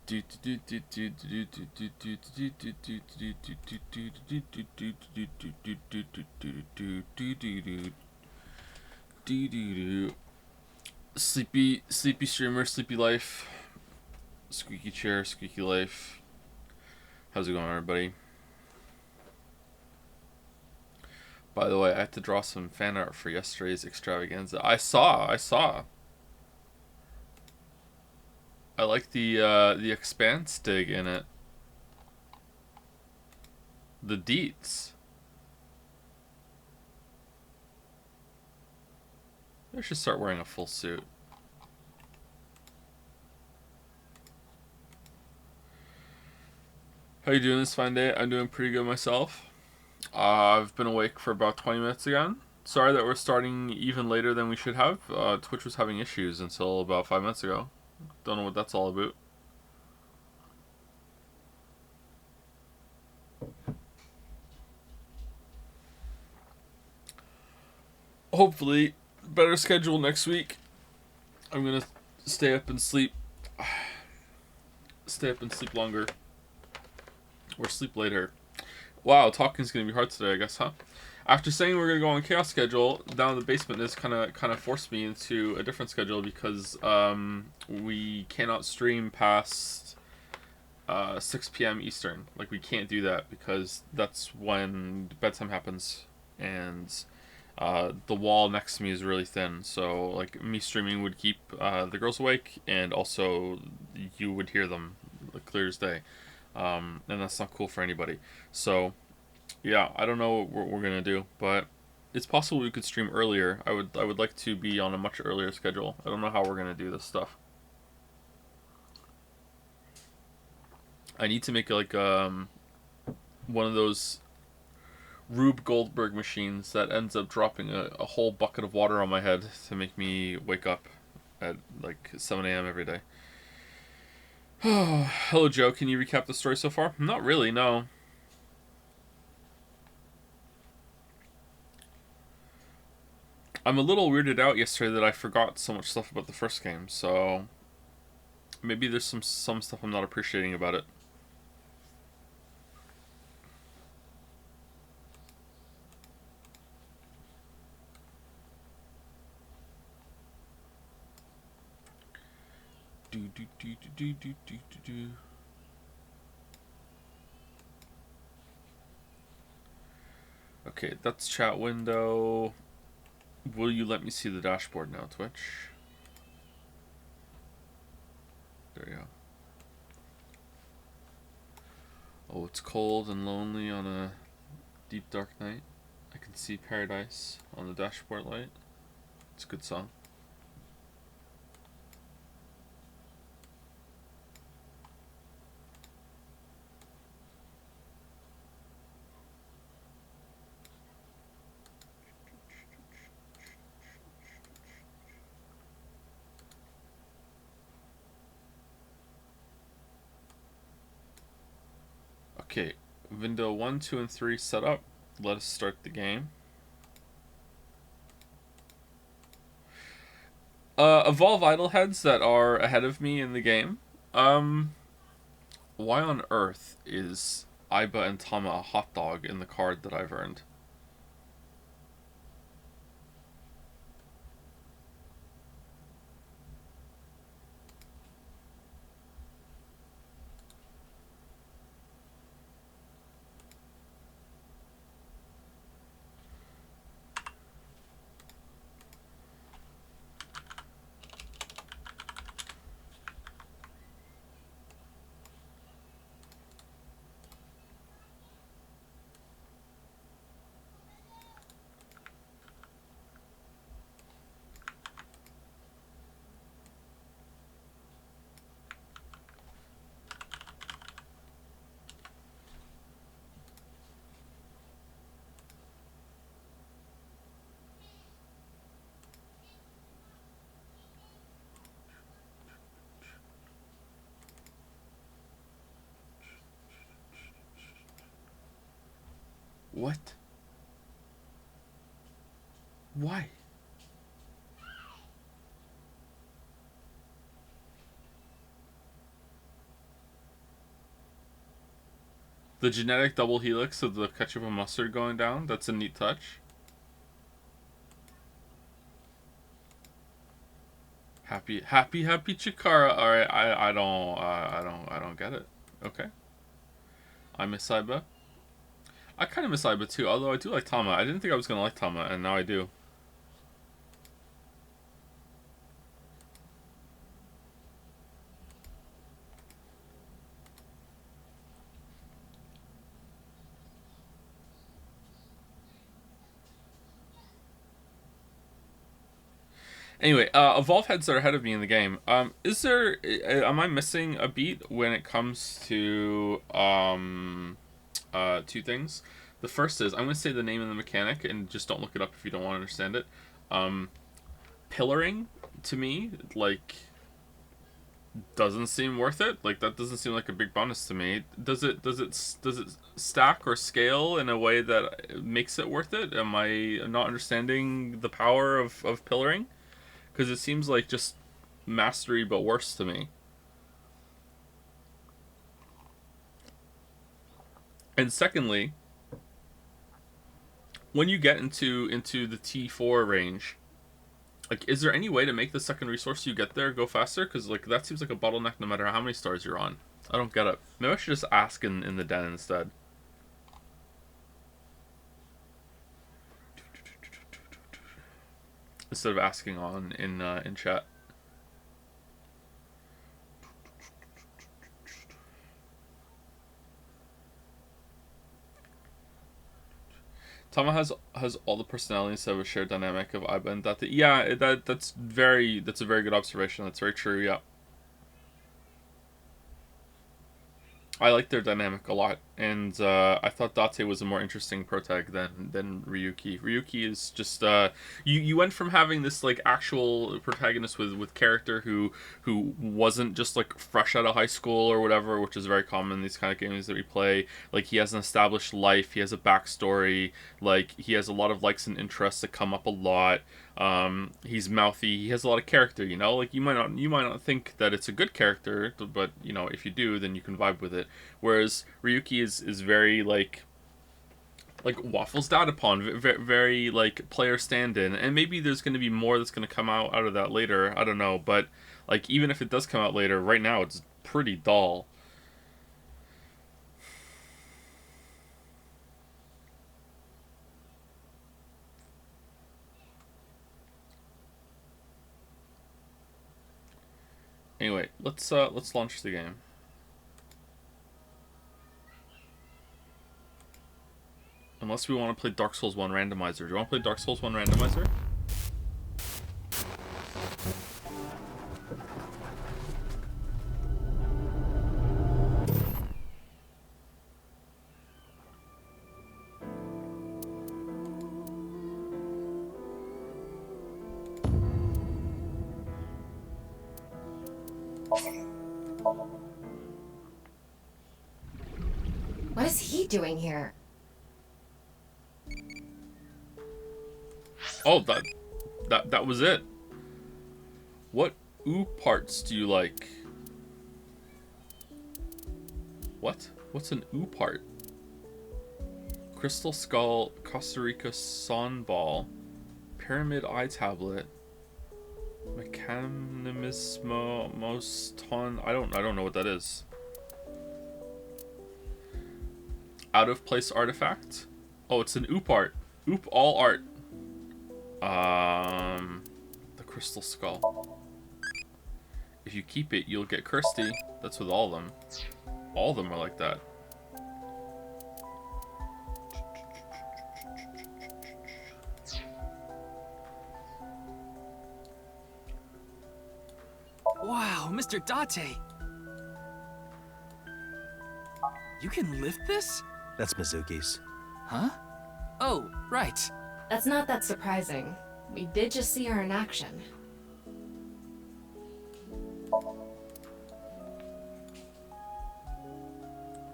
Sleepy streamer, sleepy life, squeaky chair, squeaky life. How's it going, everybody? By the way, I had to draw some fan art for yesterday's extravaganza. I saw. I like the expanse dig in it. The deets. I should start wearing a full suit. How you doing this fine day? I'm doing pretty good myself. I've been awake for about 20 minutes again. Sorry that we're starting even later than we should have. Twitch was having issues until about 5 minutes ago. Don't know what that's all about. Hopefully, better schedule next week. I'm gonna stay up and sleep. Stay up and sleep longer. Or sleep later. Wow, talking's gonna be hard today, I guess, huh? After saying we're gonna go on chaos schedule, down in the basement this kind of forced me into a different schedule because we cannot stream past 6 p.m. Eastern. Like, we can't do that because that's when bedtime happens, and the wall next to me is really thin. So, like, me streaming would keep the girls awake, and also you would hear them like, clear as day. And that's not cool for anybody. So, yeah, I don't know what we're gonna do, but it's possible we could stream earlier. I would like to be on a much earlier schedule. I don't know how we're gonna do this stuff. I need to make like one of those Rube Goldberg machines that ends up dropping a whole bucket of water on my head to make me wake up at like 7 a.m. every day. Hello, Joe. Can you recap the story so far? Not really, no. I'm a little weirded out yesterday that I forgot so much stuff about the first game, so maybe there's some stuff I'm not appreciating about it. Okay, that's chat window. Will you let me see the dashboard now, Twitch? There you go. Oh, it's cold and lonely on a deep dark night. I can see paradise on the dashboard light. It's a good song. Okay, window 1, 2, and 3 set up. Let us start the game. Evolve Idleheads that are ahead of me in the game. Why on earth is Aiba and Tama a hot dog in the card that I've earned? What? Why? The genetic double helix of the ketchup and mustard going down. That's a neat touch. Happy Chikara. All right, I don't get it. Okay. I miss Aiba. I kind of miss Aiba too, although I do like Tama. I didn't think I was gonna like Tama, and now I do. Anyway, Evolve heads are ahead of me in the game. Is there? Am I missing a beat when it comes to two things? The first is I'm going to say the name of the mechanic and just don't look it up if you don't want to understand it. Pillaring to me doesn't seem worth it. Like that doesn't seem like a big bonus to me. Does it stack or scale in a way that makes it worth it? Am I not understanding the power of pillaring? Because it seems like just mastery but worse to me. And secondly, when you get into the T4 range, like, is there any way to make the second resource you get there go faster? Because like that seems like a bottleneck no matter how many stars you're on. I don't get it. Maybe I should just ask in the den instead. Instead of asking on in chat. Tama has all the personality instead of a shared dynamic of Aiba and Date. Yeah, that's a very good observation. That's very true. Yeah. I like their dynamic a lot, and I thought Date was a more interesting protag than Ryuki. Ryuki is just you went from having this like actual protagonist with character who wasn't just like fresh out of high school or whatever, which is very common in these kind of games that we play. Like he has an established life, he has a backstory, like he has a lot of likes and interests that come up a lot. He's mouthy. He has a lot of character, you know. Like you might not think that it's a good character, but you know if you do, then you can vibe with it. Whereas Ryuki is very like Waffles died upon, very, very like player stand-in, and maybe there's going to be more that's going to come out of that later. I don't know, but like even if it does come out later, right now it's pretty dull. Anyway, let's launch the game. Unless we want to play Dark Souls 1 randomizer. Do you want to play Dark Souls 1 randomizer? What is he doing here? Oh, that was it. What ooh parts do you like? What? What's an ooh part? Crystal Skull, Costa Rica Son Ball, Pyramid Eye Tablet, Mechanimismos Ton. I don't know what that is. Out of place artifact. Oh, it's an oop art. Oop all art. The Crystal Skull. If you keep it, you'll get Kirsty. That's with all of them. All of them are like that. Wow, Mr. Date! You can lift this? That's Mizuki's. Huh? Oh, right. That's not that surprising. We did just see her in action.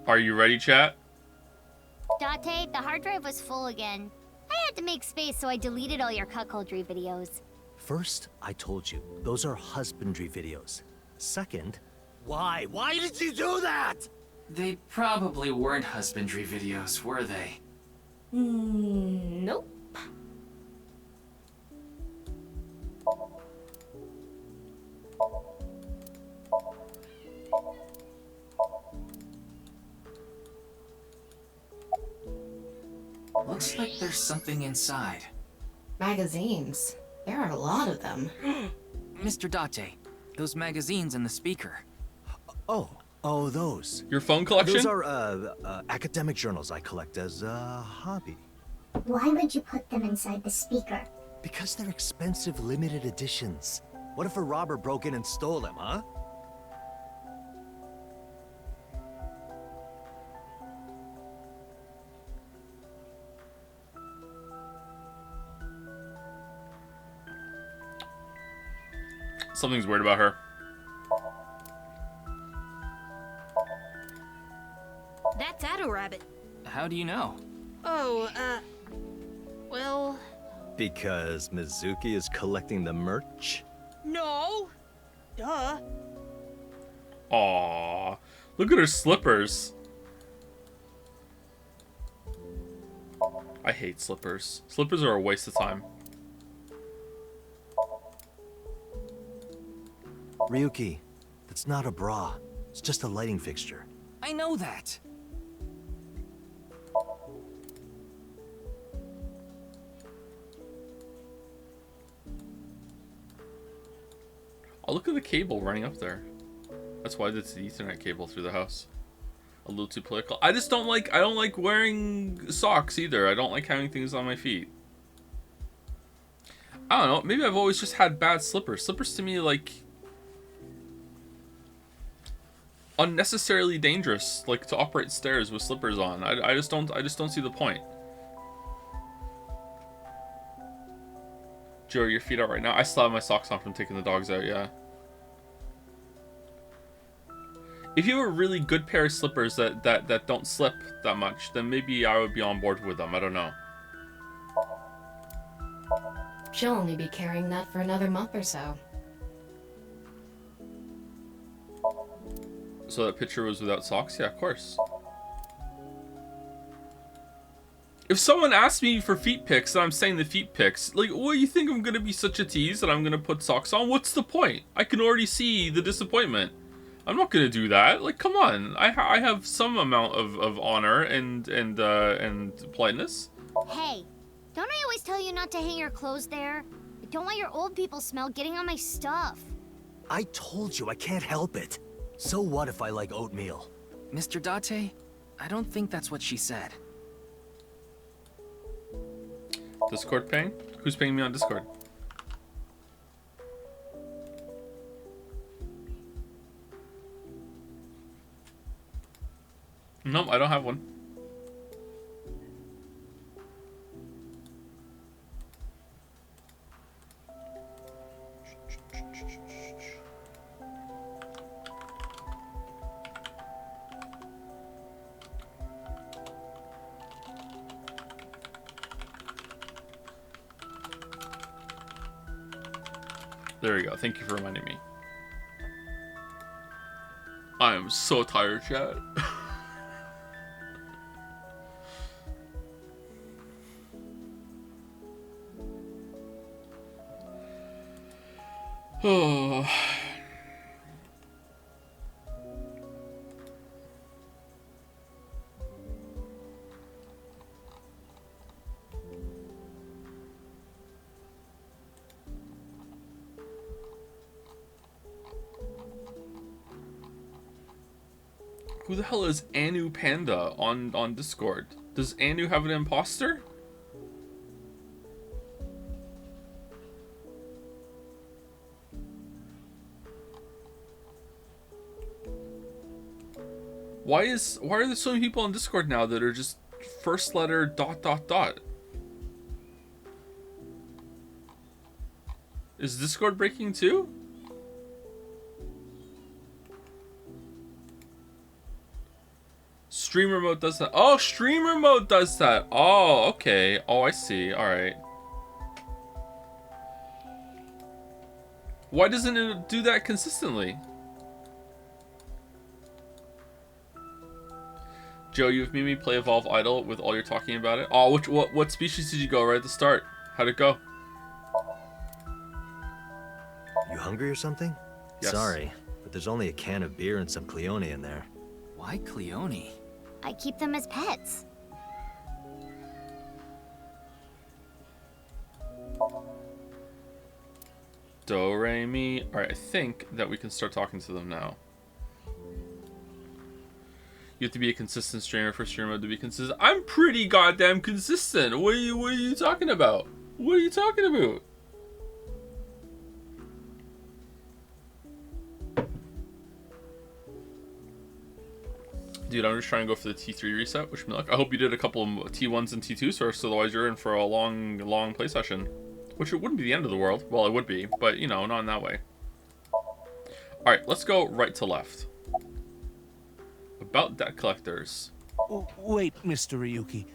Are you ready, chat? Date, the hard drive was full again. I had to make space, so I deleted all your cuckoldry videos. First, I told you, those are husbandry videos. Second... Why? Why did you do that? They probably weren't husbandry videos, were they? Nope. Looks like there's something inside. Magazines. There are a lot of them. Mr. Date, those magazines in the speaker. Oh, those. Your phone collection? Those are academic journals I collect as a hobby. Why would you put them inside the speaker? Because they're expensive limited editions. What if a robber broke in and stole them, huh? Something's weird about her. That's Addo Rabbit. How do you know? Oh, well, Because Mizuki is collecting the merch? no. Duh. Aww. Look at her slippers. I hate slippers. Slippers are a waste of time. Ryuki, that's not a bra. It's just a lighting fixture. I know that. Oh, look at the cable running up there. That's why it's the Ethernet cable through the house. A little too political. I don't like wearing socks either. I don't like having things on my feet. I don't know. Maybe I've always just had bad slippers. Slippers to me, like, unnecessarily dangerous. Like, to operate stairs with slippers on. I just don't see the point. Joe, are your feet out right now? I still have my socks on from taking the dogs out, yeah. If you have a really good pair of slippers that don't slip that much, then maybe I would be on board with them. I don't know. She'll only be carrying that for another month or so. So that picture was without socks? Yeah, of course. If someone asks me for feet pics and I'm saying the feet pics, like, what, you think I'm gonna be such a tease that I'm gonna put socks on? What's the point? I can already see the disappointment. I'm not gonna do that. Like, come on. I have some amount of honor and politeness. Hey, don't I always tell you not to hang your clothes there? I don't want your old people smell getting on my stuff. I told you I can't help it. So what if I like oatmeal? Mr. Date, I don't think that's what she said. Discord paying? Who's paying me on Discord? Nope, I don't have one. There we go. Thank you for reminding me. I am so tired, chat. Oh. Who the hell is Anu Panda on Discord? Does Anu have an imposter? Why are there so many people on Discord now that are just first letter ... Is Discord breaking too? Streamer mode does that. Oh, streamer mode does that. Oh, okay. Oh, I see. All right. Why doesn't it do that consistently? Joe, you've made me play Evolve Idle with all you're talking about it. Oh, what species did you go right at the start? How'd it go? You hungry or something? Yes. Sorry, but there's only a can of beer and some Cleone in there. Why Cleone? I keep them as pets. Do, re, mi. Alright, I think that we can start talking to them now. You have to be a consistent streamer for stream mode to be consistent. I'm pretty goddamn consistent. What are you talking about? What are you talking about? Dude, I'm just trying to go for the T3 reset. Wish me luck. I hope you did a couple of T1s and T2s first, otherwise you're in for a long play session. Which it wouldn't be the end of the world. Well, it would be, but you know, not in that way. Alright, let's go right to left. About debt collectors. Oh, wait, Mr. Ryuki.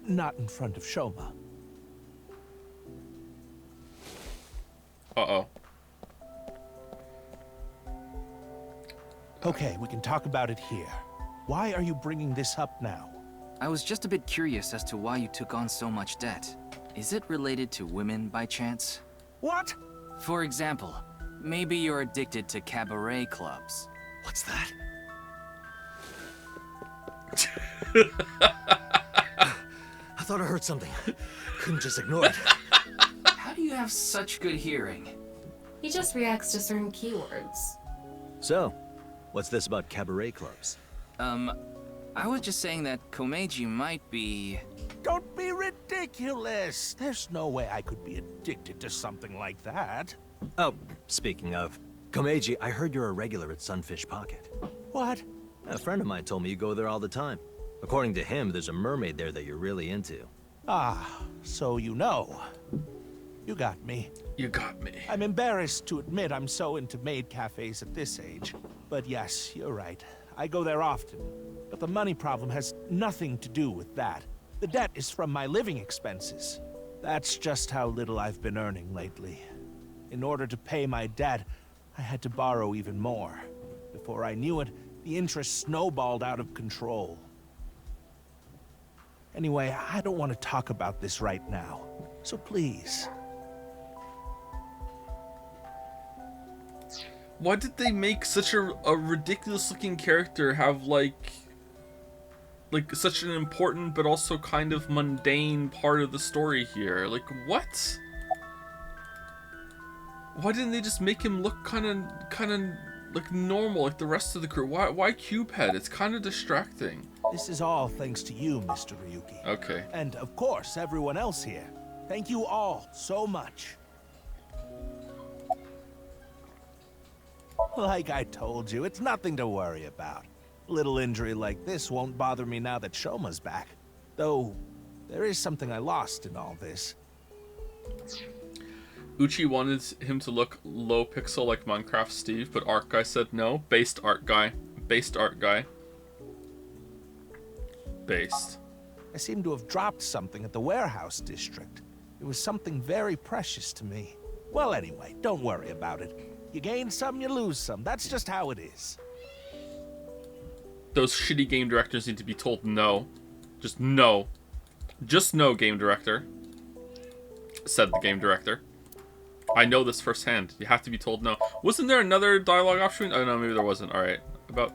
Not in front of Shoma. Uh-oh. Okay, we can talk about it here. Why are you bringing this up now? I was just a bit curious as to why you took on so much debt. Is it related to women by chance? What? For example, maybe you're addicted to cabaret clubs. What's that? I thought I heard something. Couldn't just ignore it. How do you have such good hearing? He just reacts to certain keywords. So, what's this about cabaret clubs? I was just saying that Komeiji might be... Don't be ridiculous! There's no way I could be addicted to something like that. Oh, speaking of, Komeiji, I heard you're a regular at Sunfish Pocket. What? A friend of mine told me you go there all the time. According to him, there's a mermaid there that you're really into. Ah, so you know. You got me. You got me. I'm embarrassed to admit I'm so into maid cafes at this age. But yes, you're right. I go there often. But the money problem has nothing to do with that. The debt is from my living expenses. That's just how little I've been earning lately. In order to pay my debt, I had to borrow even more. Before I knew it, the interest snowballed out of control. Anyway, I don't want to talk about this right now. So please. Why did they make such a ridiculous looking character have like such an important but also kind of mundane part of the story here? Like, what? Why didn't they just make him look kind of like normal like the rest of the crew? Why Cube Head? It's kind of distracting. This is all thanks to you, Mr. Ryuki. Okay. And of course, everyone else here. Thank you all so much. Like I told you, it's nothing to worry about. A little injury like this won't bother me now that Shoma's back. Though, there is something I lost in all this. Uchi wanted him to look low pixel like Minecraft Steve, but Art Guy said no. Based Art Guy. Based Art Guy. Based. I seem to have dropped something at the warehouse district. It was something very precious to me. Well, anyway, don't worry about it. You gain some, you lose some. That's just how it is. Those shitty game directors need to be told no. Just no. Just no, game director. Said the game director. I know this firsthand. You have to be told no. Wasn't there another dialogue option? Oh no, maybe there wasn't. Alright. About...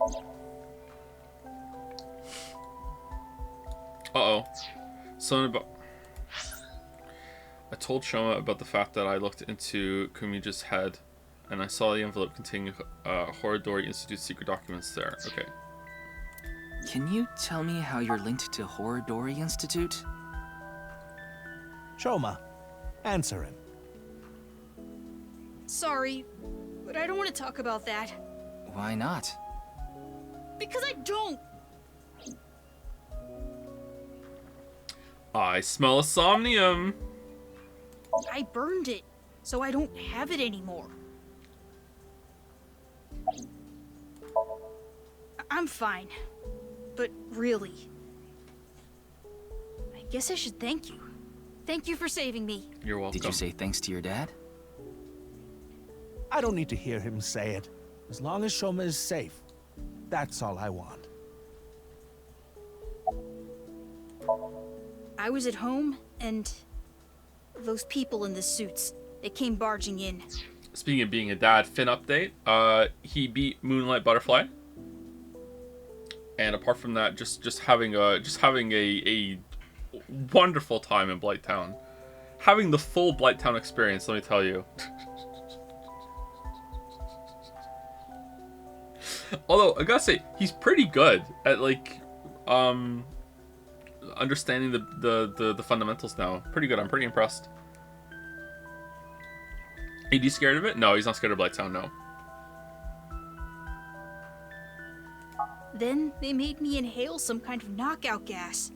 Uh-oh. Something about... I told Shoma about the fact that I looked into Kumiji's head, and I saw the envelope containing Horodori Institute's secret documents there. Okay. Can you tell me how you're linked to Horodori Institute? Shoma, answer him. Sorry, but I don't want to talk about that. Why not? Because I don't. I smell a Somnium. I burned it, so I don't have it anymore. I'm fine. But really, I guess I should thank you. Thank you for saving me. You're welcome. Did you say thanks to your dad? I don't need to hear him say it. As long as Shoma is safe, that's all I want. I was at home, and those people in the suits, they came barging in. Speaking of being a dad, Finn update. He beat Moonlight Butterfly. And apart from that, just having a wonderful time in Blighttown. Having the full Blighttown experience, let me tell you. Although I gotta say, he's pretty good at like understanding the fundamentals now. Pretty good. I'm pretty impressed. Is he scared of it? No, he's not scared of Blighttown. No. Then they made me inhale some kind of knockout gas.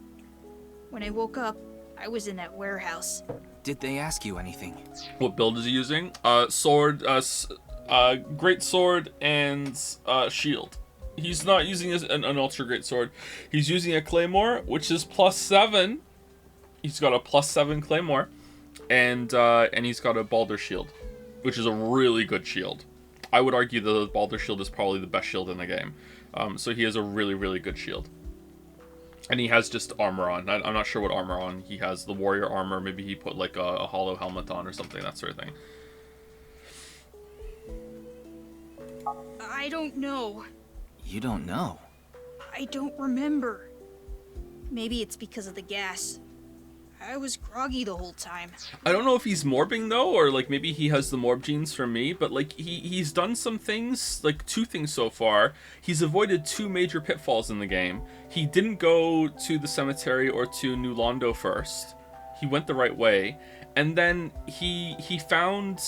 When I woke up, I was in that warehouse. Did they ask you anything? What build is he using? Sword, great sword, and shield. He's not using an ultra great sword. He's using a claymore, which is +7. He's got a +7 claymore, and he's got a Balder shield, which is a really good shield. I would argue that the Balder shield is probably the best shield in the game. So he has a really, really good shield. And he has just armor on. I'm not sure what armor on he has. The warrior armor. Maybe he put like a hollow helmet on or something. That sort of thing. I don't know. You don't know. I don't remember. Maybe it's because of the gas. I was groggy the whole time. I don't know if he's morbing though, or like maybe he has the morb genes from me, but like he's done some things, like 2 things so far. He's avoided 2 major pitfalls in the game. He didn't go to the cemetery or to New Londo first. He went the right way. And then he found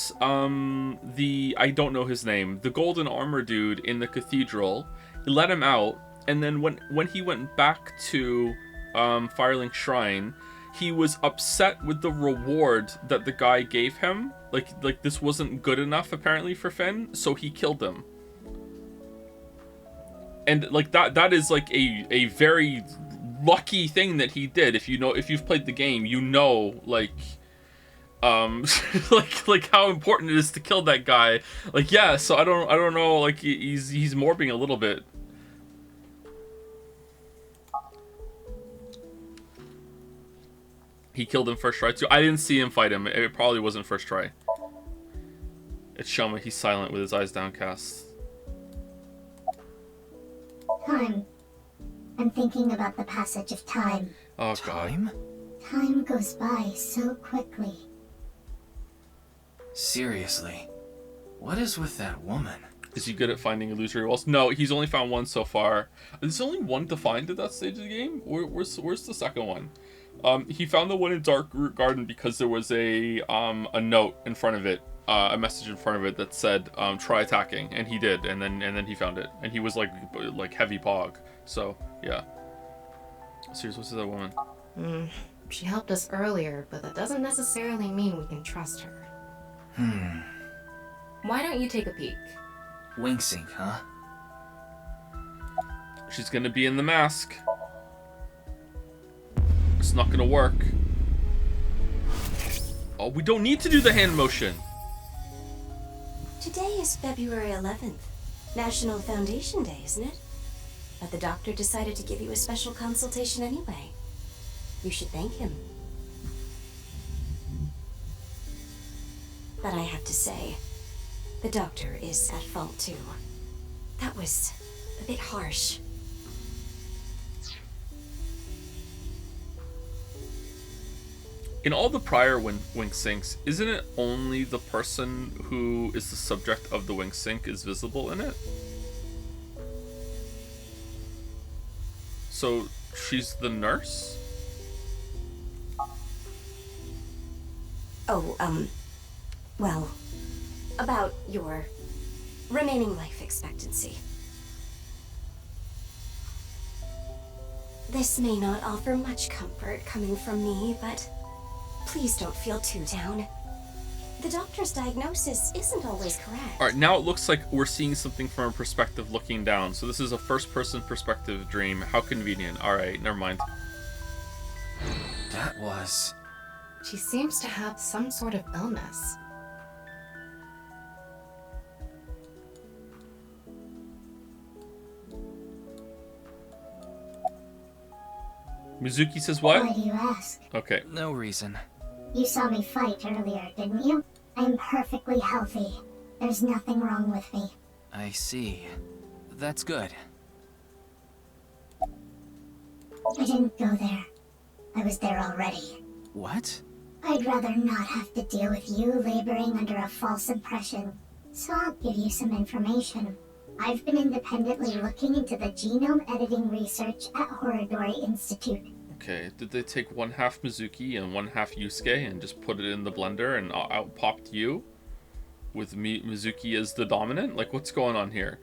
the, I don't know his name, the golden armor dude in the cathedral. He let him out, and then when he went back to Firelink Shrine, he was upset with the reward that the guy gave him. Like this wasn't good enough apparently for Finn, so he killed him. And like that is like a very lucky thing that he did. If you've played the game, you know like like how important it is to kill that guy. Like yeah, so I don't know, like he's morbing a little bit. He killed him first try too. I didn't see him fight him. It probably wasn't first try. It's Shoma. He's silent with his eyes downcast. Time. I'm thinking about the passage of time. Oh god. Time? Time goes by so quickly. Seriously. What is with that woman? Is he good at finding illusory walls? No, he's only found 1 so far. There's only 1 to find at that stage of the game? Where's the second one? He found the one in Dark Root Garden because there was a note in front of it, a message in front of it that said, try attacking, and he did, and then he found it, and he was like heavy pog, so yeah. Serious, what's that woman? She helped us earlier, but that doesn't necessarily mean we can trust her. Why don't you take a peek? Winksink, huh? She's gonna be in the mask. It's not gonna work. Oh, we don't need to do the hand motion. Today is February 11th, National Foundation Day, isn't it? But the doctor decided to give you a special consultation anyway. You should thank him. But I have to say, the doctor is at fault too. That was a bit harsh. In all the prior wink sinks, isn't it only the person who is the subject of the wink sink is visible in it? So she's the nurse? Oh, well, about your remaining life expectancy. This may not offer much comfort coming from me, but please don't feel too down. The doctor's diagnosis isn't always correct. Alright, now it looks like we're seeing something from a perspective looking down. So this is a first-person perspective dream. How convenient. Alright, never mind. That was... She seems to have some sort of illness. Mizuki says Why what? do you ask? Okay. No reason. You saw me fight earlier, didn't you? I am perfectly healthy. There's nothing wrong with me. I see. That's good. I didn't go there. I was there already. What? I'd rather not have to deal with you laboring under a false impression. So I'll give you some information. I've been independently looking into the genome editing research at Horodori Institute. Okay, did they take one half Mizuki and one half Yusuke and just put it in the blender and out popped you? With Mizuki as the dominant? Like, what's going on here?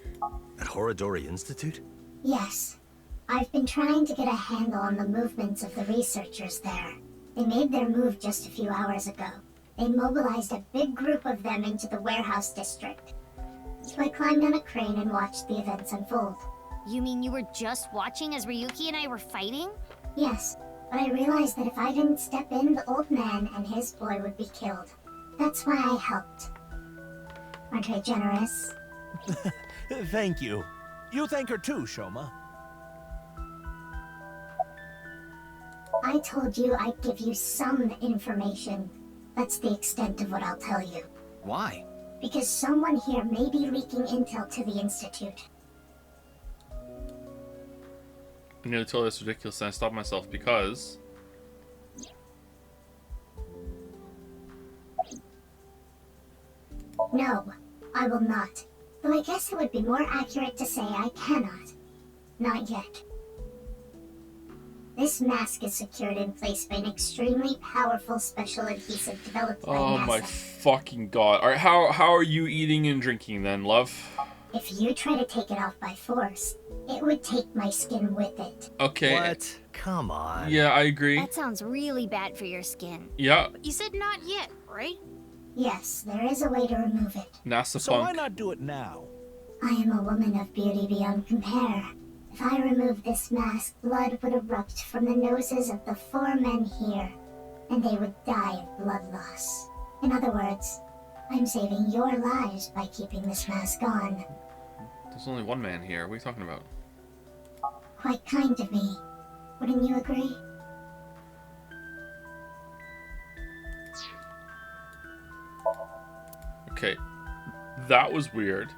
At Horodori Institute? Yes. I've been trying to get a handle on the movements of the researchers there. They made their move just a few hours ago. They mobilized a big group of them into the warehouse district. So I climbed on a crane and watched the events unfold. You mean you were just watching as Ryuki and I were fighting? Yes, but I realized that if I didn't step in, the old man and his boy would be killed. That's why I helped. Aren't I generous? Thank you. You thank her too, Shoma. I told you I'd give you some information. That's the extent of what I'll tell you. Why? Because someone here may be leaking intel to the Institute. I nearly told this ridiculous and I stopped myself because... No, I will not. Though I guess it would be more accurate to say I cannot. Not yet. This mask is secured in place by an extremely powerful special adhesive developed by Oh NASA. my fucking god. Alright, how are you eating and drinking then, love? If you try to take it off by force, it would take my skin with it. Okay. What? Come on. Yeah, I agree. That sounds really bad for your skin. Yeah, But you said not yet, right? Yes, there is a way to remove it. NASA So why punk. not do it now? I am a woman of beauty beyond compare. If I remove this mask, blood would erupt from the noses of the 4 men here, and they would die of blood loss. In other words, I'm saving your lives by keeping this mask on. There's only one man here. What are you talking about? Quite kind of me. Wouldn't you agree? Okay. That was weird.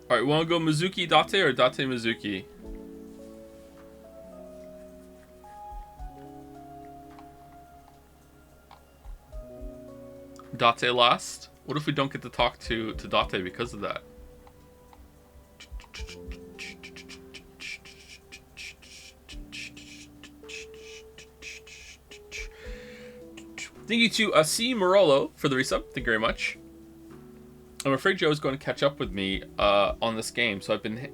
Alright, wanna go Mizuki Date or Date Mizuki? Date last? What if we don't get to talk to Date because of that? Thank you to C. Morolo for the resub. Thank you very much. I'm afraid Joe's going to catch up with me on this game, so I've been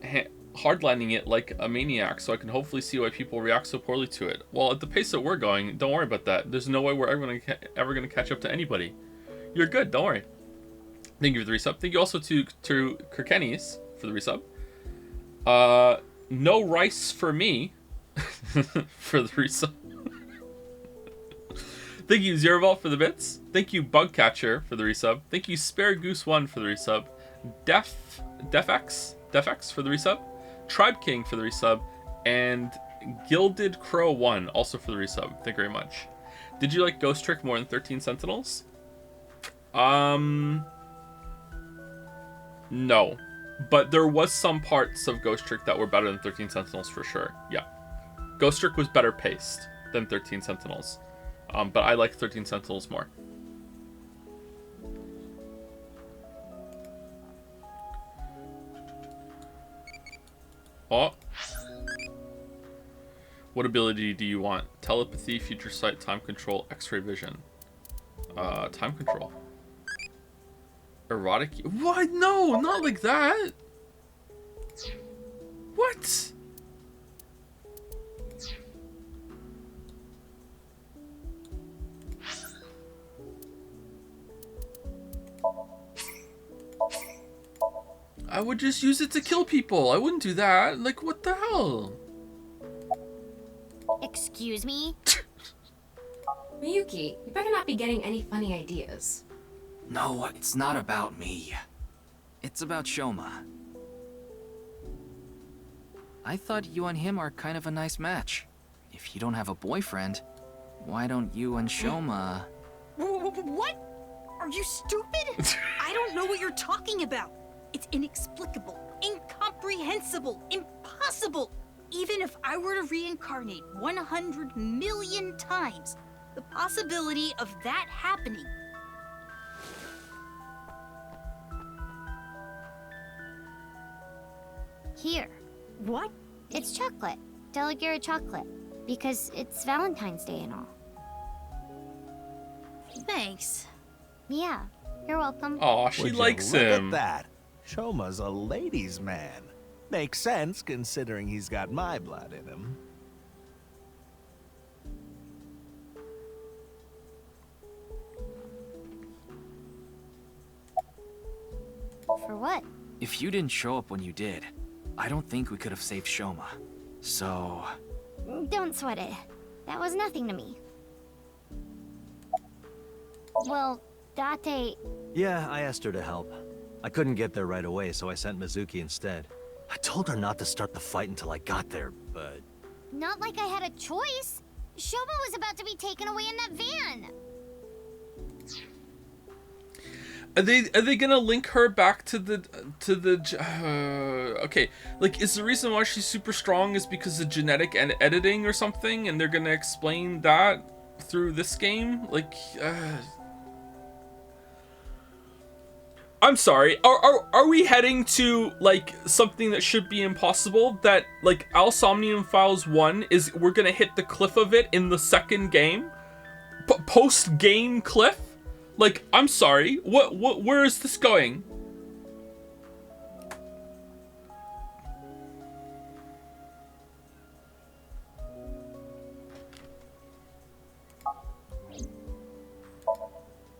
hardlining it like a maniac so I can hopefully see why people react so poorly to it. Well, at the pace that we're going, don't worry about that. There's no way we're ever going to catch up to anybody. You're good, don't worry. Thank you for the resub. Thank you also to Kirkenis for the resub. No rice for me for the resub. Thank you, Zerovault, for the bits. Thank you, Bugcatcher, for the resub. Thank you, Spare Goose 1 for the resub. Defx for the resub. Tribe King for the resub. And Gilded Crow 1 also for the resub. Thank you very much. Did you like Ghost Trick more than 13 Sentinels? No. But there was some parts of Ghost Trick that were better than 13 Sentinels for sure. Yeah. Ghost Trick was better paced than 13 Sentinels. But I like 13 Sentinels more. Oh. What ability do you want? Telepathy, future sight, time control, X-ray vision. Time control. Erotic. What? No, not like that. What? I would just use it to kill people. I wouldn't do that. Like, what the hell? Excuse me? Miyuki, you better not be getting any funny ideas. No, it's not about me. It's about Shoma. I thought you and him are kind of a nice match. If you don't have a boyfriend, why don't you and Shoma... What? Are you stupid? I don't know what you're talking about. It's inexplicable, incomprehensible, impossible. Even if I were to reincarnate 100 million times, the possibility of that happening. Here. What? It's chocolate. Delegura chocolate. Because it's Valentine's Day and all. Thanks. Yeah, you're welcome. Aw, she Would you likes look him. At that. Shoma's a ladies' man. Makes sense considering he's got my blood in him. For what? If you didn't show up when you did, I don't think we could have saved Shoma. So... Don't sweat it. That was nothing to me. Well, Date... Yeah, I asked her to help. I couldn't get there right away, so I sent Mizuki instead. I told her not to start the fight until I got there, but... Not like I had a choice. Shoma was about to be taken away in that van. Are they gonna link her back to the okay, like, is the reason why she's super strong is because of genetic and editing or something, and they're gonna explain that through this game? Like, I'm sorry, are we heading to like something that should be impossible, that like Somnium Files 1 is, we're gonna hit the cliff of it in the second game? Post game cliff? Like, I'm sorry, where is this going?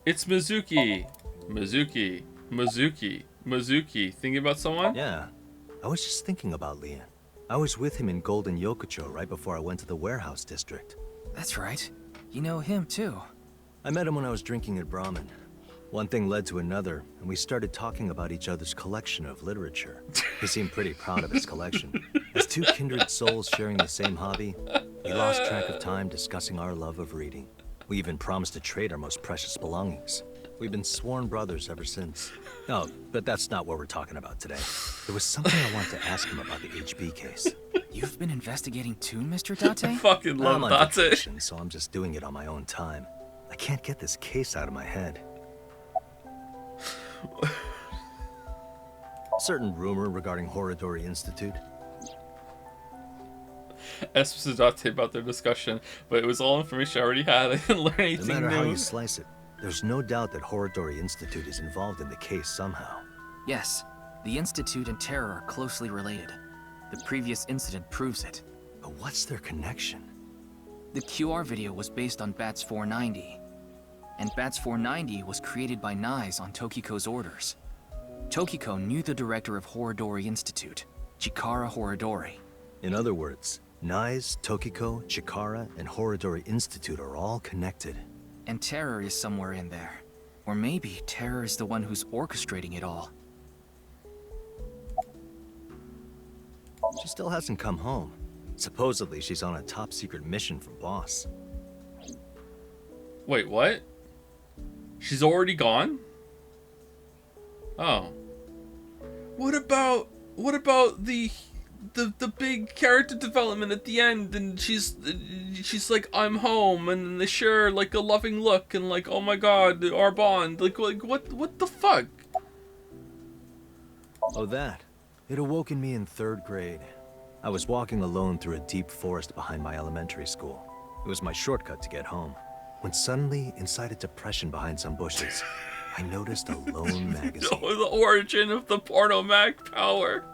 It's Mizuki. Mizuki. Thinking about someone? Yeah, I was just thinking about Leon. I was with him in Golden Yokocho right before I went to the warehouse district. That's right. You know him, too. I met him when I was drinking at Brahmin. One thing led to another, and we started talking about each other's collection of literature. He seemed pretty proud of his collection. As two kindred souls sharing the same hobby, we lost track of time discussing our love of reading. We even promised to trade our most precious belongings. We've been sworn brothers ever since. Oh, but that's not what we're talking about today. There was something I wanted to ask him about the HB case. You've been investigating too, Mr. Date? I fucking love I'm on Date. vacation, so I'm just doing it on my own time. I can't get this case out of my head. Certain rumor regarding Horodori Institute. Asked Mr. Date about their discussion, but it was all information I already had. I didn't learn No anything matter how new. you slice it, there's no doubt that Horodori Institute is involved in the case somehow. Yes, the Institute and Terror are closely related. The previous incident proves it. But what's their connection? The QR video was based on Bats 490. And Bats 490 was created by Nyes on Tokiko's orders. Tokiko knew the director of Horodori Institute, Chikara Horodori. In other words, Nyes, Tokiko, Chikara, and Horodori Institute are all connected. And Terror is somewhere in there. Or maybe Terror is the one who's orchestrating it all. She still hasn't come home. Supposedly, she's on a top-secret mission from Boss. Wait, what? She's already gone? Oh. What about the big character development at the end, and she's like, I'm home, and they share like a loving look, and like, oh my god, our bond, like what the fuck? Oh, that. It awoke in me in 3rd grade. I was walking alone through a deep forest behind my elementary school. It was my shortcut to get home. When suddenly, inside a depression behind some bushes, I noticed a lone magazine. The origin of the porno mag power.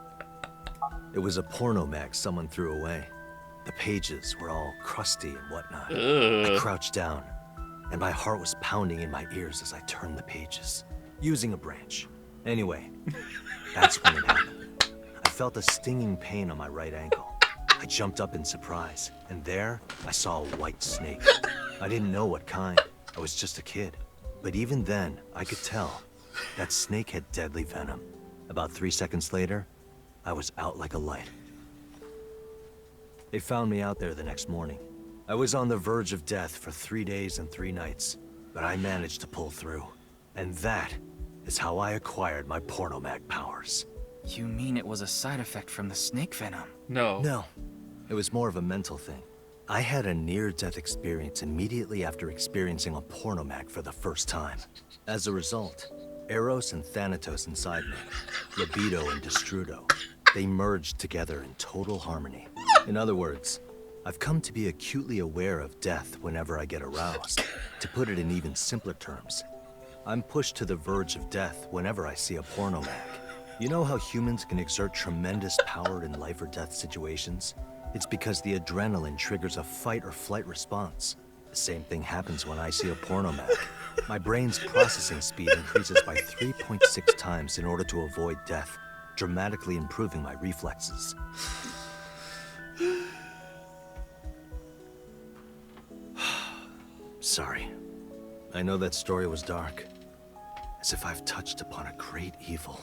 It was a porno mag someone threw away. The pages were all crusty and whatnot. Ugh. I crouched down, and my heart was pounding in my ears as I turned the pages, using a branch. Anyway, that's when it happened. I felt a stinging pain on my right ankle. I jumped up in surprise, and there, I saw a white snake. I didn't know what kind. I was just a kid. But even then, I could tell. That snake had deadly venom. About 3 seconds later, I was out like a light. They found me out there the next morning. I was on the verge of death for 3 days and 3 nights, but I managed to pull through. And that is how I acquired my pornomag powers. You mean it was a side effect from the snake venom? No. No, it was more of a mental thing. I had a near-death experience immediately after experiencing a pornomag for the first time. As a result, Eros and Thanatos inside me, libido and destrudo, they merged together in total harmony. In other words, I've come to be acutely aware of death whenever I get aroused. To put it in even simpler terms, I'm pushed to the verge of death whenever I see a pornomag. You know how humans can exert tremendous power in life or death situations? It's because the adrenaline triggers a fight or flight response. The same thing happens when I see a pornomag. My brain's processing speed increases by 3.6 times in order to avoid death, dramatically improving my reflexes. Sorry. I know that story was dark. As if I've touched upon a great evil.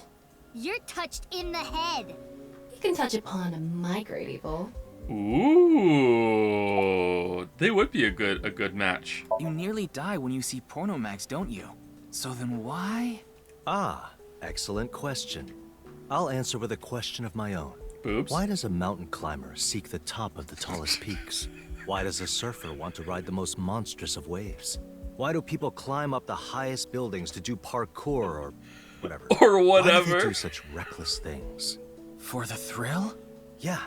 You're touched in the head. You can touch upon my great evil. Ooh, they would be a good match. You nearly die when you see pornomags, don't you? So then why? Ah, excellent question. I'll answer with a question of my own. Boobs? Why does a mountain climber seek the top of the tallest peaks? Why does a surfer want to ride the most monstrous of waves? Why do people climb up the highest buildings to do parkour or whatever? Or Why do whatever. they do such reckless things? For the thrill? Yeah,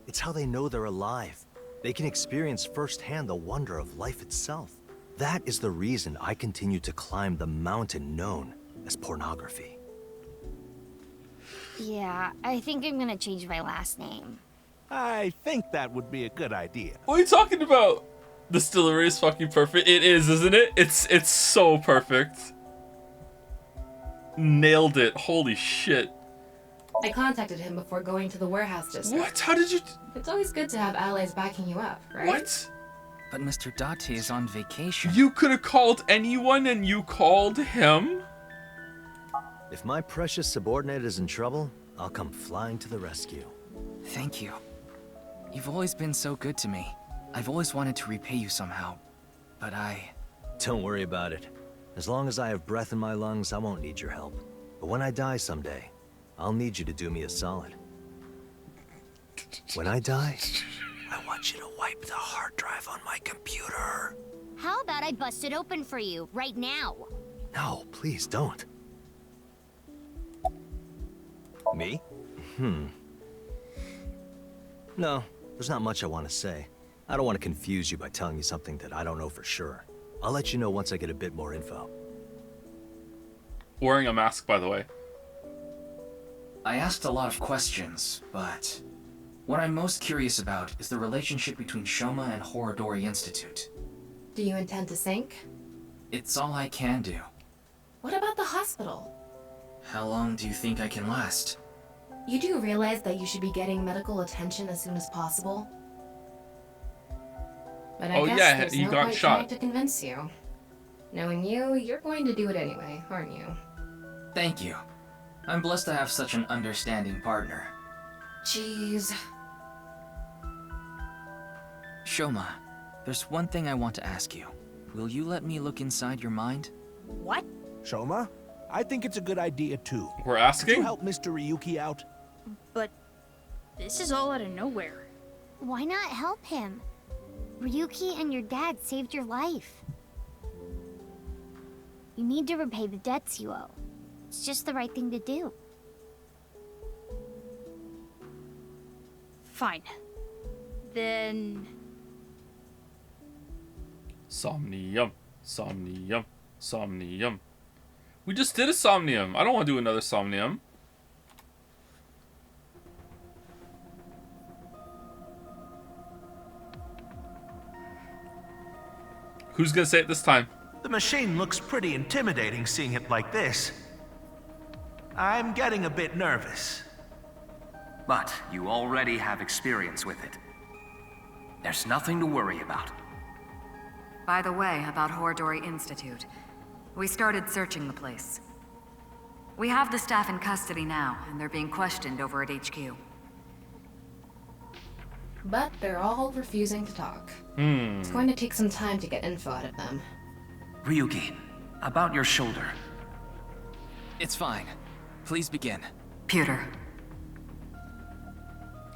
it's how they know they're alive. They can experience firsthand the wonder of life itself. That is the reason I continue to climb the mountain known as pornography. Yeah, I think I'm gonna change my last name. I think that would be a good idea. What are you talking about? The distillery is fucking perfect. It is, isn't it? It's so perfect. Nailed it. Holy shit. I contacted him before going to the warehouse district. What? How did you... It's always good to have allies backing you up, right? What? But Mr. Date is on vacation. You could have called anyone and you called him? If my precious subordinate is in trouble, I'll come flying to the rescue. Thank you. You've always been so good to me. I've always wanted to repay you somehow, but Don't worry about it. As long as I have breath in my lungs, I won't need your help. But when I die someday, I'll need you to do me a solid. When I die, I want you to wipe the hard drive on my computer. How about I bust it open for you right now? No, please don't. Me? No, there's not much I want to say. I don't want to confuse you by telling you something that I don't know for sure. I'll let you know once I get a bit more info. Wearing a mask, by the way. I asked a lot of questions, but what I'm most curious about is the relationship between Shoma and Horodori Institute. Do you intend to sink? It's all I can do. What about the hospital? How long do you think I can last? You do realize that you should be getting medical attention as soon as possible? But I guess yeah, there's he no got point shot. trying to convince you. Knowing you, you're going to do it anyway, aren't you? Thank you. I'm blessed to have such an understanding partner. Jeez. Shoma, there's one thing I want to ask you. Will you let me look inside your mind? What? Shoma, I think it's a good idea too. We're Could you asking? help Mr. Ryuki out? But this is all out of nowhere. Why not help him? Ryuki and your dad saved your life. You need to repay the debts you owe. It's just the right thing to do. Fine. Then... Somnium. Somnium. Somnium. We just did a Somnium. I don't want to do another Somnium. Who's gonna say it this time? The machine looks pretty intimidating seeing it like this. I'm getting a bit nervous. But you already have experience with it. There's nothing to worry about. By the way, about Horodori Institute. We started searching the place. We have the staff in custody now, and they're being questioned over at HQ. but they're all refusing to talk. Hmm. It's going to take some time to get info out of them. Ryuki, about your shoulder. It's fine. Please begin. Pewter.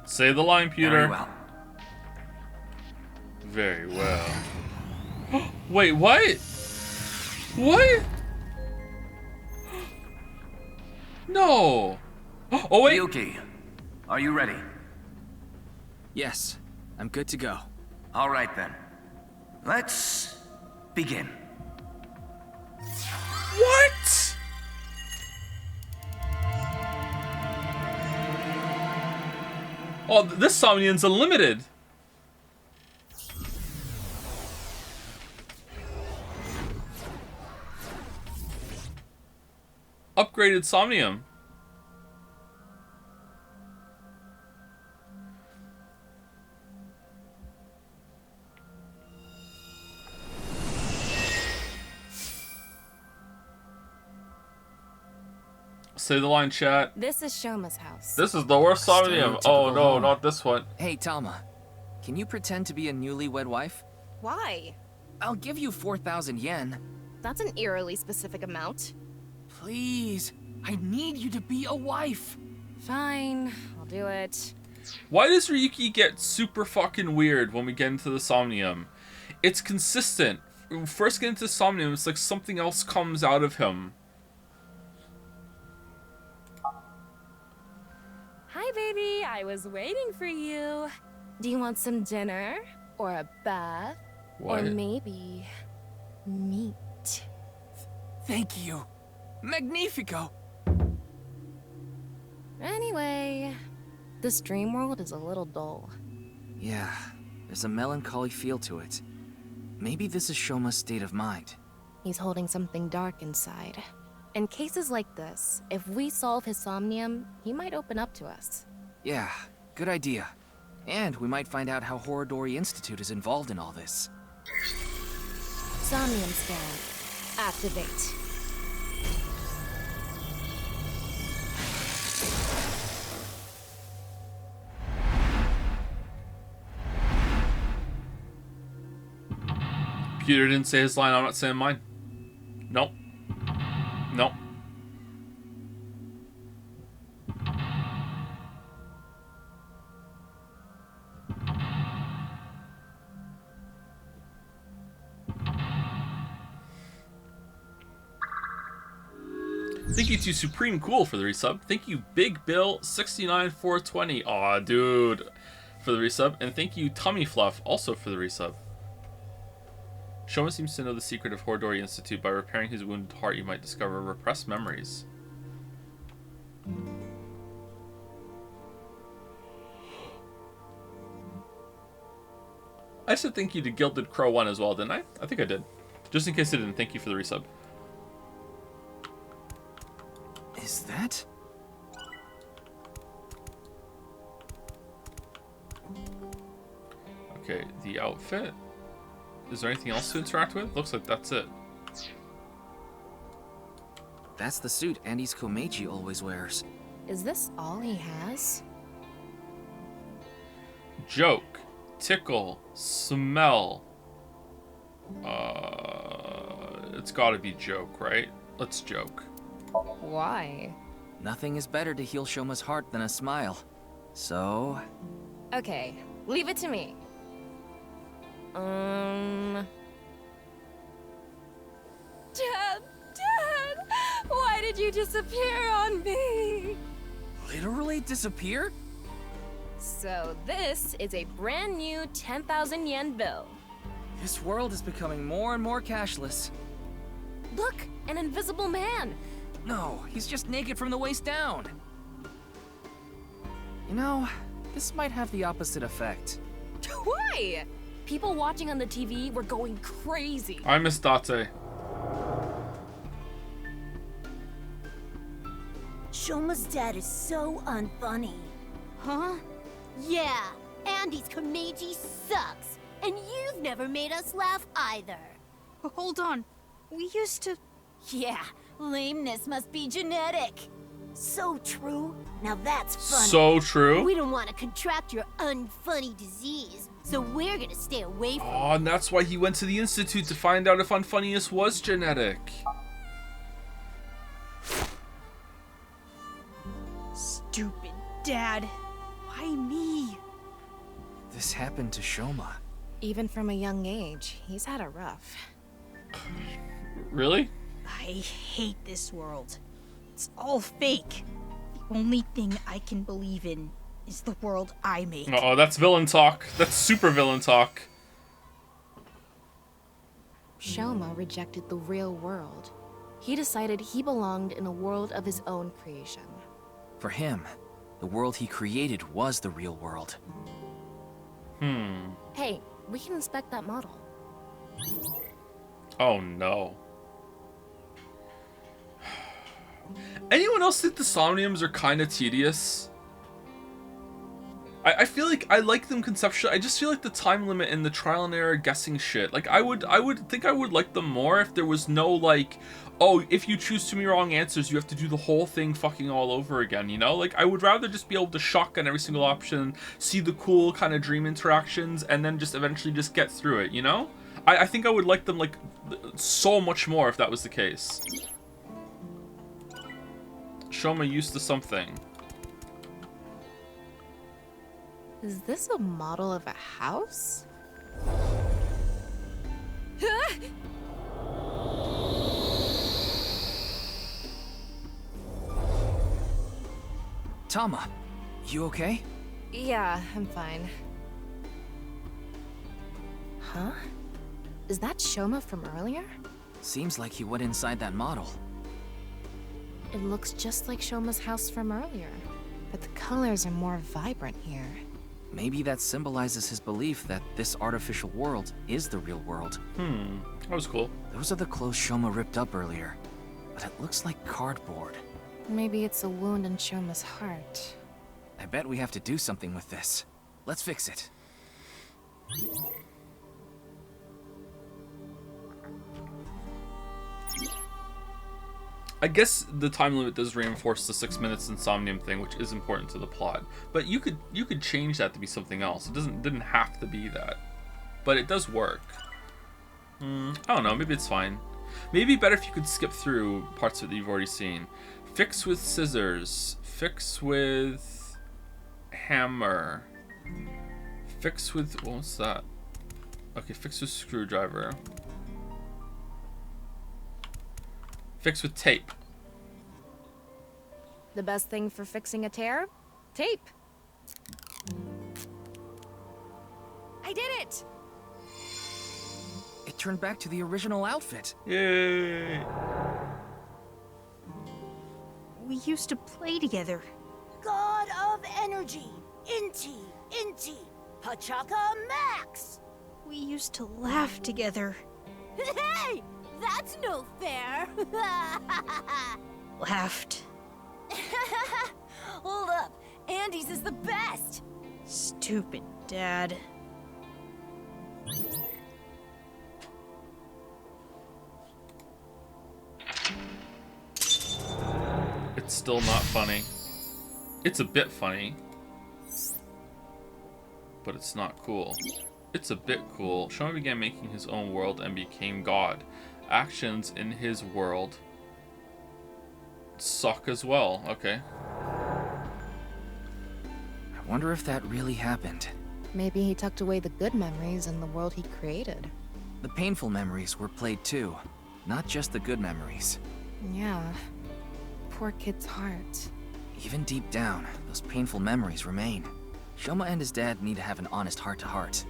Say the line, Pewter. Very well. Very well. Wait, what? What? No. Oh, wait. Ryuki, are you ready? Yes, I'm good to go. All right then. Let's begin. What? Oh, this Somnium's unlimited. Upgraded Somnium. Say the line, chat. This is Shoma's house. This is the worst Somnium. Oh no, not this one. Hey, Tama. Can you pretend to be a newlywed wife? Why? I'll give you 4,000 yen. That's an eerily specific amount. Please, I need you to be a wife. Fine, I'll do it. Why does Ryuki get super fucking weird when we get into the Somnium? It's consistent. When we first get into Somnium, it's like something else comes out of him. Hi, baby. I was waiting for you. Do you want some dinner? Or a bath? What? Or maybe meat? Thank you. Magnifico. Anyway, this dream world is a little dull. Yeah, there's a melancholy feel to it. Maybe this is Shoma's state of mind. He's holding something dark inside. In cases like this, if we solve his Somnium, he might open up to us. Yeah, good idea. And we might find out how Horodori Institute is involved in all this. Somnium scan. Activate. Peter didn't say his line, I'm not saying mine. Nope. Nope. Thank you to Supreme Cool for the resub. Thank you Big Bill 69420. Aw, dude, for the resub. And thank you Tummy Fluff also for the resub. Shoma seems to know the secret of Horodori Institute. By repairing his wounded heart, you might discover repressed memories. I said thank you to Gilded Crow 1 as well, didn't I? I think I did. Just in case I didn't, thank you for the resub. Is that? Okay, the outfit. Is there anything else to interact with? Looks like that's it. That's the suit Andy's Komeiji always wears. Is this all he has? Joke. Tickle. Smell. It's gotta be joke, right? Let's joke. Why? Nothing is better to heal Shoma's heart than a smile. So... Okay, leave it to me. Dad! Dad! Why did you disappear on me? Literally disappear? So this is a brand new 10,000 yen bill. This world is becoming more and more cashless. Look, an invisible man. No, he's just naked from the waist down. You know, this might have the opposite effect. Why? People watching on the TV were going crazy. I miss Date. Shoma's dad is so unfunny. Huh? Yeah, Andy's Komeiji sucks. And you've never made us laugh either. Hold on. We used to... Yeah, lameness must be genetic. So true. Now that's funny. So true. We don't want to contract your unfunny disease, so we're gonna stay away from Oh, and that's why he went to the Institute to find out if unfunniness was genetic. Stupid Dad. Why me? This happened to Shoma. Even from a young age, he's had it rough. Really? I hate this world. It's all fake. The only thing I can believe in is the world I make. Uh-oh, that's villain talk. That's super villain talk. Shoma rejected the real world. He decided he belonged in a world of his own creation. For him, the world he created was the real world. Hey, we can inspect that model. Oh no. Anyone else think the Somniums are kind of tedious? I feel like I like them conceptually. I just feel like the time limit and the trial and error guessing shit. Like I would think I would like them more if there was no like, oh, if you choose too many wrong answers, you have to do the whole thing fucking all over again, you know? Like I would rather just be able to shotgun every single option, see the cool kind of dream interactions, and then just eventually just get through it, you know? I think I would like them like so much more if that was the case. Shoma used to something. Is this a model of a house? Tama, you okay? Yeah, I'm fine. Huh? Is that Shoma from earlier? Seems like he went inside that model. It looks just like Shoma's house from earlier, but the colors are more vibrant here. Maybe that symbolizes his belief that this artificial world is the real world. That was cool. Those are the clothes Shoma ripped up earlier, but it looks like cardboard. Maybe it's a wound in Shoma's heart. I bet we have to do something with this. Let's fix it. I guess the time limit does reinforce the 6 minutes Somnium thing, which is important to the plot. But you could change that to be something else. It didn't have to be that, but it does work. I don't know. Maybe it's fine. Maybe better if you could skip through parts that you've already seen. Fix with scissors. Fix with hammer. Fix with what's that? Okay, fix with screwdriver. Fix with tape. The best thing for fixing a tear? Tape. I did it! It turned back to the original outfit. Yay! We used to play together. God of Energy, Inti, Pachaka Max. We used to laugh together. Hey, that's no fair. Laughed. Hold up, Andy's is the best. Stupid Dad. It's still not funny. It's a bit funny, but it's not cool. It's a bit cool. Shoma began making his own world and became God. Actions in his world suck as well. Okay. I wonder if that really happened. Maybe he tucked away the good memories in the world he created. The painful memories were played too, not just the good memories. Yeah. Poor kid's heart. Even deep down, those painful memories remain. Shoma and his dad need to have an honest heart-to-heart.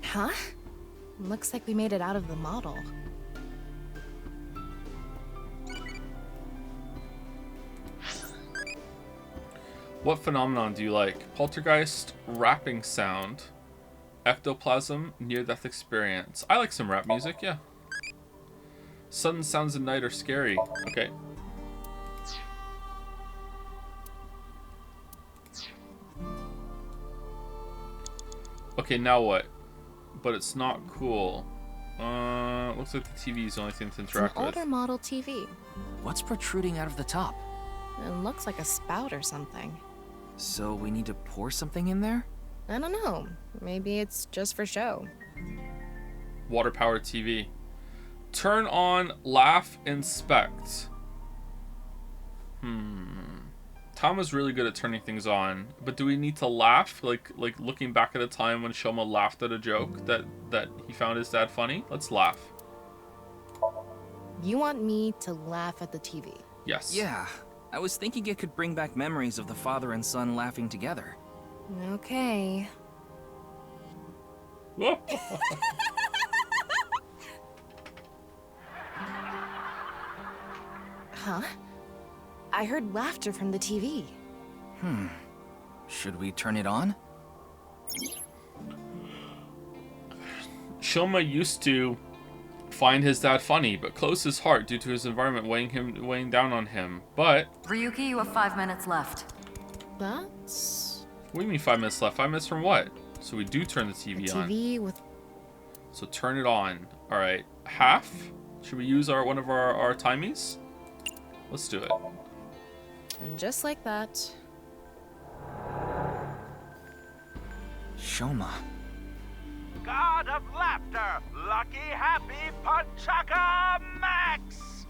Huh? Looks like we made it out of the model. What phenomenon do you like? Poltergeist, rapping sound, ectoplasm, near-death experience. I like some rap music, yeah. Sudden sounds at night are scary. Okay. Okay, now what? But it's not cool. Looks like the TV is the only thing to It's an interact with. older model TV. What's protruding out of the top? It looks like a spout or something. So we need to pour something in there? I don't know. Maybe it's just for show. Water-powered TV. Turn on, laugh, inspect. Tom is really good at turning things on, but do we need to laugh? Like looking back at a time when Shoma laughed at a joke that he found his dad funny? Let's laugh. You want me to laugh at the TV? Yes. Yeah. I was thinking it could bring back memories of the father and son laughing together. Okay. Huh? I heard laughter from the TV. Should we turn it on? Shoma used to find his dad funny, but closed his heart due to his environment weighing down on him. But Ryuki, you have 5 minutes left. That's... what do you mean 5 minutes left? 5 minutes from what? So we do turn the TV on. TV with... So turn it on. All right, half. Should we use one of our timies? Let's do it. And just like that... Shoma. God of laughter, lucky, happy, Punchaka Max!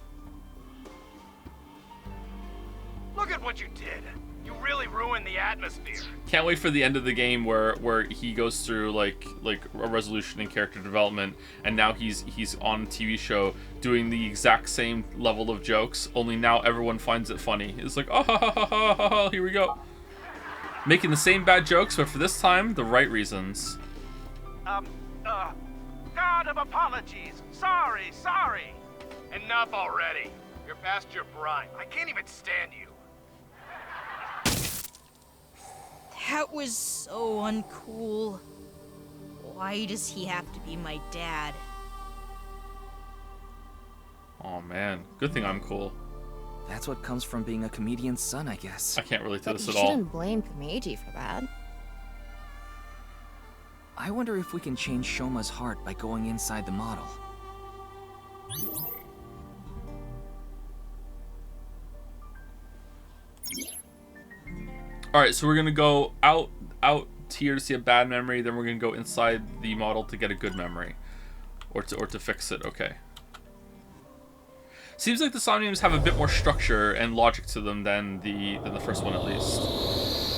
Look at what you did. You really ruined the atmosphere. Can't wait for the end of the game where he goes through like a resolution in character development, and now he's on a TV show doing the exact same level of jokes, only now everyone finds it funny. It's like, oh, ha, ha, ha, ha, ha, ha, here we go. Making the same bad jokes, but for this time, the right reasons. God of apologies. Sorry. Enough already. You're past your prime. I can't even stand you. That was so uncool. Why does he have to be my dad? Oh man, good thing I'm cool. That's what comes from being a comedian's son, I guess. I can't relate to this You at all. shouldn't blame Kumeiji for that. I wonder if we can change Shoma's heart by going inside the model. Alright, so we're gonna go out here to see a bad memory, then we're gonna go inside the model to get a good memory. Or to fix it, okay. Seems like the Somniums have a bit more structure and logic to them than the first one, at least.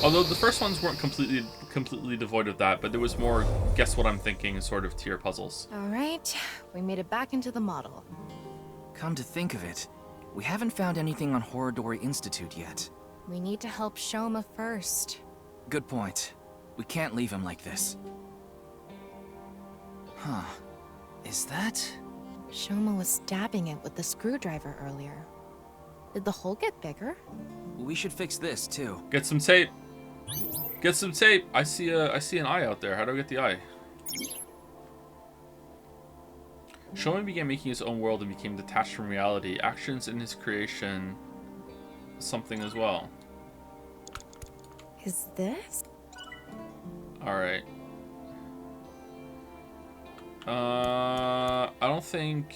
Although the first ones weren't completely devoid of that, but there was more guess what I'm thinking sort of tier puzzles. Alright, we made it back into the model. Come to think of it, we haven't found anything on Horodori Institute yet. We need to help Shoma first. Good point. We can't leave him like this. Huh. Is that... Shoma was stabbing it with the screwdriver earlier. Did the hole get bigger? We should fix this, too. Get some tape. Get some tape. I see an eye out there. How do I get the eye? Shoma began making his own world and became detached from reality. Actions in his creation... something as well. Is this? Alright. I don't think...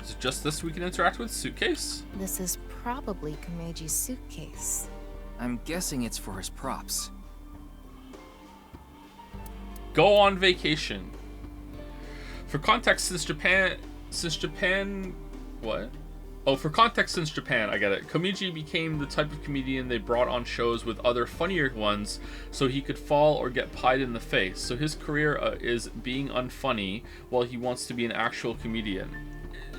Is it just this we can interact with? Suitcase? This is probably Kumeiji's suitcase. I'm guessing it's for his props. Go on vacation. For context, since Japan... What? Oh, for context, since Japan, I get it. Komichi became the type of comedian they brought on shows with other funnier ones so he could fall or get pied in the face. So his career is being unfunny while he wants to be an actual comedian.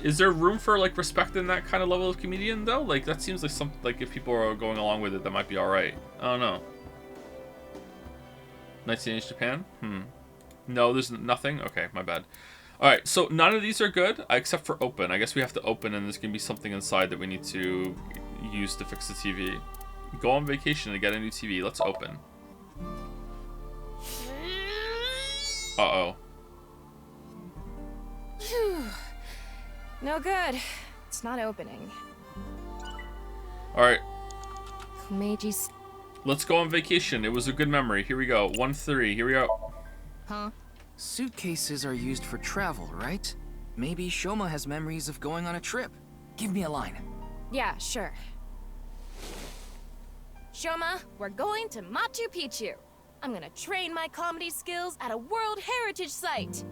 Is there room for like respect in that kind of level of comedian though? Like that seems like something like if people are going along with it, that might be alright. I don't know. 1980s Japan? No, there's nothing? Okay, my bad. Alright, so none of these are good, except for open. I guess we have to open and there's going to be something inside that we need to use to fix the TV. Go on vacation to get a new TV. Let's open. Uh-oh. No good. It's not opening. Alright. Kumeiji's... Let's go on vacation. It was a good memory. Here we go. 1-3. Here we go. huh? Suitcases are used for travel, right? Maybe Shoma has memories of going on a trip. Give me a line. Yeah, sure. Shoma, we're going to Machu Picchu. I'm gonna train my comedy skills at a World Heritage Site.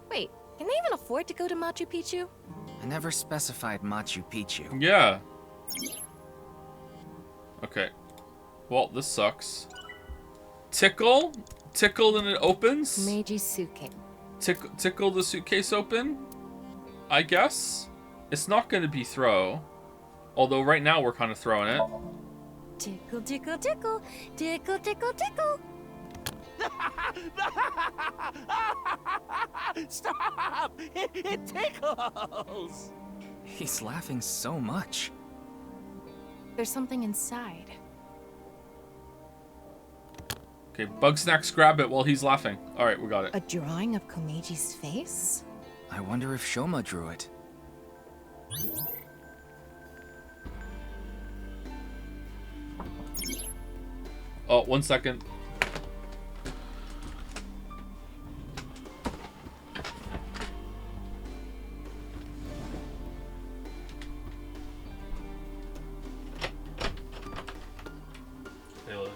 Wait, can they even afford to go to Machu Picchu? I never specified Machu Picchu. Yeah. Okay. Well, this sucks. Tickle? Tickle and it opens? Meiji suitcase. Tickle the suitcase open? I guess? It's not going to be throw. Although right now we're kind of throwing it. Tickle, tickle, tickle. Tickle, tickle, tickle. Stop! It tickles! He's laughing so much. There's something inside. Okay, Bugsnax grab it while he's laughing. Alright, we got it. A drawing of Komeji's face? I wonder if Shoma drew it. Oh, 1 second. Hey, Lily.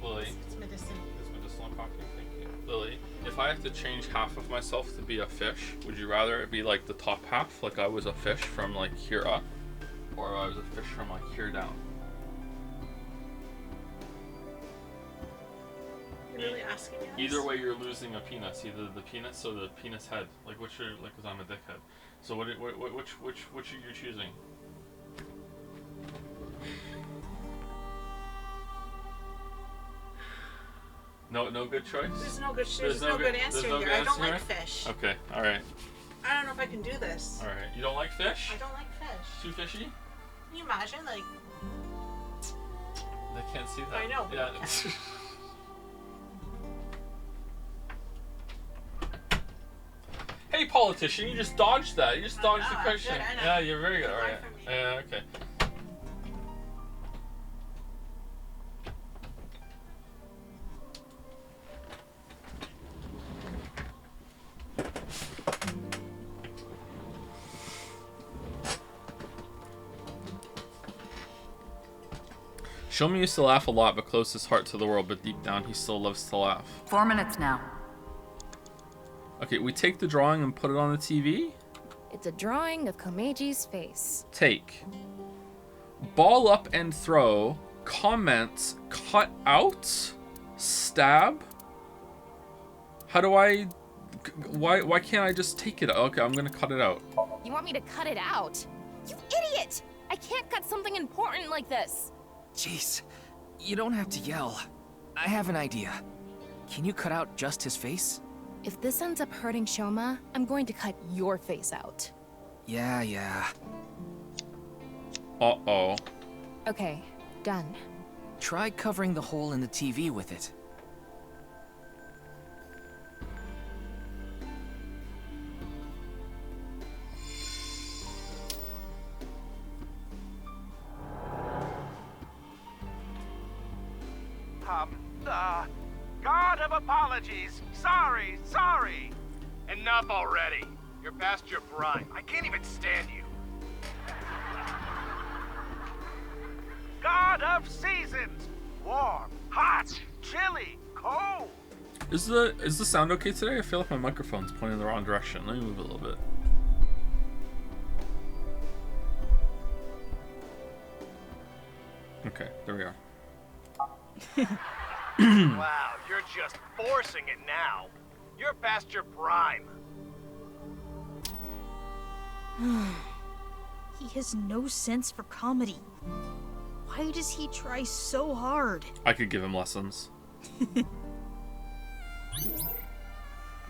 Lily. It's medicine. It's medicinal coffee, thank you. Lily, if I have to change half of myself to be a fish, would you rather it be like the top half, like I was a fish from like here up, or I was a fish from like here down? You're really asking us? Either way, you're losing a penis. Either the penis or the penis head. Like which are like, because I'm a dickhead. So which are you choosing? No good choice. There's no good. There's no good answer no here. good I don't answer like here? fish. Okay, all right, I don't know if I can do this. all right. You don't like fish? I don't like fish. Too fishy? Can you imagine? Like, They can't see that. I know, but Yeah. they can't. Hey, politician! You just dodged that. You just dodged the I'm question. good, I know. Yeah, you're very good. Good All luck right. for me. Yeah. Okay. Shoma used to laugh a lot, but closed his heart to the world, but deep down he still loves to laugh. 4 minutes now. Okay, we take the drawing and put it on the TV? It's a drawing of Komeji's face. Take. Ball up and throw. Comments. Cut out. Stab. How do I... Why can't I just take it? Okay, I'm gonna cut it out. You want me to cut it out? You idiot! I can't cut something important like this. Jeez, you don't have to yell. I have an idea. Can you cut out just his face? If this ends up hurting Shoma, I'm going to cut your face out. Yeah. Uh-oh. Okay, done. Try covering the hole in the TV with it. God of apologies. Sorry. Enough already. You're past your prime. I can't even stand you. God of seasons. Warm, hot, chilly, cold. Is the sound okay today? I feel like my microphone's pointing in the wrong direction. Let me move a little bit. Okay, there we are. Wow, you're just forcing it now. You're past your prime. He has no sense for comedy. Why does he try so hard? I could give him lessons.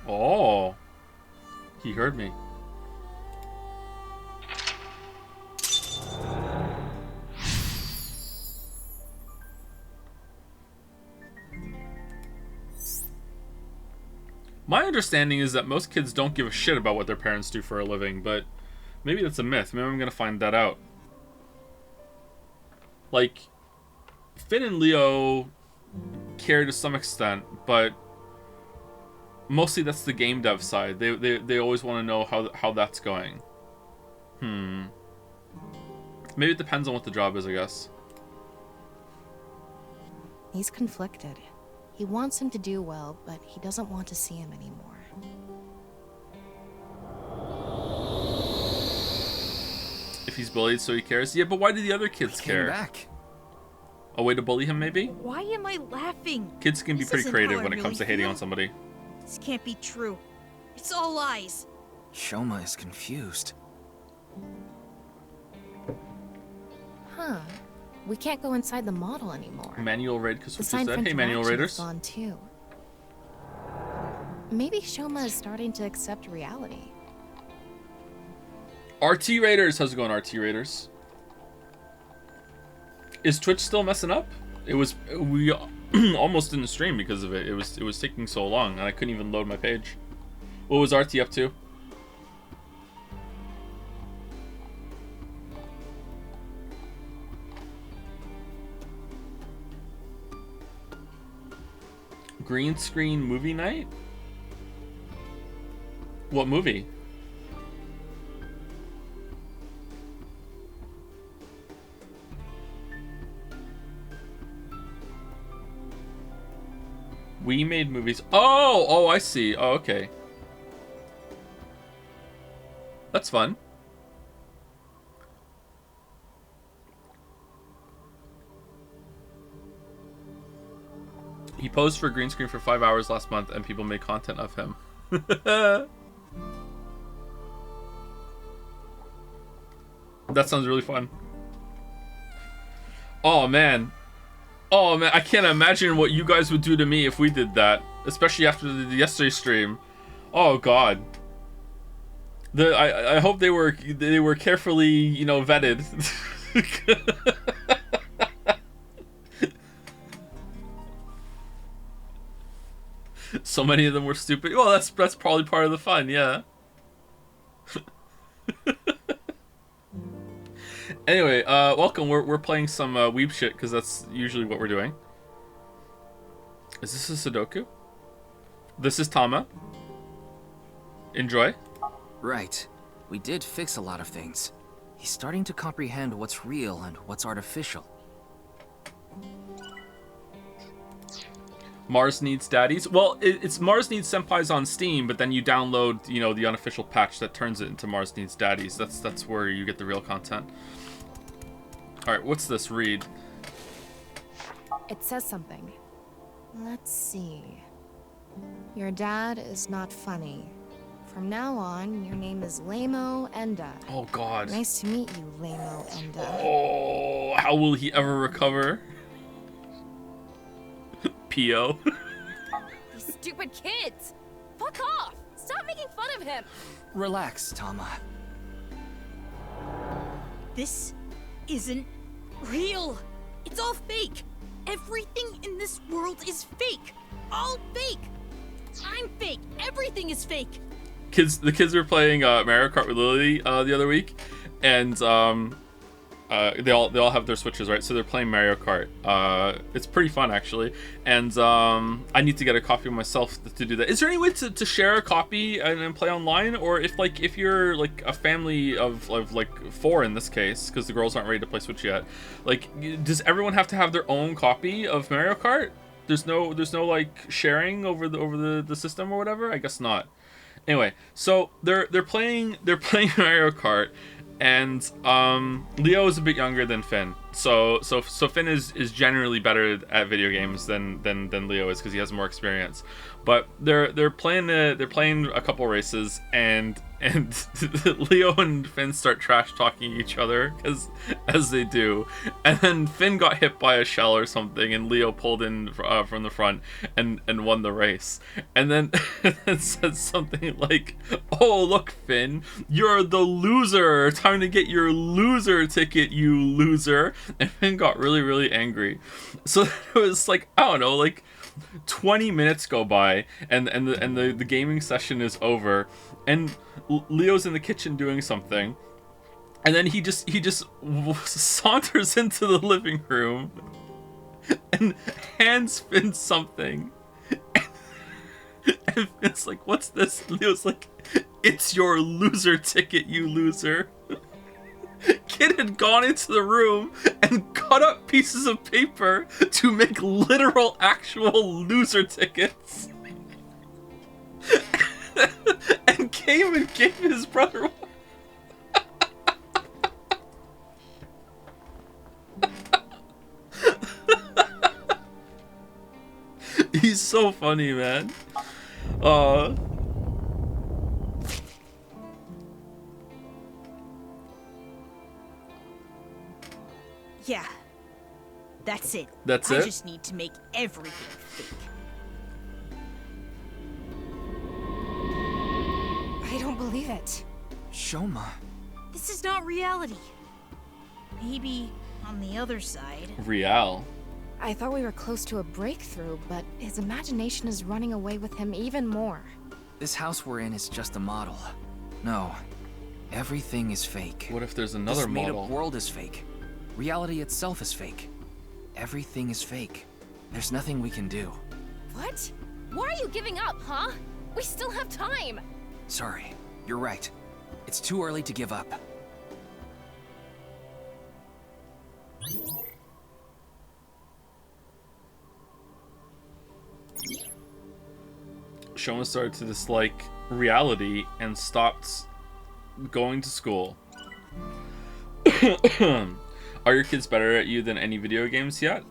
Oh. He heard me. My understanding is that most kids don't give a shit about what their parents do for a living, but maybe that's a myth. Maybe I'm gonna find that out. like, Finn and Leo care to some extent, but mostly that's the game dev side. They always want to know how that's going. Maybe it depends on what the job is, I guess. He's conflicted. He wants him to do well, but he doesn't want to see him anymore. If he's bullied, so he cares. Yeah, but why do the other kids care? Back. A way to bully him, maybe? Why am I laughing? Kids can be This pretty isn't creative how I when it comes to really hating feel. on somebody. This can't be true. It's all lies. Shoma is confused. Huh. We can't go inside the model anymore. Manual raid because The which sign is for dead. Hey, manual interaction raiders. is gone too. Maybe Shoma is starting to accept reality. RT Raiders, how's it going, RT Raiders? Is Twitch still messing up? We almost didn't stream because of it. It was taking so long, and I couldn't even load my page. What was RT up to? Green screen movie night? What movie? We made movies. Oh, I see. Oh, okay. That's fun. He posed for a green screen for 5 hours last month, and people made content of him. That sounds really fun. Oh man, I can't imagine what you guys would do to me if we did that, especially after the yesterday stream. Oh god. I hope they were carefully, you know, vetted. So many of them were stupid. Well, that's probably part of the fun, yeah. Anyway, welcome. We're playing some weeb shit because that's usually what we're doing. Is this a Sudoku? This is Tama. Enjoy. Right. We did fix a lot of things. He's starting to comprehend what's real and what's artificial. Mars Needs Daddies. Well, it's Mars Needs Senpais on Steam, but then you download, you know, the unofficial patch that turns it into Mars Needs Daddies. That's where you get the real content. All right, what's this? Read. It says something. Let's see. Your dad is not funny. From now on, your name is Lamo Enda. Oh god. Nice to meet you, Lamo Enda. Oh, how will he ever recover? P.O. These stupid kids! Fuck off! Stop making fun of him! Relax, Tama. This isn't real. It's all fake. Everything in this world is fake. All fake. I'm fake. Everything is fake. The kids were playing Mario Kart with Lily the other week, and they all have their Switches, right? So they're playing Mario Kart. It's pretty fun actually, and I need to get a copy of myself to do that. Is there any way to share a copy and play online, or if you're like a family of like 4 in this case, because the girls aren't ready to play Switch yet, like does everyone have to have their own copy of Mario Kart? There's no like sharing over the system or whatever? I guess not. Anyway, so they're playing Mario Kart, and Leo is a bit younger than Finn. So Finn is generally better at video games than Leo is because he has more experience. But they're playing a couple races, and Leo and Finn start trash talking each other as they do, and then Finn got hit by a shell or something, and Leo pulled in from the front and won the race, and then it said something like, "Oh look, Finn, you're the loser. Time to get your loser ticket, you loser." And Finn got really angry. So it was like, I don't know, like 20 minutes go by, and the gaming session is over, and Leo's in the kitchen doing something, And then he just saunters into the living room and hands Finn something. And Finn's like, what's this? And Leo's like, it's your loser ticket, you loser. Kid had gone into the room and cut up pieces of paper to make literal, actual loser tickets. And came and gave his brother one. He's so funny, man. Yeah. That's it. That's I it? just need to make everything fake. I don't believe it. Shoma. This is not reality. Maybe on the other side. Real. I thought we were close to a breakthrough, but his imagination is running away with him even more. This house we're in is just a model. No. Everything is fake. What if there's another model? This made-up world is fake. Reality itself is fake. Everything is fake. There's nothing we can do. What? Why are you giving up, huh? We still have time. Sorry. You're right. It's too early to give up. Shoma started to dislike reality and stopped going to school. Are your kids better at you than any video games yet?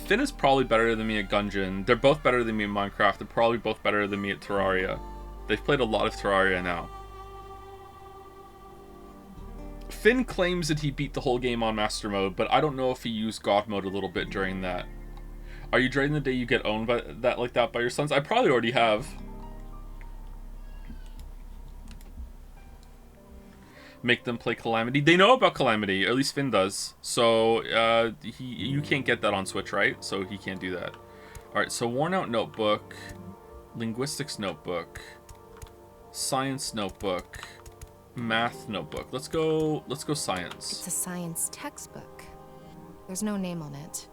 Finn is probably better than me at Gungeon. They're both better than me in Minecraft. They're probably both better than me at Terraria. They've played a lot of Terraria now. Finn claims that he beat the whole game on Master Mode, but I don't know if he used God Mode a little bit during that. Are you dreading the day you get owned by that like that by your sons? I probably already have. Make them play Calamity. They know about Calamity, or at least Finn does. So you can't get that on Switch, right? So he can't do that. All right. So Worn Out Notebook, Linguistics Notebook, Science Notebook, Math Notebook. Let's go Science. It's a science textbook. There's no name on it.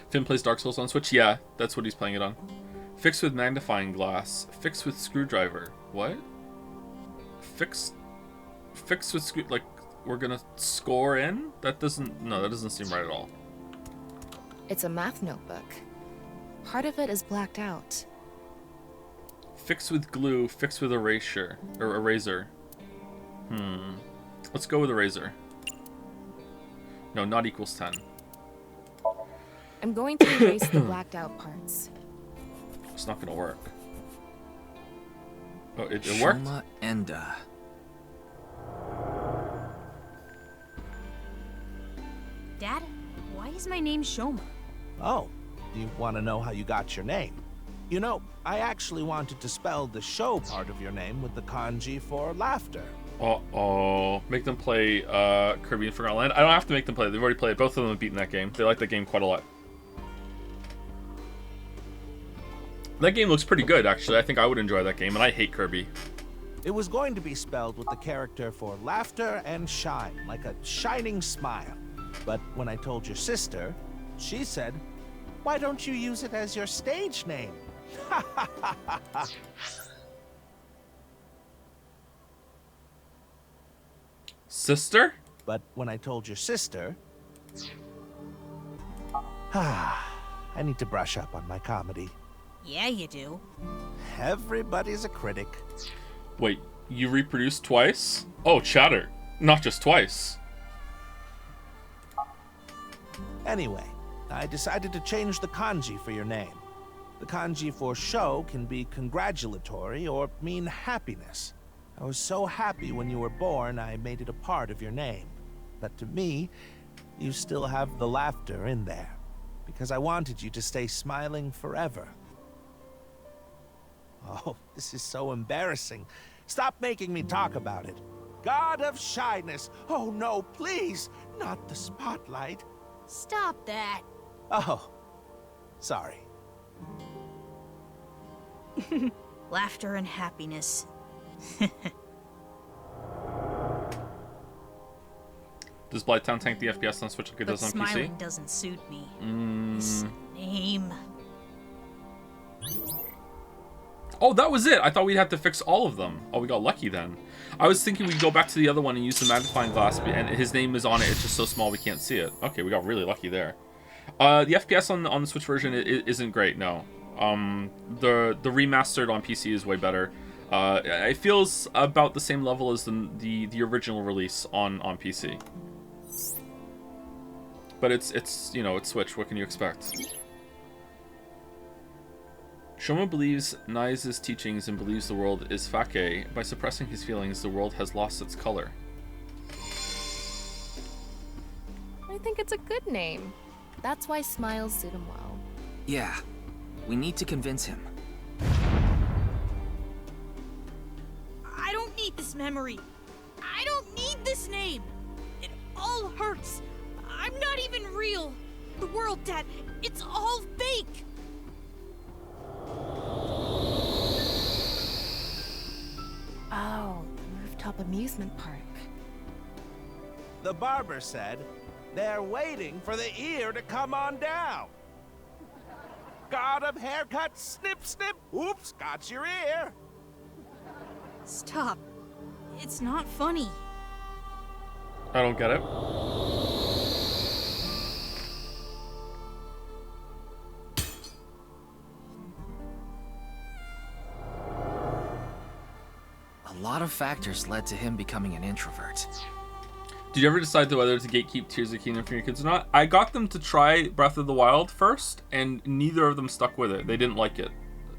Finn plays Dark Souls on Switch. Yeah, that's what he's playing it on. Fix with magnifying glass. Fix with screwdriver. What? Fix with like we're gonna score in? That doesn't seem right at all. It's a math notebook. Part of it is blacked out. Fix with glue, fix with eraser. Let's go with eraser. No, not equals 10. I'm going to erase the blacked out parts. It's not gonna work. Oh, it worked? Shoma Enda. Dad, why is my name Shoma? Oh, you want to know how you got your name? You know, I actually wanted to spell the show part of your name with the kanji for laughter. Uh-oh. Make them play Kirby and Forgotten Land. I don't have to make them play. They've already played. Both of them have beaten that game. They like that game quite a lot. That game looks pretty good, actually. I think I would enjoy that game, and I hate Kirby. It was going to be spelled with the character for laughter and shine, like a shining smile. But when I told your sister, she said, why don't you use it as your stage name? Sister? But when I told your sister... I need to brush up on my comedy. Yeah, you do. Everybody's a critic. Wait, you reproduced twice? Oh, chatter. Not just twice. Anyway, I decided to change the kanji for your name. The kanji for show can be congratulatory or mean happiness. I was so happy when you were born, I made it a part of your name. But to me, you still have the laughter in there, because I wanted you to stay smiling forever. Oh, this is so embarrassing. Stop making me talk about it. God of shyness. Oh no, please, not the spotlight. Stop that. Oh, sorry. Laughter and happiness. Does Blighttown tank the FPS on Switch like it But does on smiling PC? doesn't suit me. His name. Oh, that was it. I thought we'd have to fix all of them. Oh, we got lucky then. I was thinking we'd go back to the other one and use the magnifying glass, and his name is on it. It's just so small we can't see it. Okay, we got really lucky there. The FPS on the Switch version isn't great, no. The remastered on PC is way better. It feels about the same level as the original release on PC. But it's you know, it's Switch. What can you expect? Shoma believes Nai's teachings and believes the world is fake. By suppressing his feelings, the world has lost its color. I think it's a good name. That's why smiles suit him well. Yeah, we need to convince him. I don't need this memory. I don't need this name. It all hurts. I'm not even real. The world, Dad, it's all fake. Oh, the rooftop amusement park. The barber said they're waiting for the ear to come on down. Got him haircut, snip, snip. Oops, got your ear. Stop. It's not funny. I don't get it. A lot of factors led to him becoming an introvert. Did you ever decide whether to gatekeep Tears of the Kingdom for your kids or not? I got them to try Breath of the Wild first, and neither of them stuck with it. They didn't like it.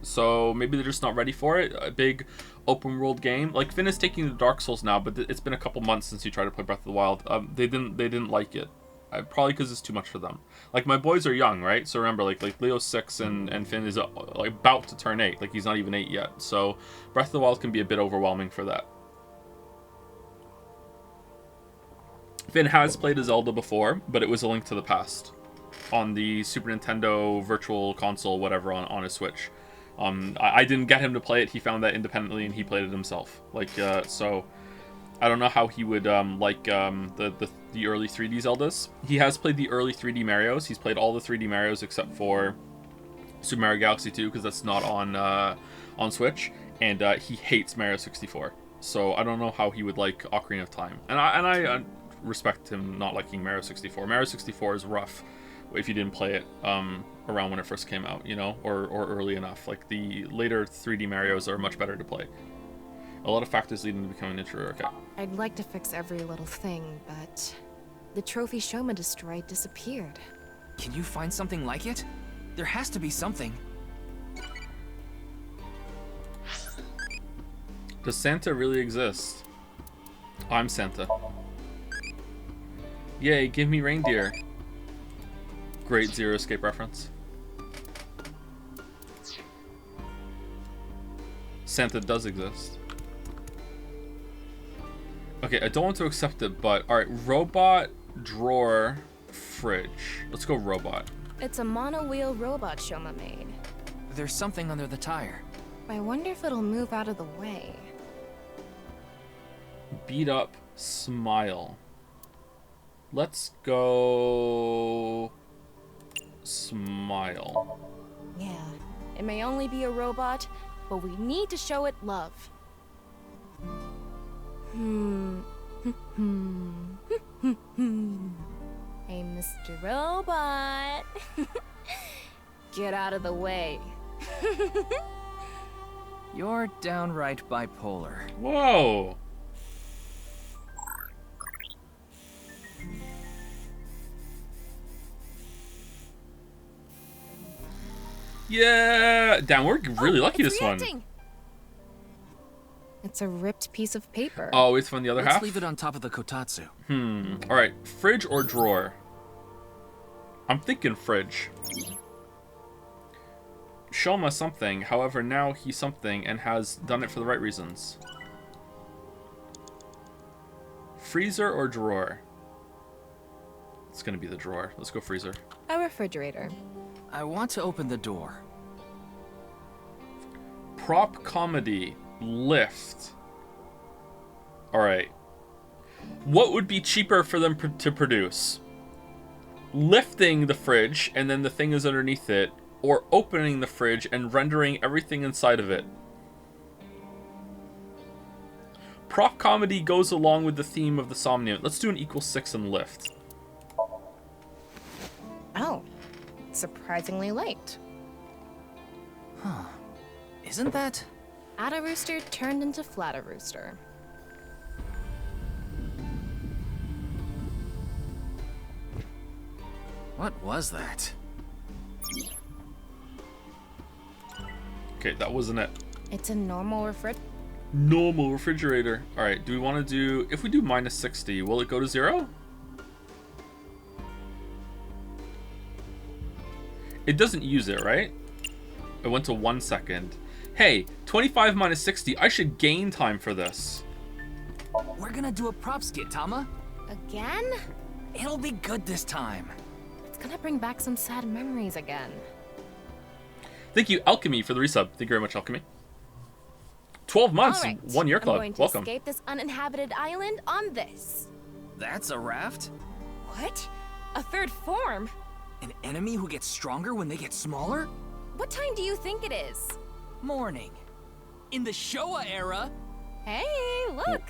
So maybe they're just not ready for it. A big open world game. Like Finn is taking the Dark Souls now, but it's been a couple months since he tried to play Breath of the Wild. They didn't like it. Probably because it's too much for them. Like my boys are young, right? So remember, like Leo's 6 and Finn is like about to turn 8. Like he's not even 8 yet. So Breath of the Wild can be a bit overwhelming for that. Finn has played a Zelda before, but it was A Link to the Past on the Super Nintendo Virtual Console, whatever, on his Switch. I didn't get him to play it. He found that independently, and he played it himself. Like, so I don't know how he would like the early 3D Zeldas. He has played the early 3D Marios. He's played all the 3D Marios except for Super Mario Galaxy 2 because that's not on Switch, and he hates Mario 64. So I don't know how he would like Ocarina of Time, and I respect him not liking Mario 64. Mario 64 is rough if you didn't play it around when it first came out, you know, or early enough. Like the later 3D Marios are much better to play. A lot of factors lead him to becoming an introvert. Okay. I'd like to fix every little thing, but the trophy Shoma destroyed disappeared. Can you find something like it? There has to be something. Does Santa really exist? I'm Santa. Yay, give me reindeer. Great Zero Escape reference. Santa does exist. Okay, I don't want to accept it, but alright, robot, drawer, fridge. Let's go robot. It's a mono-wheel robot Shoma made. There's something under the tire. I wonder if it'll move out of the way. Beat up, smile. Let's go... smile. Yeah, it may only be a robot, but we need to show it love. Hey, Mr. Robot. Get out of the way. You're downright bipolar. Whoa! Yeah! Damn, we're really lucky this one. It's a ripped piece of paper. Oh, it's from the other half? Let's leave it on top of the kotatsu. Alright, fridge or drawer? I'm thinking fridge. Shoma something, however now he's something and has done it for the right reasons. Freezer or drawer? It's gonna be the drawer. Let's go freezer. A refrigerator. I want to open the door. Prop comedy. Lift. Alright. What would be cheaper for them to produce? Lifting the fridge and then the thing is underneath it, or opening the fridge and rendering everything inside of it? Prop comedy goes along with the theme of the Somnium. Let's do an =6 and lift. Oh, surprisingly light. Huh. Isn't that? Atta Rooster turned into Flatta Rooster. What was that? Okay, that wasn't it. It's a normal Normal refrigerator. Alright, do we want to do... If we do -60, will it go to 0? It doesn't use it, right? It went to 1 second. Hey, 25 minus 60. I should gain time for this. We're gonna do a prop skit, Tama. Again? It'll be good this time. It's gonna bring back some sad memories again. Thank you, Alchemy, for the resub. Thank you very much, Alchemy. 12 months, All right, 1 year club. I'm going to Welcome. escape this uninhabited island on this. That's a raft? What? A third form? An enemy who gets stronger when they get smaller? What time do you think it is? Morning. In the Showa era. Hey, look.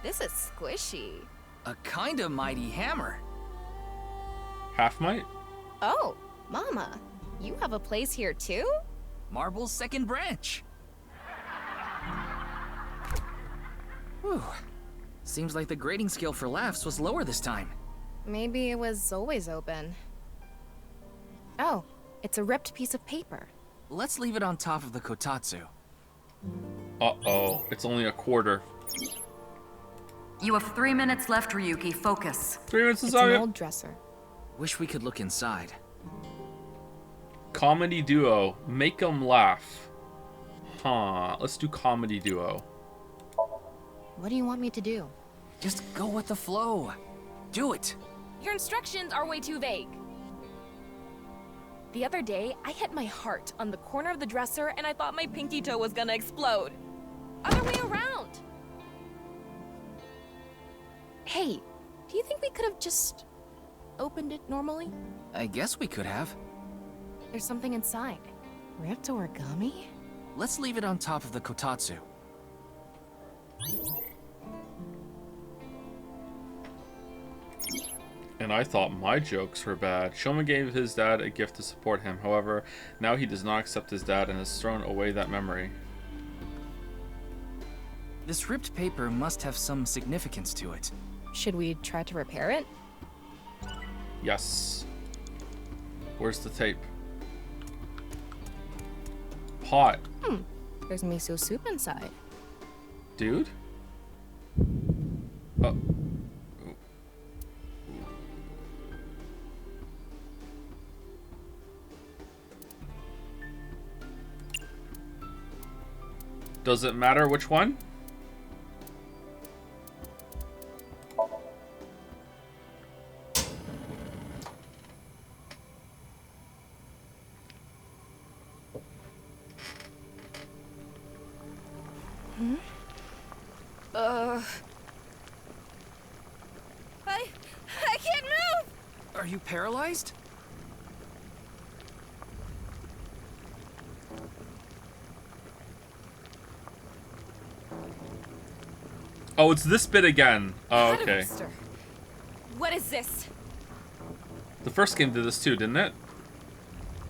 This is squishy. A kind of mighty hammer. Half might? Oh, Mama, you have a place here too? Marble's second branch. Whew. Seems like the grading scale for laughs was lower this time. Maybe it was always open. Oh, it's a ripped piece of paper. Let's leave it on top of the kotatsu. Uh-oh, it's only a quarter. You have 3 minutes left, Ryuki. Focus. 3 minutes is It's an old dresser. Wish we could look inside. Comedy duo. Make 'em laugh. Huh. Let's do comedy duo. What do you want me to do? Just go with the flow. Do it. Your instructions are way too vague. The other day, I hit my heart on the corner of the dresser and I thought my pinky toe was gonna explode. Other way around. Hey, do you think we could have just opened it normally? I guess we could have. There's something inside. Ripped origami? Let's leave it on top of the kotatsu. And I thought my jokes were bad. Shoma gave his dad a gift to support him. However, now he does not accept his dad and has thrown away that memory. This ripped paper must have some significance to it. Should we try to repair it? Yes. Where's the tape? Pot. There's miso soup inside. Dude? Oh. Does it matter which one? I can't move! Are you paralyzed? Oh, it's this bit again. Oh, okay. What is this? The first game did this too, didn't it?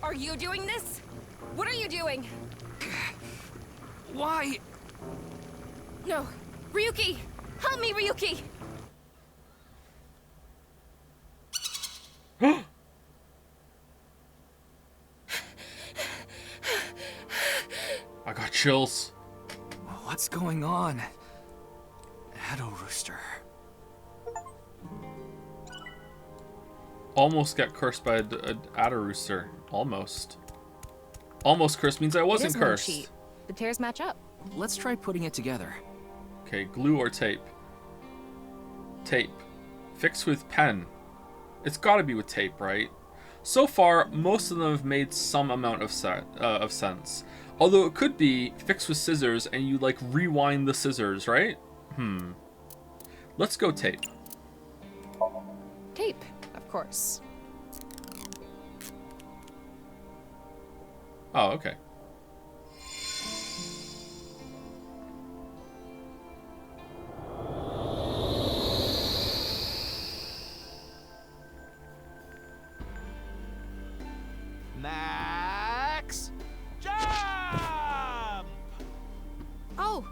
Are you doing this? What are you doing? Why? No. Ryuki! Help me, Ryuki! I got chills. What's going on? Addo Rooster. Almost got cursed by a Adder Rooster. Almost. Almost cursed means I wasn't cursed. Cheat. The tears match up. Let's try putting it together. Okay, glue or tape? Tape. Fix with pen. It's gotta be with tape, right? So far, most of them have made some amount of sense. Although it could be fixed with scissors and you like rewind the scissors, right? Let's go tape. Tape, of course. Oh, okay. Max, jump! Oh.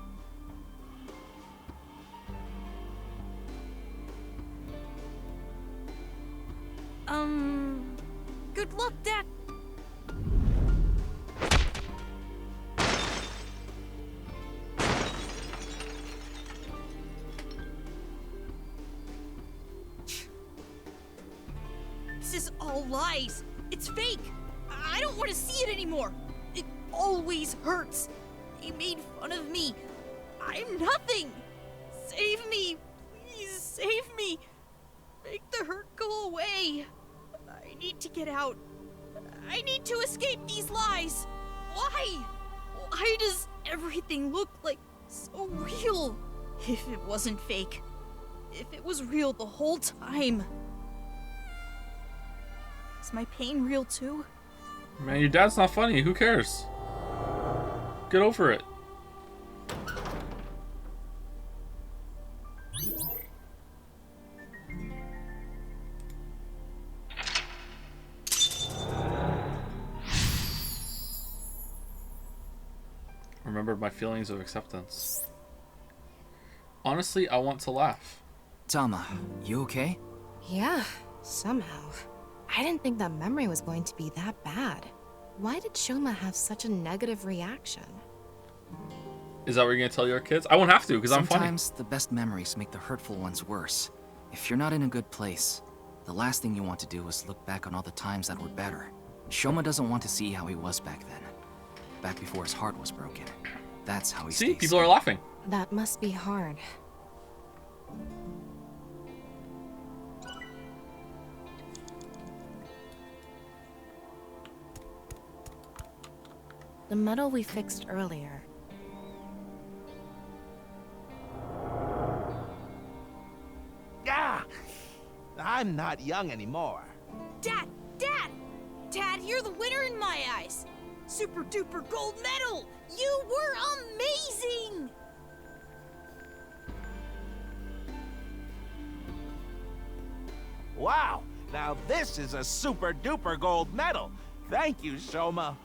Good luck, Dad. This is all lies. It's fake. I don't want to see it anymore. It always hurts. They made fun of me. I'm nothing. Save me. Please save me. Make the hurt go away. I need to get out. I need to escape these lies. Why? Why does everything look like so real? If it wasn't fake. If it was real the whole time. Is my pain real too? Man, your dad's not funny. Who cares? Get over it. Remember my feelings of acceptance. Honestly, I want to laugh. Tama, you okay? Yeah, somehow. I didn't think that memory was going to be that bad. Why did Shoma have such a negative reaction? Is that what you're gonna tell your kids? I won't have to, because I'm funny. Sometimes the best memories make the hurtful ones worse. If you're not in a good place, the last thing you want to do is look back on all the times that were better. Shoma doesn't want to see how he was back then. Back before his heart was broken. That's how he See, stays people are sane. laughing. That must be hard. The metal we fixed earlier. Ah! I'm not young anymore. Dad! Dad! Dad, you're the winner in my eyes! Super duper gold medal! You were amazing! Wow! Now this is a super duper gold medal. Thank you, Shoma.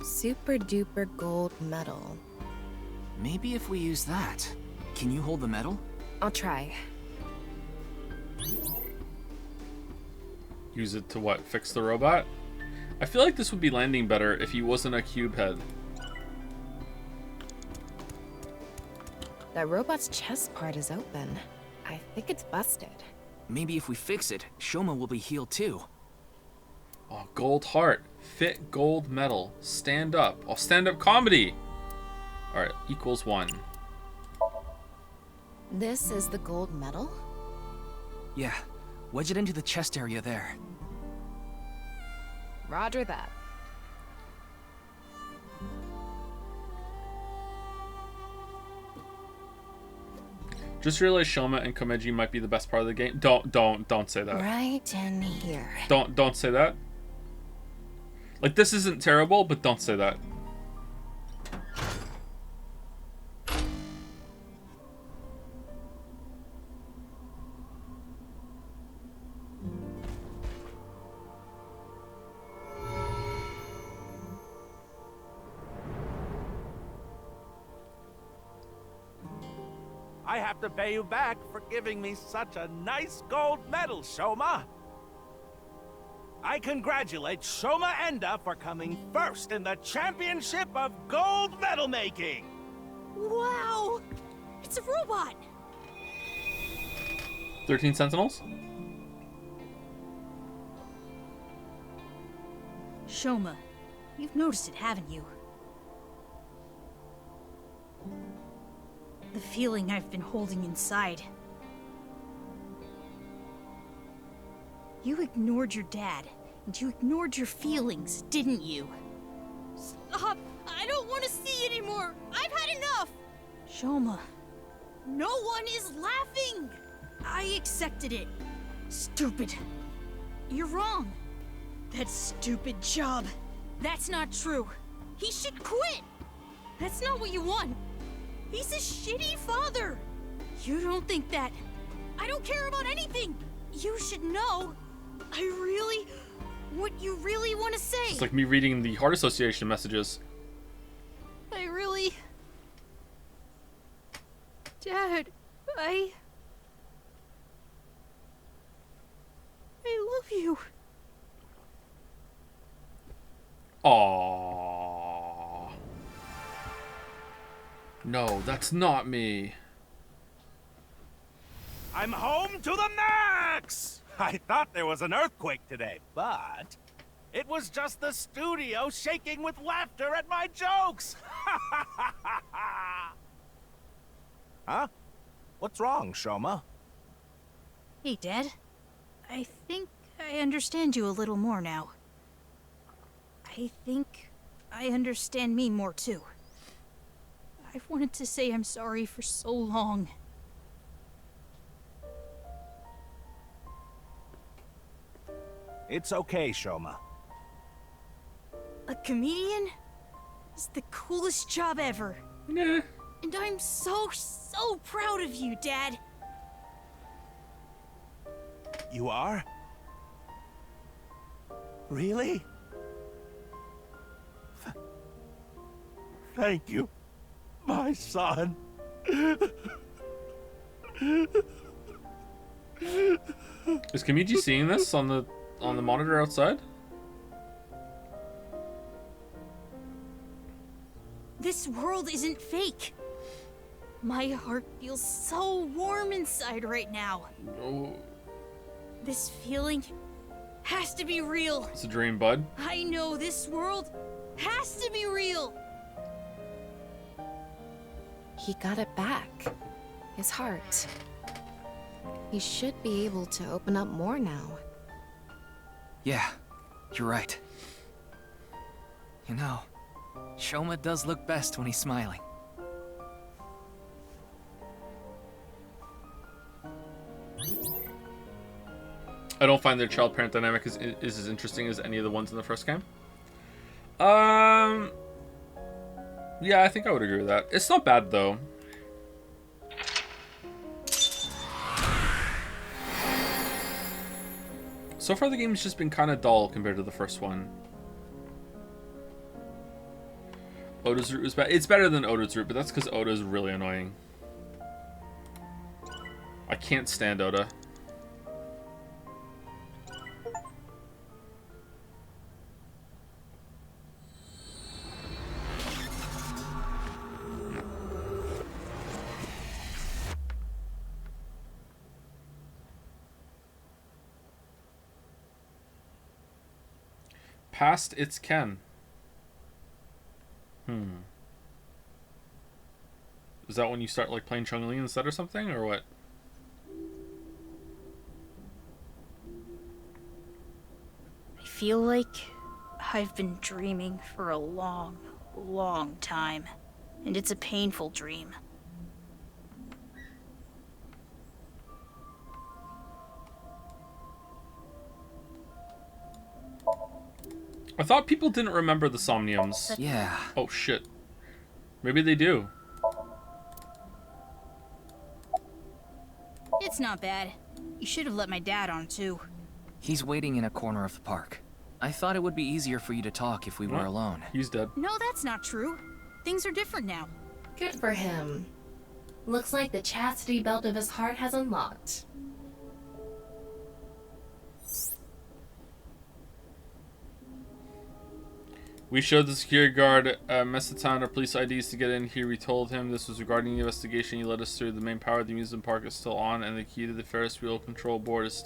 Super duper gold medal. Maybe if we use that. Can you hold the medal? I'll try. Use it to what? Fix the robot? I feel like this would be landing better if he wasn't a cube head. That robot's chest part is open. I think it's busted. Maybe if we fix it, Shoma will be healed too. Oh, gold heart. Fit gold medal. Stand up. Oh, stand-up comedy. Alright, equals 1. This is the gold medal? Yeah, wedge it into the chest area there. Roger that. Just realized Shoma and Komeji might be the best part of the game. Don't say that. Right in here. Don't say that. Like, this isn't terrible, but don't say that. I have to pay you back for giving me such a nice gold medal, Shoma. I congratulate Shoma Enda for coming first in the championship of gold medal making. Wow! It's a robot! 13 Sentinels? Shoma, you've noticed it, haven't you? The feeling I've been holding inside. You ignored your dad, and you ignored your feelings, didn't you? Shoma. No one is laughing! I accepted it. Stupid. You're wrong. That stupid job. That's not true. He should quit. That's not what you want. He's a shitty father. You don't think that. I don't care about anything. You should know. What you really want to say. It's like me reading the Heart Association messages. Dad, I love you. Aww. No, that's not me. I'm home to the max! I thought there was an earthquake today, but it was just the studio shaking with laughter at my jokes! Huh? What's wrong, Shoma? Hey, Dad. I think I understand you a little more now. I think I understand me more, too. I've wanted to say I'm sorry for so long. It's okay, Shoma. A comedian is the coolest job ever. Nah. And I'm so proud of you, Dad. You are? Really? Thank you, my son. Is Kamiji seeing this on the monitor outside? This world isn't fake. My heart feels so warm inside right now. Oh. This feeling has to be real. It's a dream, bud. I know this world has to be real. He got it back. His heart. He should be able to open up more now. Yeah, you're right. You know, Shoma does look best when he's smiling. I don't find their child-parent dynamic is as interesting as any of the ones in the first game. Yeah, I think I would agree with that. It's not bad, though. So far, the game's just been kind of dull compared to the first one. Oda's route was bad. It's better than Oda's route, but that's because Oda's really annoying. I can't stand Oda. Past its ken. Is that when you start like playing Chun-Li instead or something, or what? I feel like I've been dreaming for a long time. And it's a painful dream. I thought people didn't remember the Somniums. Yeah. Oh shit. Maybe they do. It's not bad. You should have let my dad on too. He's waiting in a corner of the park. I thought it would be easier for you to talk if we were alone. He's dead. No, that's not true. Things are different now. Good for him. Looks like the chastity belt of his heart has unlocked. We showed the security guard Mesatown our police IDs to get in here. We told him this was regarding the investigation. He led us through. The main power of the amusement park is still on, and the key to the Ferris wheel control board is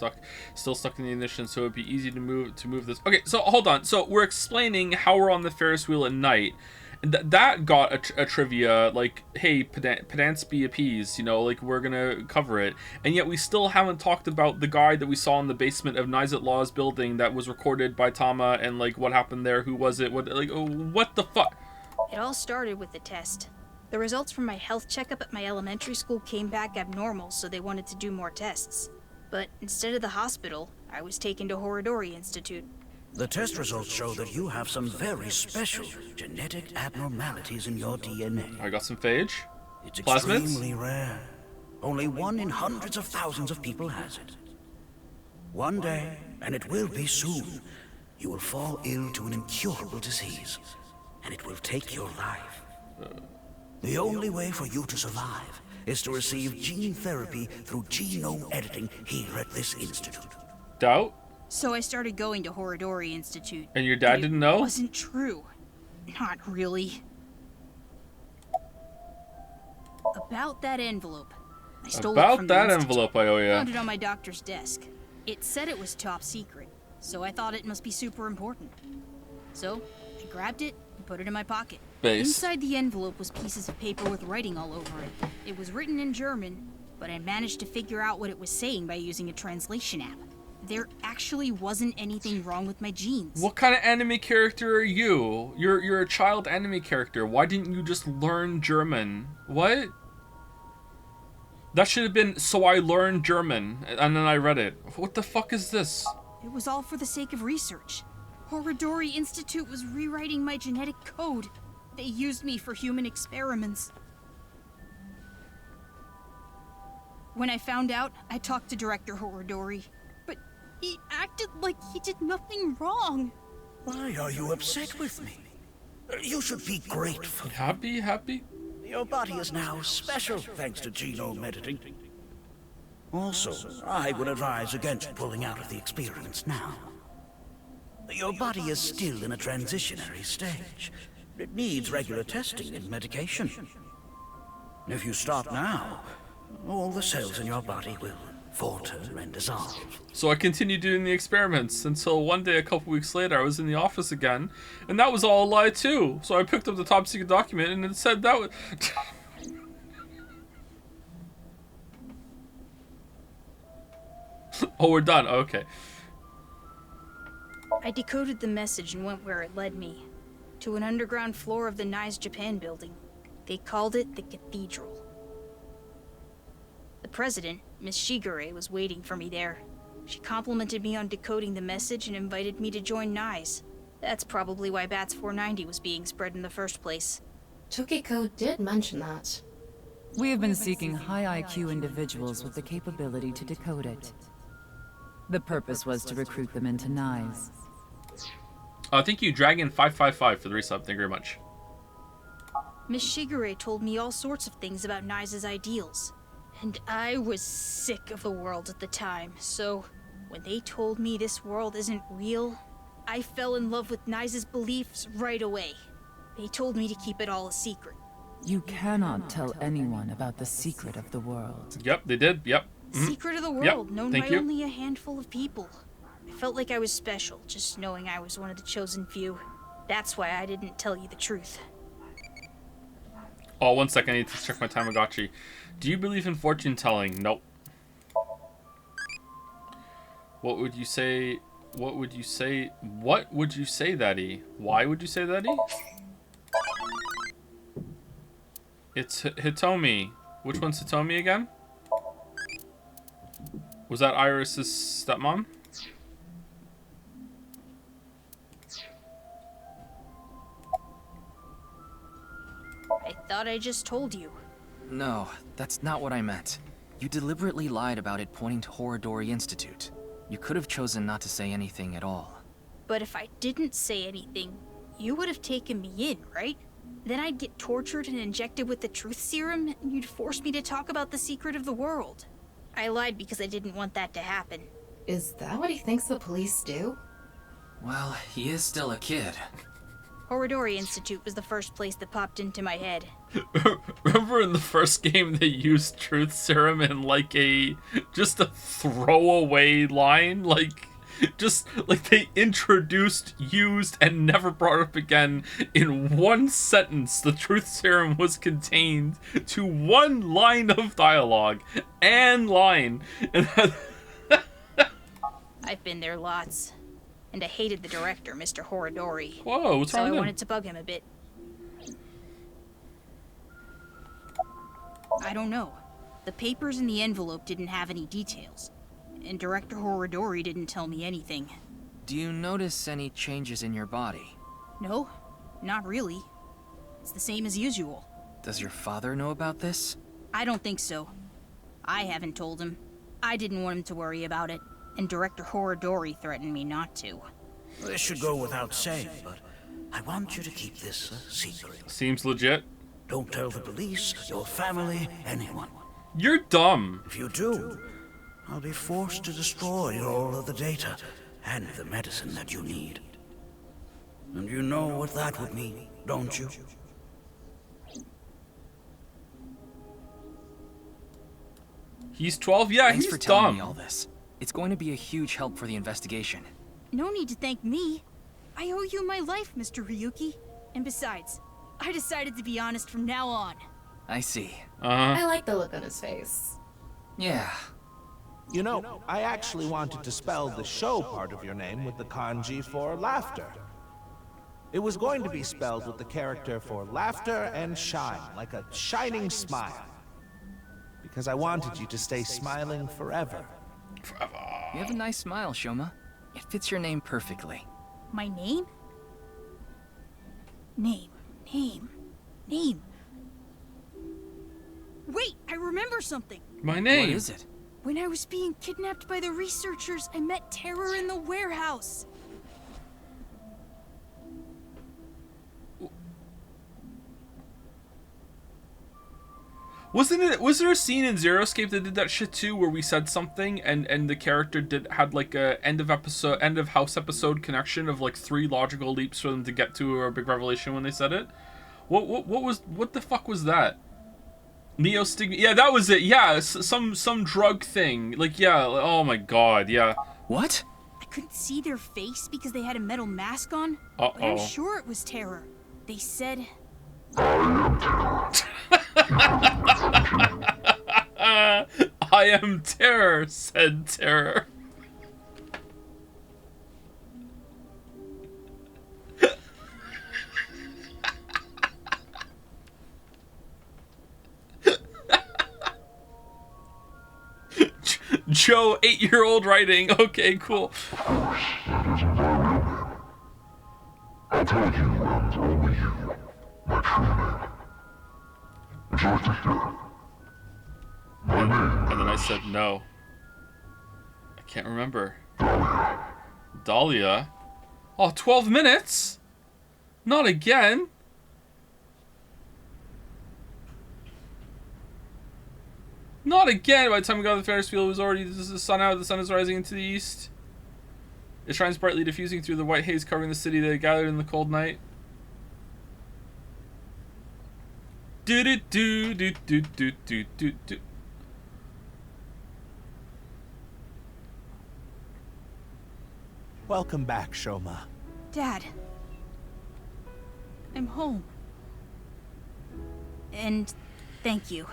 still stuck in the ignition, so it'd be easy to move this. Okay, so hold on. So we're explaining how we're on the Ferris wheel at night. That got a trivia, like, hey, pedants be appeased, you know, like, we're gonna cover it. And yet we still haven't talked about the guy that we saw in the basement of Nizet Law's building that was recorded by Tama, and, like, what happened there, who was it, what the fuck? It all started with the test. The results from my health checkup at my elementary school came back abnormal, so they wanted to do more tests. But instead of the hospital, I was taken to Horodori Institute. The test results show that you have some very special genetic abnormalities in your DNA. I got some phage. It's Plasmids? extremely rare. Only 1 in hundreds of thousands of people has it. One day, and it will be soon, you will fall ill to an incurable disease, and it will take your life. The only way for you to survive is to receive gene therapy through genome editing here at this institute. Doubt? So I started going to Horodori Institute. And your dad didn't know? It wasn't true. Not really. About that envelope. I stole it from the About that institute. envelope I owe ya. Found it on my doctor's desk. It said it was top secret, so I thought it must be super important. So I grabbed it and put it in my pocket. Base. Inside the envelope was pieces of paper with writing all over it. It was written in German, but I managed to figure out what it was saying by using a translation app. There actually wasn't anything wrong with my genes. What kind of anime character are you? You're a child anime character. Why didn't you just learn German? What? That should have been, so I learned German, and then I read it. What the fuck is this? It was all for the sake of research. Horodori Institute was rewriting my genetic code. They used me for human experiments. When I found out, I talked to Director Horodori, but he acted like he did nothing wrong. Why are you upset with me? You should be grateful. Happy? Your body is now special thanks to genome editing. Also, I would advise against pulling out of the experiments now. Your body is still in a transitionary stage. It needs regular testing and medication. If you stop now, all the cells in your body will falter and dissolve. So I continued doing the experiments until one day, a couple weeks later, I was in the office again, and that was all a lie too. So I picked up the top secret document, and it said that was... Oh, we're done. Okay. I decoded the message and went where it led me. To an underground floor of the Nice Japan building. They called it the Cathedral. The president, Miss Shigure, was waiting for me there. She complimented me on decoding the message and invited me to join NICE. That's probably why Bats 490 was being spread in the first place. Tokiko did mention that. We have been seeking high IQ individuals with the capability to decode it. The purpose was to recruit them into NICE. Thank you, Dragon555, for the resub. Thank you very much. Miss Shigure told me all sorts of things about NICE's ideals. And I was sick of the world at the time, so when they told me this world isn't real, I fell in love with NICE's beliefs right away. They told me to keep it all a secret. You cannot tell anyone about the secret of the world. Yep, they did. Yep. Secret of the world, known by only a handful of people. I felt like I was special, just knowing I was one of the chosen few. That's why I didn't tell you the truth. Oh, 1 second. I need to check my Tamagotchi. Do you believe in fortune telling? Nope. What would you say? What would you say? What would you say, Daddy? Why would you say, Daddy? It's Hitomi. Which one's Hitomi again? Was that Iris's stepmom? I thought I just told you. No, that's not what I meant. You deliberately lied about it pointing to Horodori Institute. You could have chosen not to say anything at all. But if I didn't say anything, you would have taken me in, right? Then I'd get tortured and injected with the truth serum, and you'd force me to talk about the secret of the world. I lied because I didn't want that to happen. Is that what he thinks the police do? Well, he is still a kid. Horodori Institute was the first place that popped into my head. Remember in the first game they used truth serum in like just a throwaway line? Just like they introduced, used, and never brought up again in one sentence. The truth serum was contained to one line of dialogue and line. And I've been there lots. And I hated the director, Mr. Horodori. Whoa, what's wrong with So I him? wanted to bug him a bit. I don't know. The papers in the envelope didn't have any details. And Director Horodori didn't tell me anything. Do you notice any changes in your body? No, not really. It's the same as usual. Does your father know about this? I don't think so. I haven't told him. I didn't want him to worry about it, and Director Horodori threatened me not to. This should go without saying, but I want you to keep this a secret. Seems legit. Don't tell the police, your family, anyone. You're dumb. If you do, I'll be forced to destroy all of the data and the medicine that you need. And you know what that would mean, don't you? He's 12? Yeah, Thanks he's for telling dumb. me all this. It's going to be a huge help for the investigation. No need to thank me. I owe you my life, Mr. Ryuki. And besides, I decided to be honest from now on. I see. I like the look on his face. Yeah. You know, I actually wanted to spell the show part of your name with the kanji for laughter. It was going to be spelled with the character for laughter and shine, like a shining smile. Because I wanted you to stay smiling forever. You have a nice smile, Shoma. It fits your name perfectly. My name? Name. Wait, I remember something. My name. What is it? When I was being kidnapped by the researchers, I met Terror in the warehouse. Was there a scene in Zero Escape that did that shit too, where we said something and the character had like a end of house episode connection of like 3 logical leaps for them to get to a big revelation when they said it? What the fuck was that? Neostigma? Yeah, that was it. Yeah, some drug thing. Like, yeah. Oh my god. Yeah. What? I couldn't see their face because they had a metal mask on. Uh-oh. But I'm sure it was Terror. They said, I am Terror, said Terror. Joe, 8-year-old writing. Okay, cool. I told you I was only you, my true name. Would you like to hear? My name. And then I said no. I can't remember. Dahlia. Dahlia? Oh, 12 minutes? Not again. Not again! By the time we got to the Ferris wheel, it was already the sun out. The sun is rising into the east. It shines brightly, diffusing through the white haze covering the city that gathered in the cold night. Do do do do do do do do do. Welcome back, Shoma. Dad, I'm home. And thank you.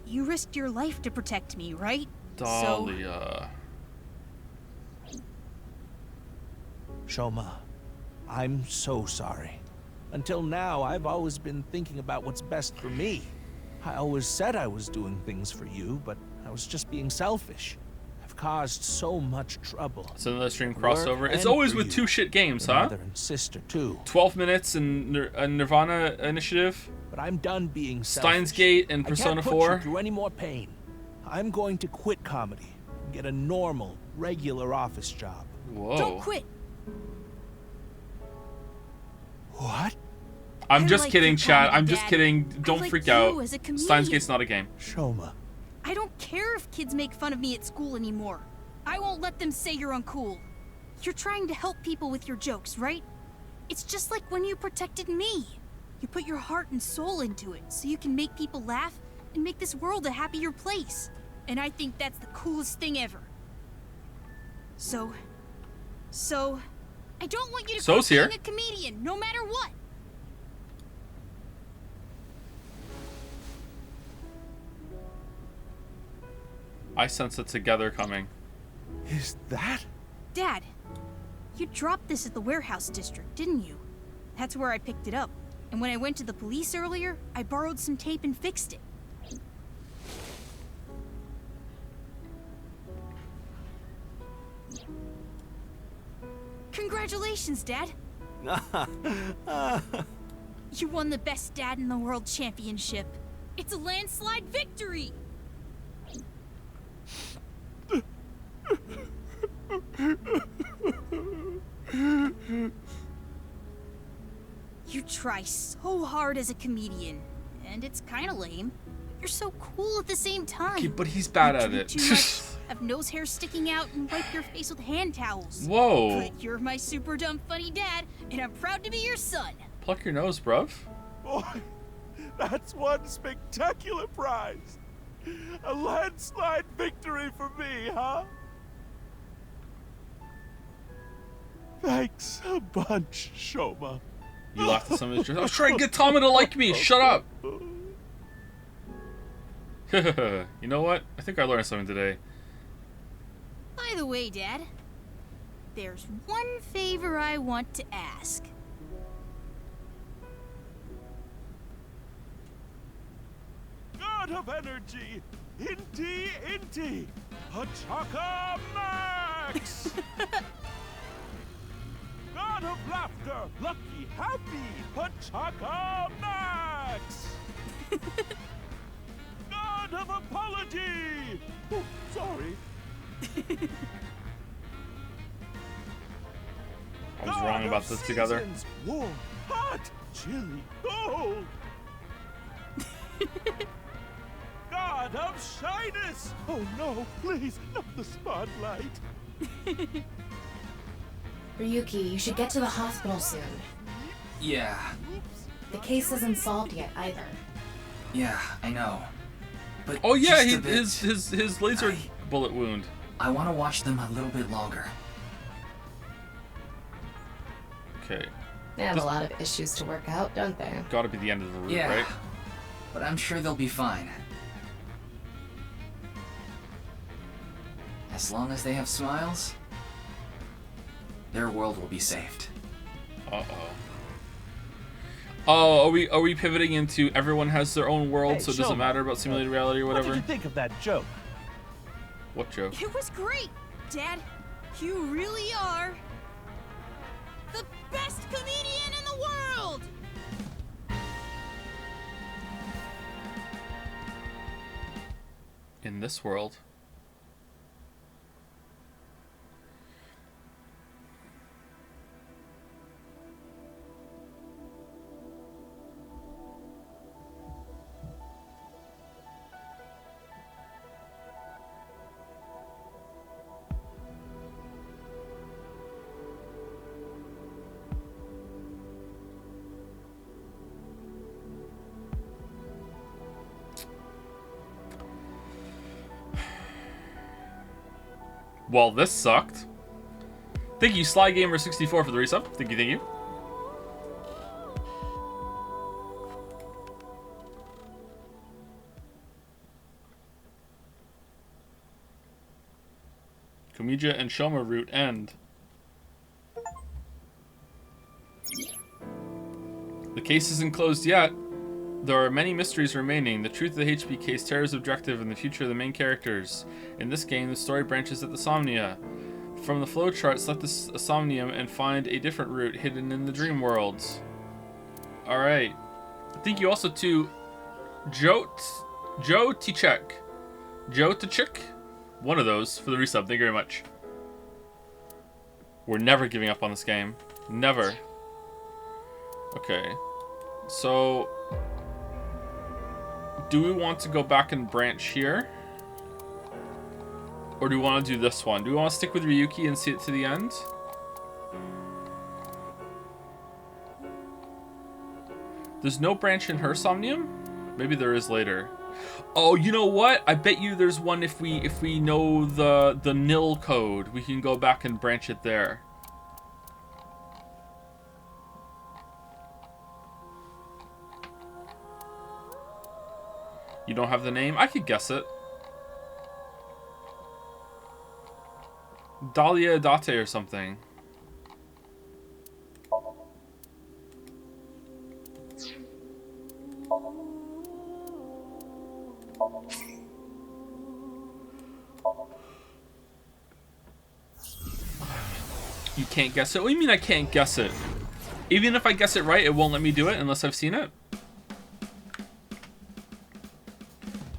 You risked your life to protect me, right? Dahlia. Shoma, I'm so sorry. Until now, I've always been thinking about what's best for me. I always said I was doing things for you, but I was just being selfish. I've caused so much trouble. It's another stream crossover. It's always with 2 shit games, huh? Mother and sister too. 12 minutes and Nirvana Initiative. But I'm done being selfish. Steins Gate and Persona 4. I can't put you through any more pain. I'm going to quit comedy and get a normal, regular office job. Whoa. Don't quit. What? I'm just kidding, chat. I'm just kidding. Don't freak out. Steins Gate's not a game. Shoma. I don't care if kids make fun of me at school anymore. I won't let them say you're uncool. You're trying to help people with your jokes, right? It's just like when you protected me. You put your heart and soul into it so you can make people laugh and make this world a happier place. And I think that's the coolest thing ever. So, I don't want you to quit being a comedian, no matter what. I sense a together coming. Is that? Dad, you dropped this at the warehouse district, didn't you? That's where I picked it up. And when I went to the police earlier, I borrowed some tape and fixed it. Congratulations, Dad. You won the Best Dad in the World Championship. It's a landslide victory! You try so hard as a comedian, and it's kinda lame. You're so cool at the same time. Okay, but he's bad You at drink it. Too much, have nose hair sticking out, and wipe your face with hand towels. Whoa. But you're my super dumb funny dad, and I'm proud to be your son. Pluck your nose, bruv. Boy, that's one spectacular prize. A landslide victory for me, huh? Thanks a bunch, Shoma. You laughed at some of his jokes. I was trying to get Tommy to like me. Shut up. You know what? I think I learned something today. By the way, Dad, there's one favor I want to ask. God of energy, Inti, Hachaka Max! God of laughter, lucky, happy, Hachaka Max! God of apology! Oh, sorry. I was wrong about this together. Warm, hot, chilly, cold. God of shyness! Oh no, please, not the spotlight. Ryuki, you should get to the hospital soon. Yeah, The case isn't solved yet either. yeah, I know. But Oh yeah, just a bit. his laser bullet wound. I want to watch them a little bit longer. Okay. They have a lot of issues to work out, don't they? Gotta be the end of the route, Yeah, right? but I'm sure they'll be fine. As long as they have smiles, their world will be saved. Uh-oh. Oh, are we pivoting into everyone has their own world, Hey, so it doesn't Shoma, matter about simulated reality or What whatever? did you think of that joke? What joke? It was great, Dad. You really are the best comedian in the world! In this world. Well, this sucked. Thank you, SlyGamer64 for the resub. Thank you. Komija and Shoma route end. The case isn't closed yet. There are many mysteries remaining. The truth of the HP case, Terra's objective, and the future of the main characters. In this game, the story branches at the Somnia. From the flowchart, select the Somnium and find a different route hidden in the dream worlds. Alright. Thank you also to Joe Tichek. Joe Tichek? One of those for the resub. Thank you very much. We're never giving up on this game. Never. Okay. So, do we want to go back and branch here? Or do we want to do this one? Do we want to stick with Ryuki and see it to the end? There's no branch in her Somnium? Maybe there is later. Oh, you know what? I bet you there's one if we know the nil code. We can go back and branch it there. You don't have the name? I could guess it. Dahlia Date or something. You can't guess it? What do you mean I can't guess it? Even if I guess it right, it won't let me do it unless I've seen it?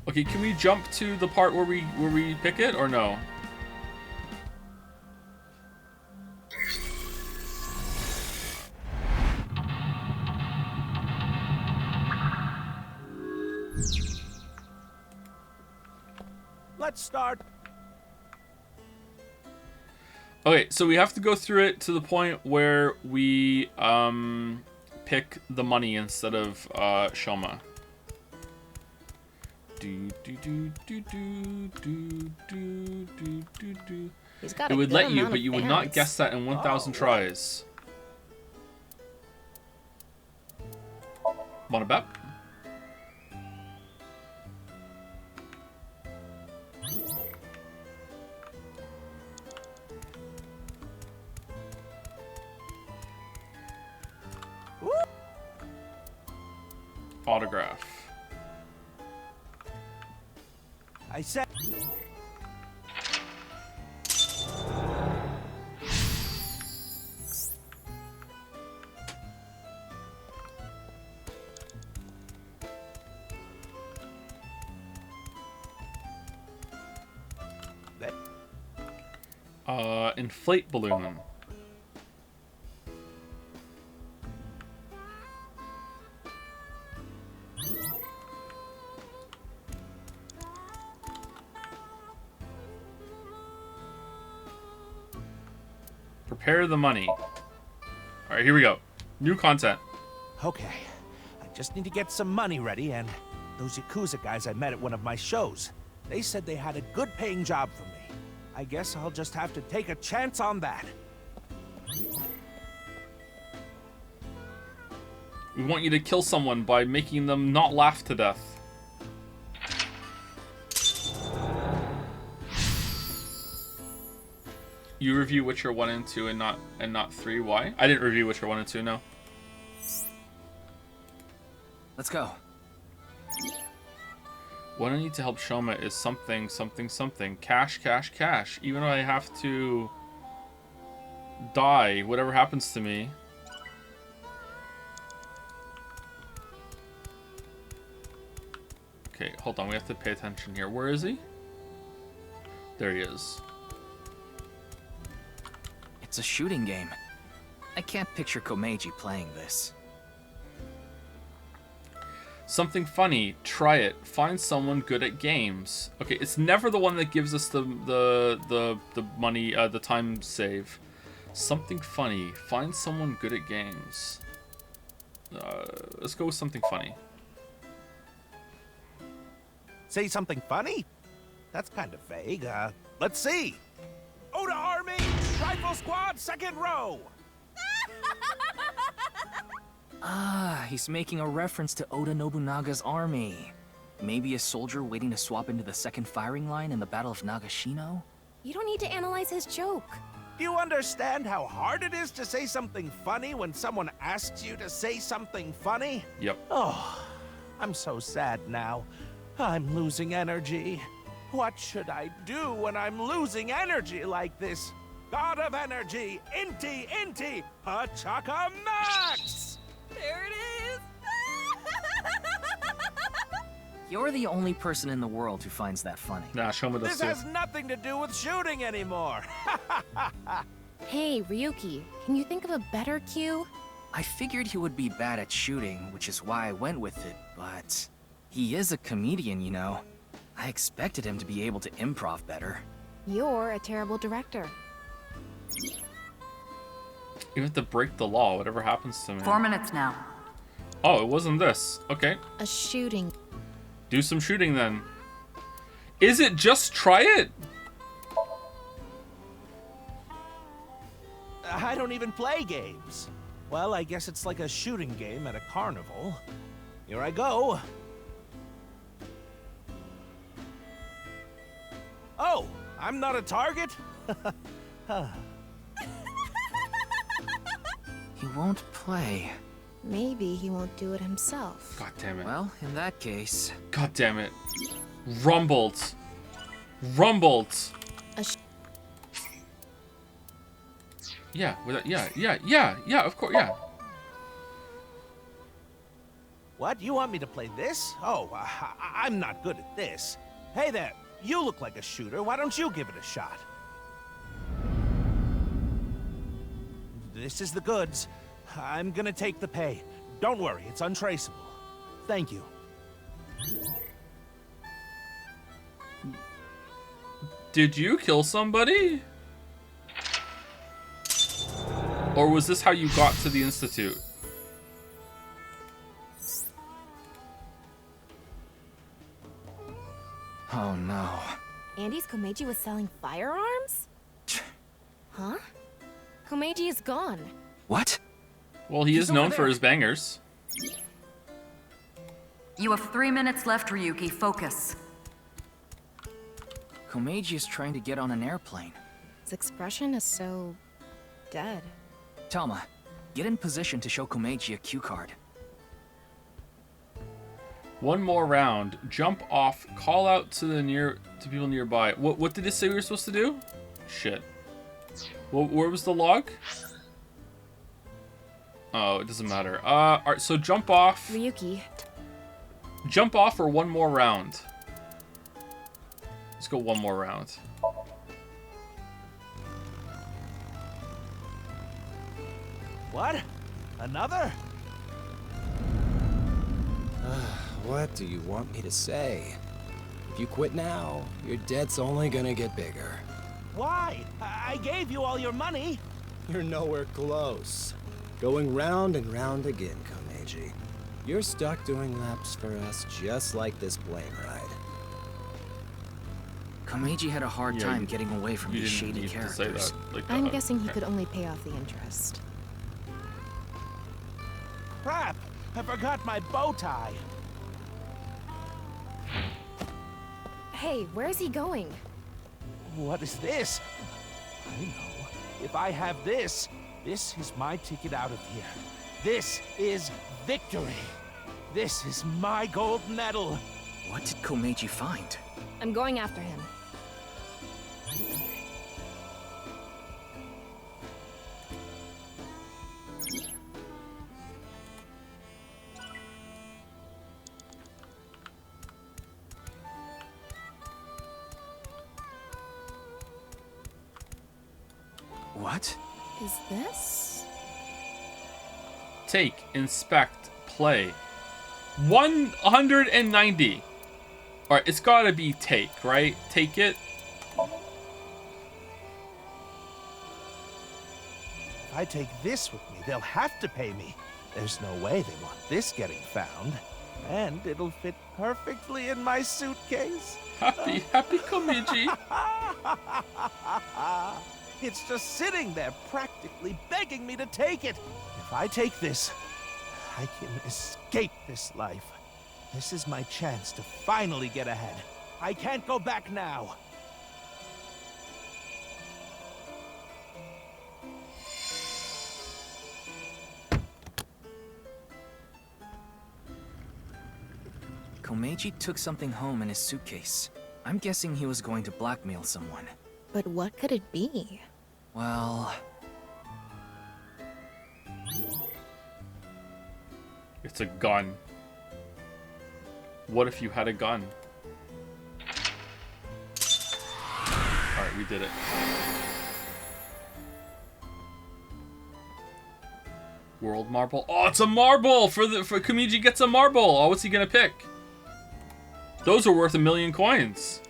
Okay, can we jump to the part where we pick it, or no? Let's start. Okay, so we have to go through it to the point where we pick the money instead of Shoma. He's got It a would good let you, amount but of you would not fans. guess that in 1,000 tries. Want to bet? Autograph. I said. Inflate balloon. Prepare the money. Alright, here we go. New content. Okay, I just need to get some money ready, and those Yakuza guys I met at one of my shows, they said they had a good paying job for me. I guess I'll just have to take a chance on that. We want you to kill someone by making them not laugh to death. You review Witcher 1 and 2 and not 3. Why? I didn't review Witcher 1 and 2, no. Let's go. What I need to help Shoma is something, something, something. Cash, cash, cash. Even though I have to die, whatever happens to me. Okay, hold on. We have to pay attention here. Where is he? There he is. It's a shooting game. I can't picture Komeiji playing this. Something funny. Try it. Find someone good at games. Okay, it's never the one that gives us the money, the time save. Something funny. Find someone good at games. Let's go with something funny. Say something funny? That's kind of vague. Let's see. Oda Army, Rifle Squad, second row. Ah, he's making a reference to Oda Nobunaga's army. Maybe a soldier waiting to swap into the second firing line in the Battle of Nagashino? You don't need to analyze his joke. Do you understand how hard it is to say something funny when someone asks you to say something funny? Yep. Oh, I'm so sad now. I'm losing energy. What should I do when I'm losing energy like this? God of energy, Inti, Inti, Pachaka Max! There it is! You're the only person in the world who finds that funny. Nah, Shoma does This too. has nothing to do with shooting anymore. Hey, Ryuki, can you think of a better cue? I figured he would be bad at shooting, which is why I went with it, but he is a comedian, you know. I expected him to be able to improv better. You're a terrible director. You have to break the law, whatever happens to me. 4 minutes now. Oh, it wasn't this. Okay. A shooting. Do some shooting then. Is it just try it? I don't even play games. Well, I guess it's like a shooting game at a carnival. Here I go. Oh, I'm not a target? He won't play. Maybe he won't do it himself. God damn it. Well, in that case... God damn it. Rumbled. Yeah, yeah, of course, yeah. What? You want me to play this? Oh, I'm not good at this. Hey there, you look like a shooter. Why don't you give it a shot? This is the goods. I'm gonna take the pay. Don't worry, it's untraceable. Thank you. Did you kill somebody? Or was this how you got to the Institute? Oh no. Andy's Komeiji was selling firearms? Huh? Komeiji is gone. What? Well, he is known for his bangers. You have 3 minutes left, Ryuki. Focus. Komeiji is trying to get on an airplane. His expression is so... dead. Talma, get in position to show Komeiji a cue card. One more round. Jump off. Call out to people nearby. What did it say we were supposed to do? Shit. Where was the log? Oh, it doesn't matter. Alright, so jump off. Ryuki. Jump off or one more round? Let's go one more round. What? Another? What do you want me to say? If you quit now, your debt's only gonna get bigger. Why? I gave you all your money. You're nowhere close. Going round and round again, Komeiji. You're stuck doing laps for us just like this plane ride. Komeiji had a hard time getting away from these shady characters. I'm guessing he could only pay off the interest. Crap! I forgot my bow tie. Hey, where's he going? What is this? I know. If I have this, this is my ticket out of here. This is victory. This is my gold medal. What did Komeiji find? I'm going after him. What? Is this? Take, inspect, play. 190. Alright, it's gotta be take, right? Take it. If I take this with me, they'll have to pay me. There's no way they want this getting found. And it'll fit perfectly in my suitcase. Happy Komeiji. It's just sitting there, practically begging me to take it. If I take this, I can escape this life. This is my chance to finally get ahead. I can't go back now. Komeiji took something home in his suitcase. I'm guessing he was going to blackmail someone. But what could it be? Well... It's a gun. What if you had a gun? Alright, we did it. World marble. Oh, it's a marble! For Komeiji gets a marble! Oh, what's he gonna pick? Those are worth 1,000,000 coins.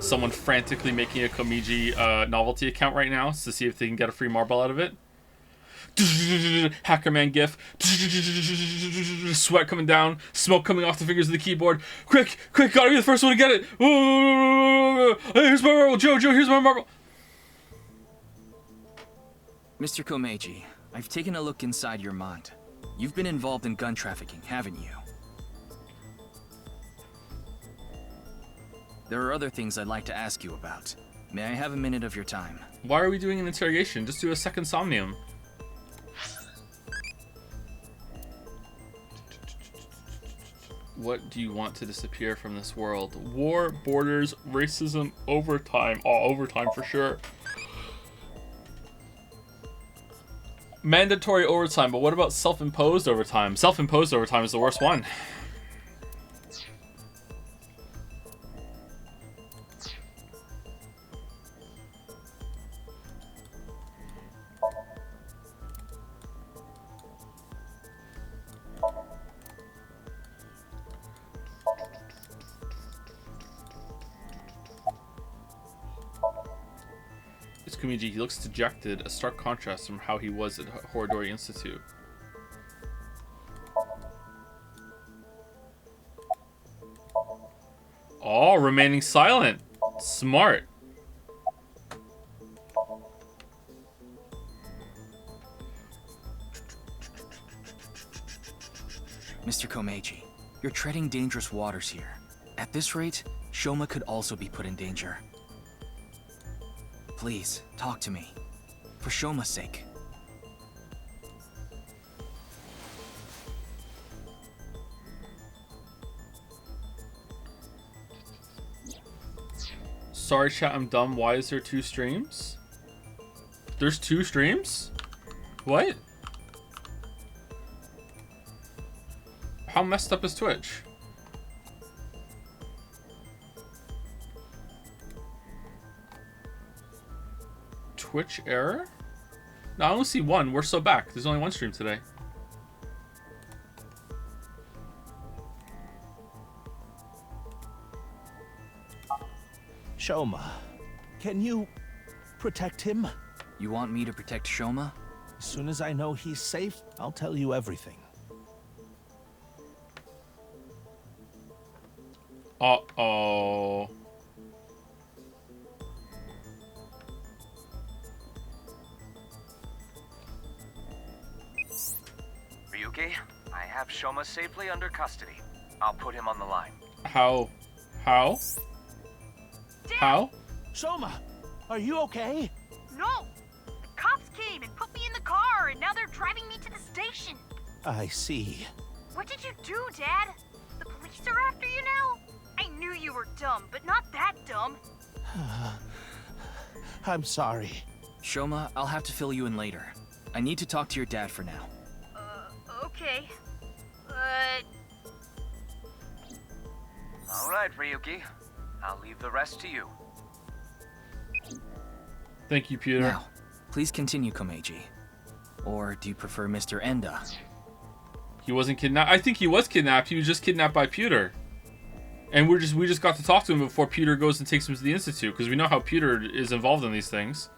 Someone frantically making a Komeiji novelty account right now to see if they can get a free marble out of it. Hackerman gif. Sweat coming down. Smoke coming off the fingers of the keyboard. Quick, gotta be the first one to get it. Hey, here's my marble. Joe, here's my marble. Mr. Komeiji, I've taken a look inside your mind. You've been involved in gun trafficking, haven't you? There are other things I'd like to ask you about. May I have a minute of your time? Why are we doing an interrogation? Just do a second Somnium. What do you want to disappear from this world? War, borders, racism, overtime. Oh, overtime for sure. Mandatory overtime, but what about self-imposed overtime? Self-imposed overtime is the worst one. He looks dejected, a stark contrast from how he was at Horodori Institute. Oh, remaining silent. Smart. Mr. Komeiji, you're treading dangerous waters here. At this rate, Shoma could also be put in danger. Please, talk to me. For Shoma's sake. Sorry chat, I'm dumb. Why is there 2 streams? There's 2 streams? What? How messed up is Twitch? Twitch error? No, I only see 1. We're so back. There's only 1 stream today. Shoma, can you protect him? You want me to protect Shoma? As soon as I know he's safe, I'll tell you everything. Uh-oh. Ryuki, I have Shoma safely under custody. I'll put him on the line. How? How? How? Shoma, are you okay? No! The cops came and put me in the car, and now they're driving me to the station. I see. What did you do, Dad? The police are after you now? I knew you were dumb, but not that dumb. I'm sorry. Shoma, I'll have to fill you in later. I need to talk to your dad for now. Okay. But... All right, Ryuki. I'll leave the rest to you. Thank you, Peter. Now, please continue, Komeiji. Or do you prefer Mr. Enda? He wasn't kidnapped. I think he was kidnapped. He was just kidnapped by Pewter. And we just got to talk to him before Pewter goes and takes him to the Institute, because we know how Pewter is involved in these things.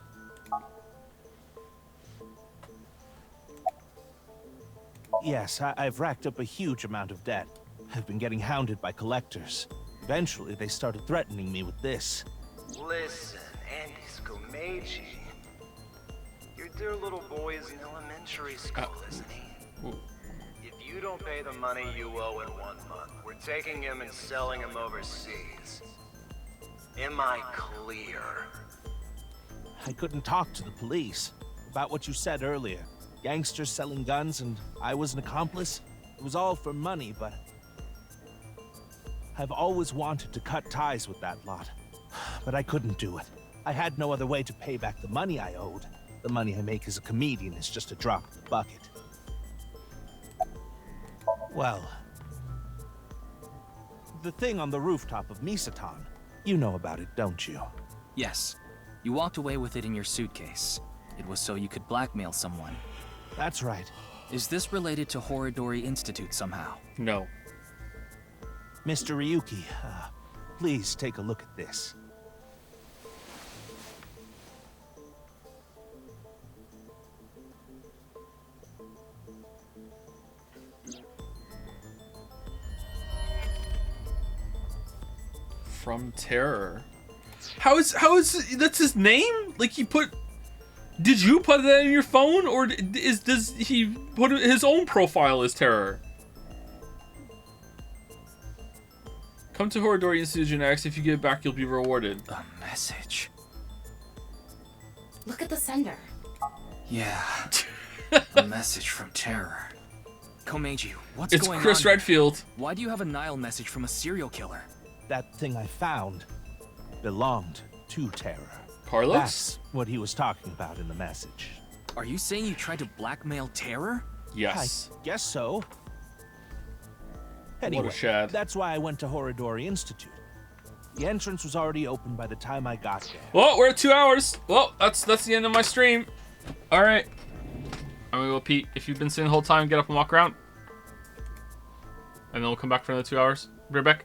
Yes, I've racked up a huge amount of debt. I've been getting hounded by collectors. Eventually, they started threatening me with this. Listen, Andy's Komeiji. Your dear little boy is in elementary school, isn't he? If you don't pay the money you owe in 1 month, we're taking him and selling him overseas. Am I clear? I couldn't talk to the police about what you said earlier. Gangsters selling guns and I was an accomplice. It was all for money, but I've always wanted to cut ties with that lot. But I couldn't do it. I had no other way to pay back the money I owed. The money I make as a comedian is just a drop in the bucket. Well, the thing on the rooftop of Misatan, you know about it, don't you? Yes. You walked away with it in your suitcase. It was so you could blackmail someone. That's right. Is this related to Horodori Institute somehow? No. Mr. Ryuki, please take a look at this. From Terror. How is that's his name? Like he put. Did you put that in your phone, or does he put his own profile as Terror? Come to Horodori Institute Genetics. If you give it back, you'll be rewarded. A message. Look at the sender. Yeah. A message from Terror. Komeiji, what's It's going Chris on here? Redfield. Why do you have a Nile message from a serial killer? That thing I found belonged to Terror. Carlos? That's what he was talking about in the message. Are you saying you tried to blackmail Terror? Yes. I guess so. Anyway, What a shad. that's why I went to Horodori Institute. The entrance was already open by the time I got there. Well, we're at 2 hours. Well, that's the end of my stream. All right. I'm gonna go Pete. If you've been sitting the whole time, get up and walk around. And then we'll come back for another 2 hours. Be right back.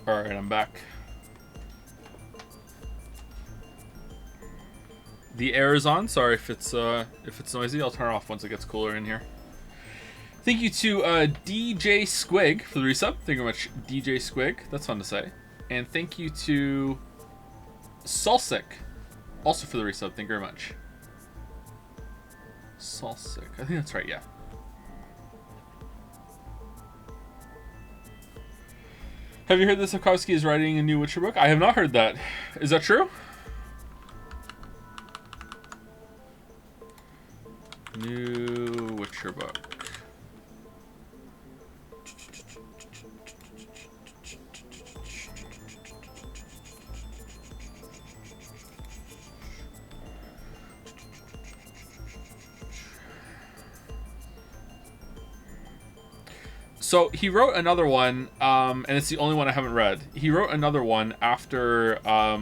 Alright, I'm back. The air is on. Sorry if it's noisy. I'll turn it off once it gets cooler in here. Thank you to DJ Squig for the resub. Thank you very much, DJ Squig. That's fun to say. And thank you to Salsic, also for the resub. Thank you very much. Salsic. I think that's right, yeah. Have you heard that Sapkowski is writing a new Witcher book? I have not heard that. Is that true? New Witcher book. So he wrote another one, and it's the only one I haven't read. He wrote another one after, a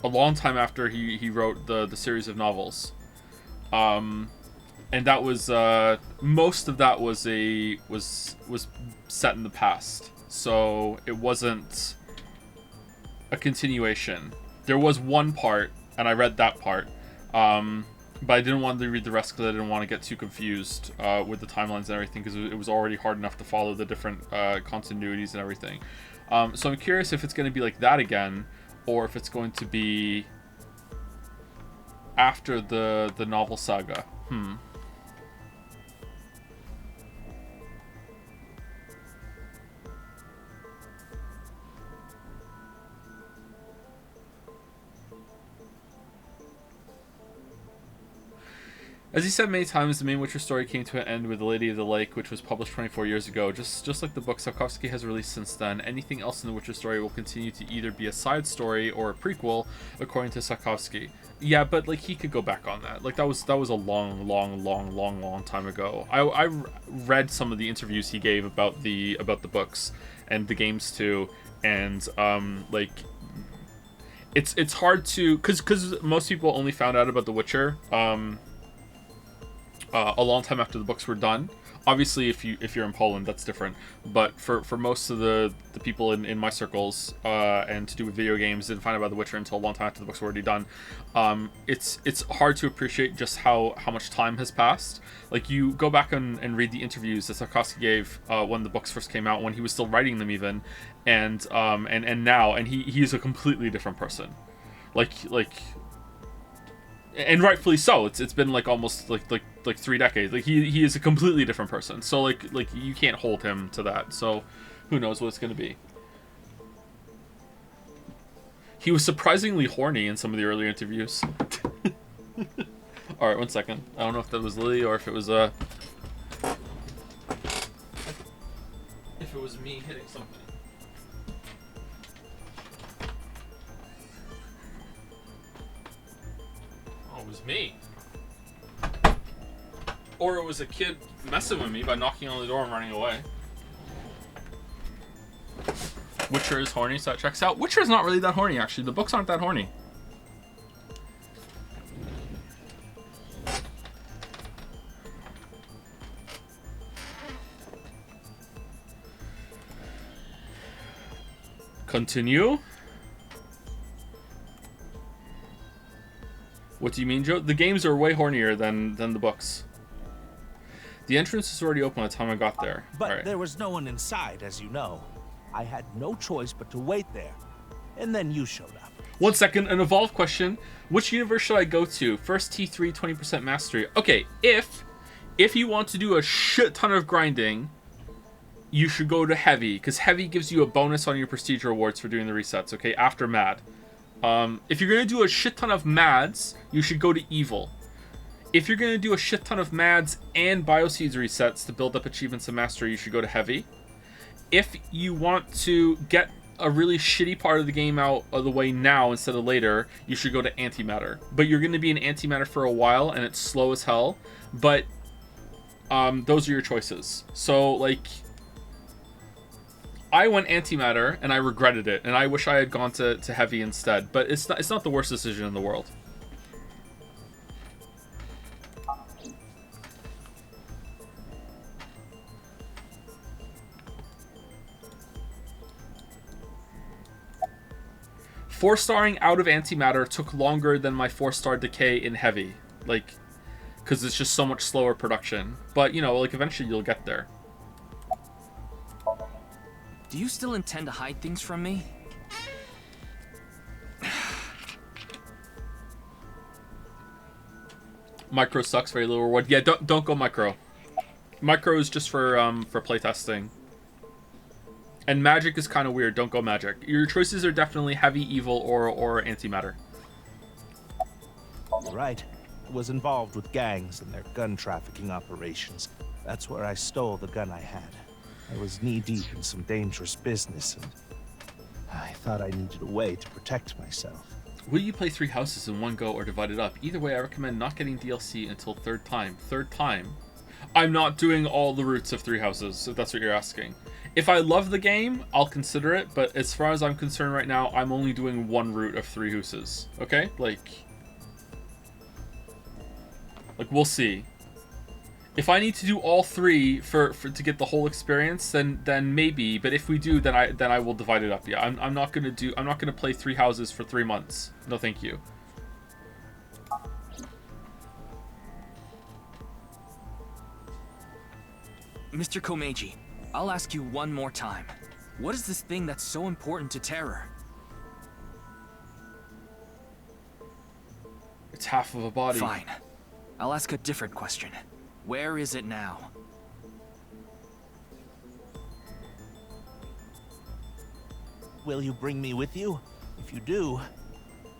long time after he wrote the series of novels. And that was, most of that was set in the past. So it wasn't a continuation. There was one part, and I read that part, but I didn't want to read the rest because I didn't want to get too confused with the timelines and everything, because it was already hard enough to follow the different continuities and everything. So I'm curious if it's going to be like that again, or if it's going to be after the novel saga. As he said many times, the main Witcher story came to an end with The Lady of the Lake, which was published 24 years ago. Just like the book Sapkowski has released since then, anything else in the Witcher story will continue to either be a side story or a prequel, according to Sapkowski. Yeah, but like he could go back on that. Like that was a long time ago. I read some of the interviews he gave about the books and the games too, and like it's hard to because most people only found out about The Witcher a long time after the books were done. Obviously, if you're in Poland, that's different. But for most of the people in my circles and to do with video games, didn't find out about The Witcher until a long time after the books were already done. It's hard to appreciate just how much time has passed. Like you go back and read the interviews that Sapkowski gave when the books first came out, when he was still writing them even, and now, and he's a completely different person. Like. And rightfully so. It's been like almost like 3 decades. Like he is a completely different person. So like you can't hold him to that. So who knows what it's gonna be. He was surprisingly horny in some of the earlier interviews. All right, 1 second. I don't know if that was Lily or if it was me hitting something. It was me. Or it was a kid messing with me by knocking on the door and running away. Witcher is horny, so that checks out. Witcher is not really that horny, actually. The books aren't that horny. Continue. What do you mean, Joe? The games are way hornier than the books. The entrance was already open by the time I got there. But there was no one inside, as you know. I had no choice but to wait there. And then you showed up. 1 second, an evolved question. Which universe should I go to? First T3, 20% mastery. Okay, if you want to do a shit ton of grinding, you should go to heavy, because heavy gives you a bonus on your prestige rewards for doing the resets, okay, after mad. If you're going to do a shit ton of mads, you should go to evil. If you're going to do a shit ton of mads and bioseeds resets to build up achievements and mastery, you should go to heavy. If you want to get a really shitty part of the game out of the way now instead of later, you should go to antimatter. But you're going to be in antimatter for a while and it's slow as hell, but those are your choices. So like I went antimatter and I regretted it, and I wish I had gone to heavy instead, but it's not the worst decision in the world. 4-starring out of antimatter took longer than my 4-star decay in heavy. Like, because it's just so much slower production. But, you know, like, eventually you'll get there. Do you still intend to hide things from me? Micro sucks, very little reward. Yeah, don't go micro. Micro is just for playtesting. And magic is kind of weird. Don't go magic. Your choices are definitely heavy, evil, or antimatter. You're right. I was involved with gangs and their gun trafficking operations. That's where I stole the gun I had. I was knee-deep in some dangerous business, and I thought I needed a way to protect myself. Will you play 3 houses in one go or divide it up? Either way, I recommend not getting DLC until third time. Third time? I'm not doing all the routes of 3 houses, if that's what you're asking. If I love the game, I'll consider it, but as far as I'm concerned right now, I'm only doing 1 route of 3 houses. Okay? Like, we'll see. If I need to do all 3 for to get the whole experience, then maybe. But if we do, then I will divide it up. Yeah, I'm not gonna play 3 houses for 3 months. No, thank you. Mr. Komeiji, I'll ask you one more time. What is this thing that's so important to Terror? It's half of a body. Fine. I'll ask a different question. Where is it now? Will you bring me with you? If you do,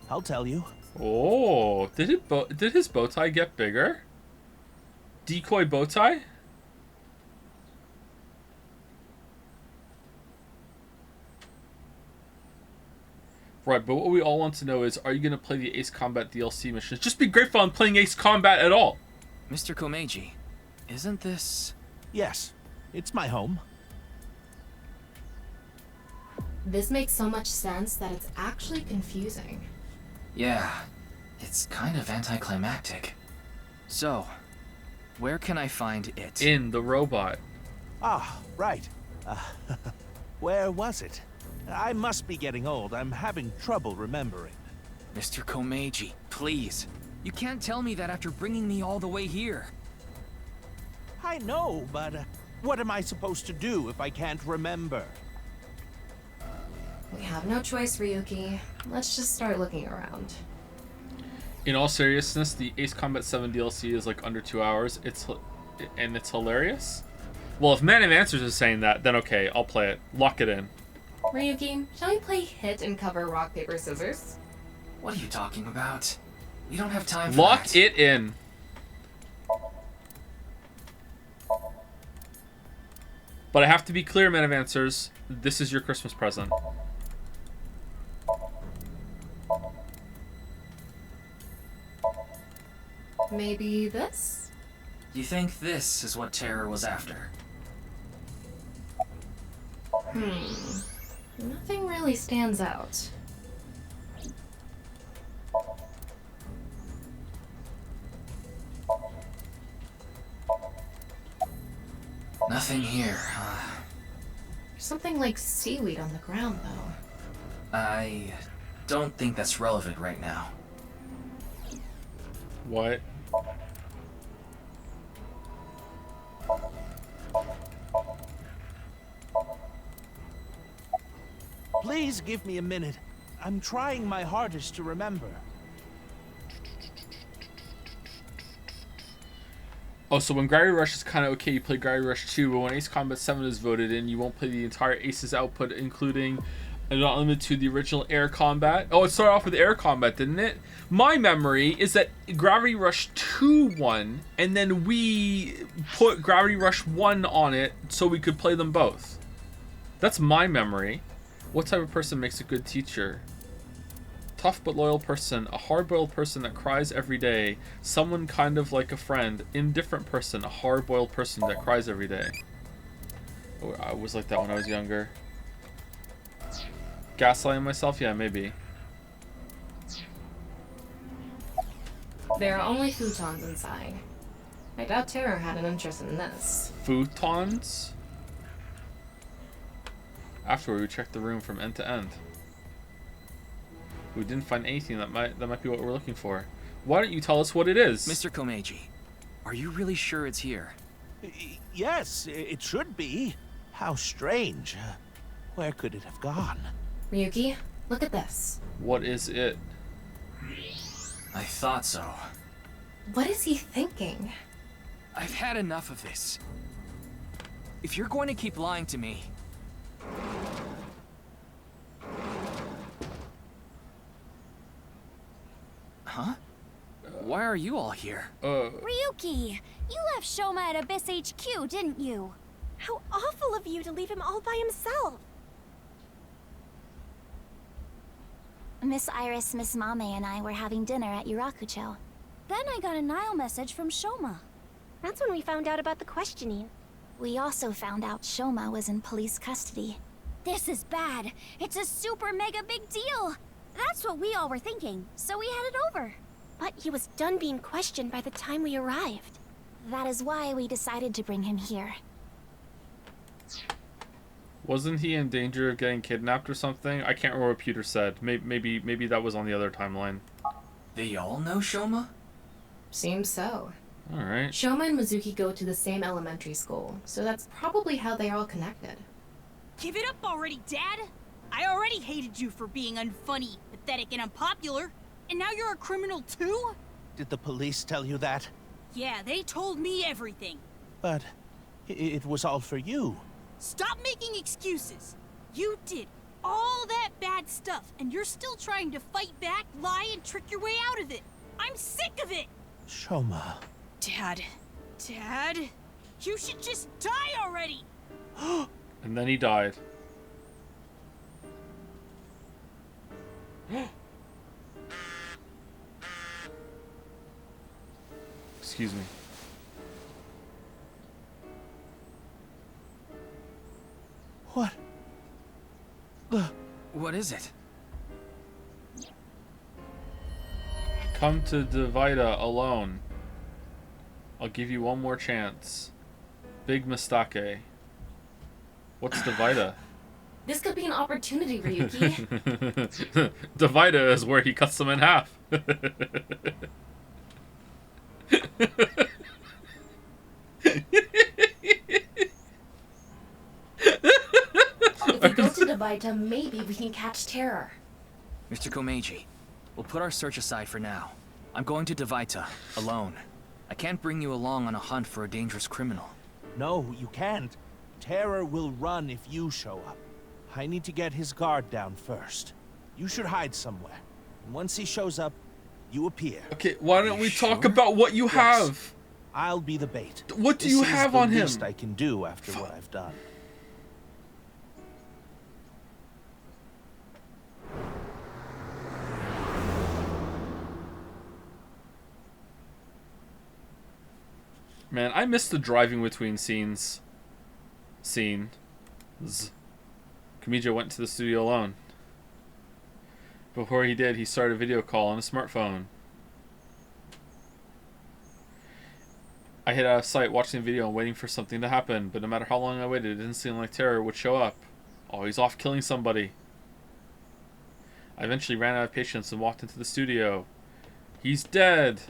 I'll tell you. Oh, did his bow tie get bigger? Decoy bow tie? Right, but what we all want to know is, are you going to play the Ace Combat DLC missions? Just be grateful I'm playing Ace Combat at all. Mr. Komeiji, isn't this... Yes, it's my home. This makes so much sense that it's actually confusing. Yeah, it's kind of anticlimactic. So, where can I find it? In the robot. Ah, right. Where was it? I must be getting old. I'm having trouble remembering. Mr. Komeiji, please. You can't tell me that after bringing me all the way here. I know, but what am I supposed to do if I can't remember? We have no choice, Ryuki. Let's just start looking around. In all seriousness, the Ace Combat 7 DLC is like under 2 hours. It's hilarious. Well, if Man of Answers is saying that, then okay, I'll play it. Lock it in. Ryuki, shall we play hit and cover rock, paper, scissors? What are you talking about? We don't have time for that. Lock it in. But I have to be clear, Man of Answers. This is your Christmas present. Maybe this? You think this is what Terror was after? Nothing really stands out. Nothing here, huh? There's something like seaweed on the ground, though. I don't think that's relevant right now. What? Please give me a minute. I'm trying my hardest to remember. Oh, so when Gravity Rush is kind of okay, you play Gravity Rush 2, but when Ace Combat 7 is voted in, you won't play the entire Ace's output, including and not limited to the original Air Combat. Oh, it started off with Air Combat, didn't it? My memory is that Gravity Rush 2 won, and then we put Gravity Rush 1 on it so we could play them both. That's my memory. What type of person makes a good teacher? Tough but loyal person, a hard-boiled person that cries every day, someone kind of like a friend, indifferent person, a hard-boiled person that cries every day. Oh, I was like that when I was younger. Gaslighting myself? Yeah, maybe. There are only futons inside. I doubt Terror had an interest in this. Futons? Afterward, we checked the room from end to end. We didn't find anything that might be what we're looking for. Why don't you tell us what it is? Mr. Komeiji, are you really sure it's here? Yes, it should be. How strange. Where could it have gone? Ryuki, look at this. What is it? I thought so. What is he thinking? I've had enough of this. If you're going to keep lying to me... Huh? Why are you all here? Ryuki, you left Shoma at Abyss HQ, didn't you? How awful of you to leave him all by himself. Miss Iris, Miss Mame, and I were having dinner at Yurakucho. Then I got a Nile message from Shoma. That's when we found out about the questioning. We also found out Shoma was in police custody. This is bad. It's a super mega big deal. That's what we all were thinking, so we headed over. But he was done being questioned by the time we arrived. That is why we decided to bring him here. Wasn't he in danger of getting kidnapped or something? I can't remember what Peter said. Maybe that was on the other timeline. They all know Shoma? Seems so. Alright. Shoma and Mizuki go to the same elementary school, so that's probably how they're all connected. Give it up already, Dad! I already hated you for being unfunny, pathetic, and unpopular. And now you're a criminal too? Did the police tell you that? Yeah, they told me everything. But it was all for you. Stop making excuses. You did all that bad stuff, and you're still trying to fight back, lie, and trick your way out of it. I'm sick of it! Shoma. Dad, you should just die already! And then he died. Excuse me. What? What is it? Come to nirvanA alone. I'll give you one more chance. Big mistake. What's nirvanA? This could be an opportunity, Ryuki. nirvanA is where he cuts them in half. If we go to nirvanA, maybe we can catch Terror. Mr. Komeiji, we'll put our search aside for now. I'm going to nirvanA, alone. I can't bring you along on a hunt for a dangerous criminal. No, you can't. Terror will run if you show up. I need to get his guard down first. You should hide somewhere. And once he shows up, you appear. Okay, why don't we talk about what you have? I'll be the bait. What do you have on him? This is the least I can do after what I've done. Man, I missed the driving between scenes. Kamijo went to the studio alone. Before he did, he started a video call on a smartphone. I hid out of sight watching the video and waiting for something to happen, but no matter how long I waited, it didn't seem like Terror would show up. Oh, he's off killing somebody. I eventually ran out of patience and walked into the studio. He's dead!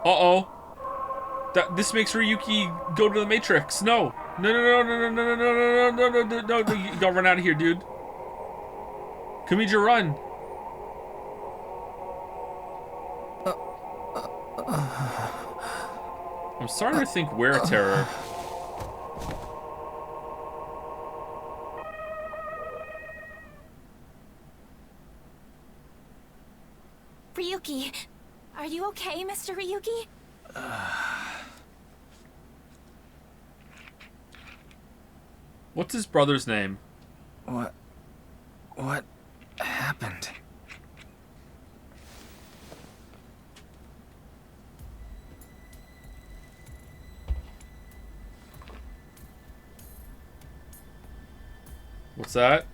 Uh-oh. This makes Ryuki go to the Matrix. No. No, you gotta run out of here, dude. Kamijo, run. I'm starting to think we're Terror. Ryuki, are you okay, Mr. Ryuki? What's his brother's name? What happened? What's that?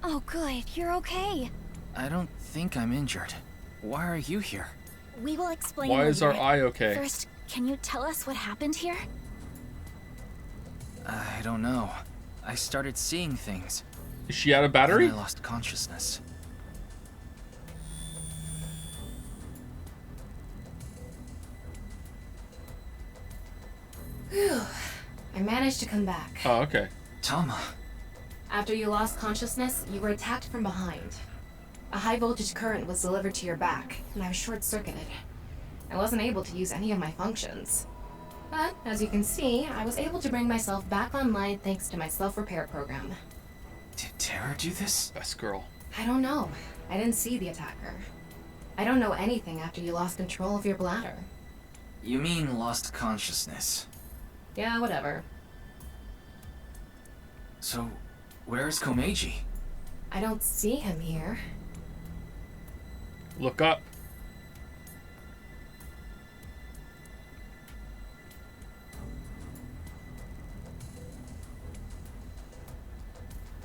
Oh, good. You're okay. I don't think I'm injured. Why are you here? We will explain Why is our later. eye okay? First, can you tell us what happened here? I don't know. I started seeing things. Is she out of battery? Then I lost consciousness. Whew. I managed to come back. Oh, okay. Tama. After you lost consciousness, you were attacked from behind. A high voltage current was delivered to your back, and I was short-circuited. I wasn't able to use any of my functions. But, as you can see, I was able to bring myself back online thanks to my self-repair program. Did Terra do this? Best girl. I don't know. I didn't see the attacker. I don't know anything after you lost control of your bladder. You mean lost consciousness? Yeah, whatever. So, where's Komeiji? I don't see him here. Look up.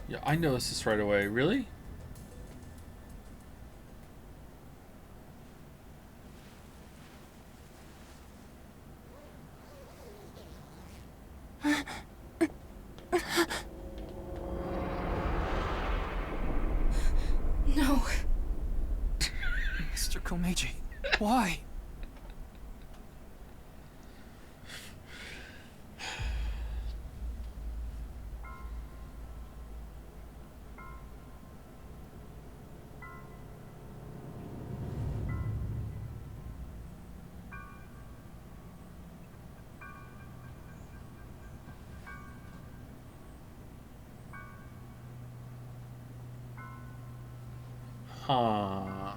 Yeah, I noticed this right away. Really? No. Mr. Komeiji, why? Huh.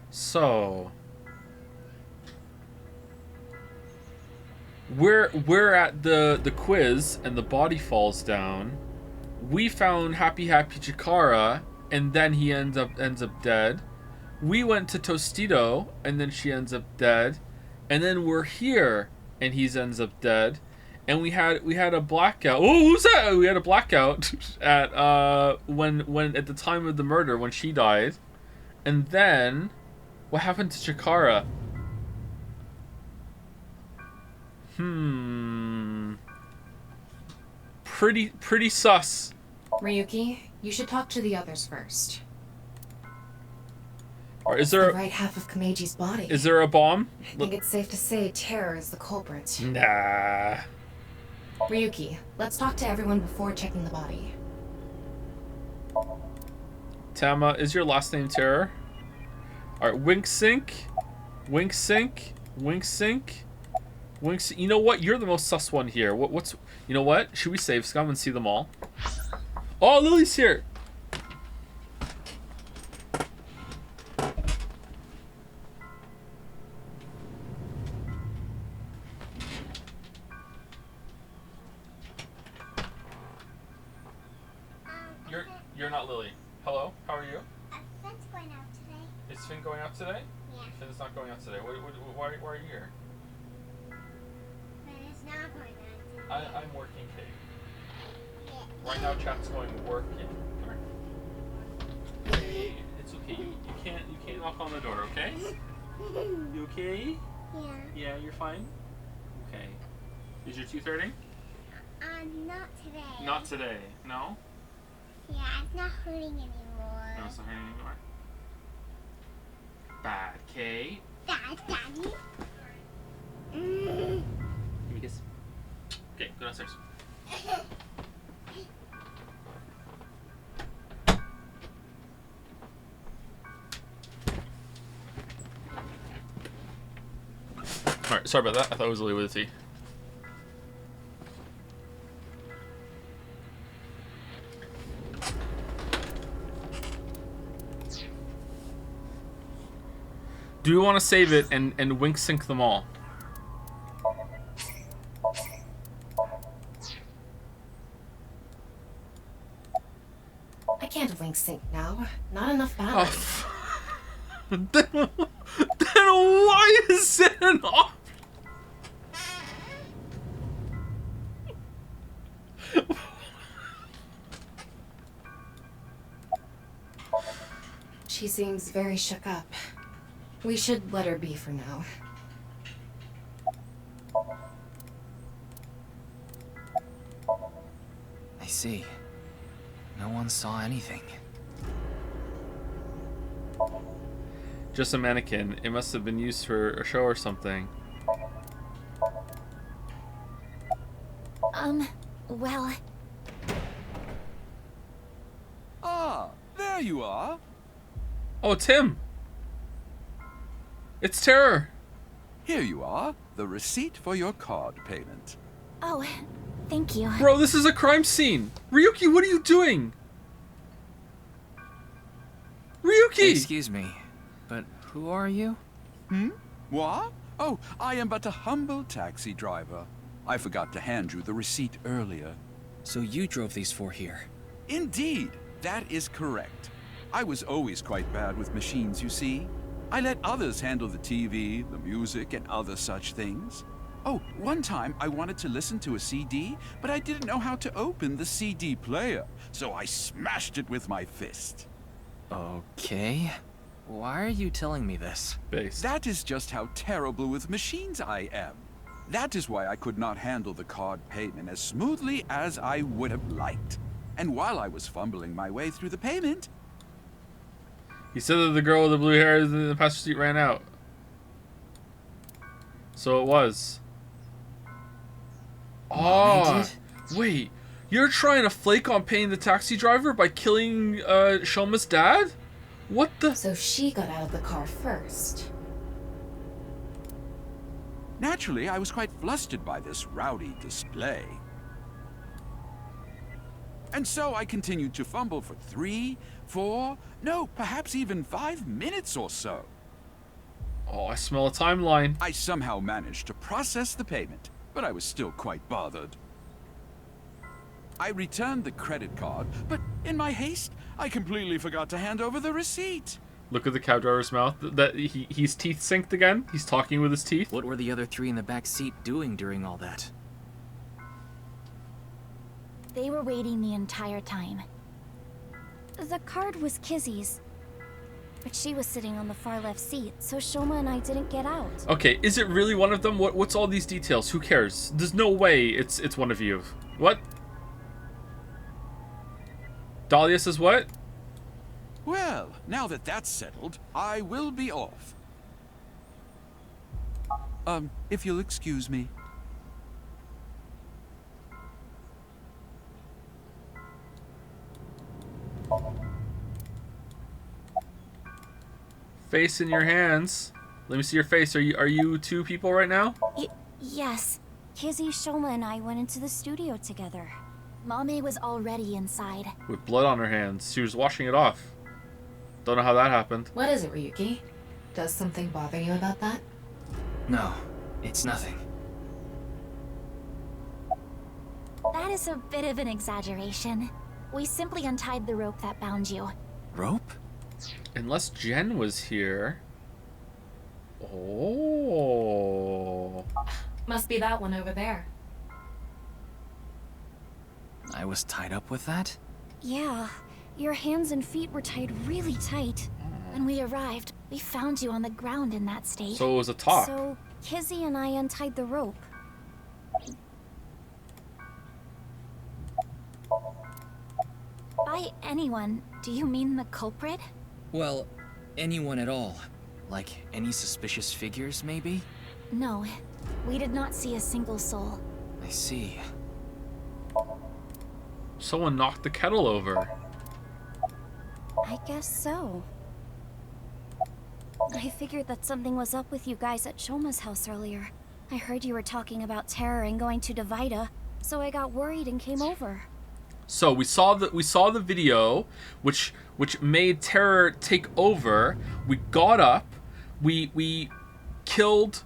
So we're at the quiz and the body falls down. We found Happy Chikara and then he ends up dead. We went to Tostito and then she ends up dead. And then we're here and he ends up dead. And we had a blackout. Oh, who's that? We had a blackout at when at the time of the murder when she died. And then what happened to Chikara? Pretty sus. Ryuki, you should talk to the others first. Or is there the right half of Komeiji's body? Is there a bomb? I think it's safe to say Terror is the culprit. Nah. Ryuki, let's talk to everyone before checking the body. Tama, is your last name Terror? Alright, Wink Sink. Wink Sink. Wink Sink. Wink Sink. You know what? You're the most sus one here. What's... You know what? Should we save scum and see them all? Oh, Lily's here! You're not Lily. Hello? How are you? Finn's going out today. Is Finn going out today? Yeah. Finn's not going out today. Why are you here? Finn is not going out today. I'm working, Kate. Yeah. Right now, chat's going working. Hey, it's okay. You can't knock on the door, okay? You okay? Yeah. Yeah, you're fine? Okay. Is your tooth hurting? Not today. Not today. No? Yeah, it's not hurting anymore. No, it's not hurting anymore. Bad, Kate. Daddy. Give me a kiss. Okay, go downstairs. Alright, sorry about that. I thought it was Lily with a T. Do we want to save it and wink sync them all? I can't wink sync now. Not enough battery. Then why is it an option? She seems very shook up. We should let her be for now. I see. No one saw anything. Just a mannequin. It must have been used for a show or something. Well... Ah, there you are. Oh, it's him. It's Terror. Here you are, the receipt for your card payment. Oh, thank you. Bro, this is a crime scene. Ryuki, what are you doing? Ryuki! Excuse me, but who are you? What? Oh, I am but a humble taxi driver. I forgot to hand you the receipt earlier. So you drove these four here? Indeed, that is correct. I was always quite bad with machines, you see. I let others handle the TV, the music, and other such things. Oh, one time I wanted to listen to a CD, but I didn't know how to open the CD player, so I smashed it with my fist. Okay. Why are you telling me this? That is just how terrible with machines I am. That is why I could not handle the card payment as smoothly as I would have liked. And while I was fumbling my way through the payment... He said that the girl with the blue hair in the passenger seat ran out. So it was. Oh, wait. You're trying to flake on paying the taxi driver by killing Shoma's dad? What the? So she got out of the car first. Naturally, I was quite flustered by this rowdy display. And so I continued to fumble for 3, 4, no, perhaps even 5 minutes or so. Oh, I smell a timeline. I somehow managed to process the payment, but I was still quite bothered. I returned the credit card, but in my haste, I completely forgot to hand over the receipt. Look at the cab driver's mouth. That he's teeth synced again. He's talking with his teeth. What were the other three in the back seat doing during all that? They were waiting the entire time. The card was Kizzy's, but she was sitting on the far left seat, so Shoma and I didn't get out. Okay, is it really one of them? What's all these details? Who cares? There's no way it's one of you. What? Dahlia says what? Well, now that that's settled, I will be off. If you'll excuse me. Face in your hands. Let me see your face. Are you two people right now? Yes. Kizzy, Shoma, and I went into the studio together. Mame was already inside. With blood on her hands. She was washing it off. Don't know how that happened. What is it, Ryuki? Does something bother you about that? No, it's nothing. That is a bit of an exaggeration. We simply untied the rope that bound you. Rope? Unless Jen was here. Oh. Must be that one over there. I was tied up with that? Yeah. Your hands and feet were tied really tight. When we arrived, we found you on the ground in that state. So it was a talk. So Kizzy and I untied the rope. By anyone, do you mean the culprit? Well, anyone at all. Like any suspicious figures, maybe? No, we did not see a single soul. I see. Someone knocked the kettle over. I guess so. I figured that something was up with you guys at Shoma's house earlier. I heard you were talking about Terror and going to nirvanA, so I got worried and came over. So we saw the video, which made Terror take over. We got up, we killed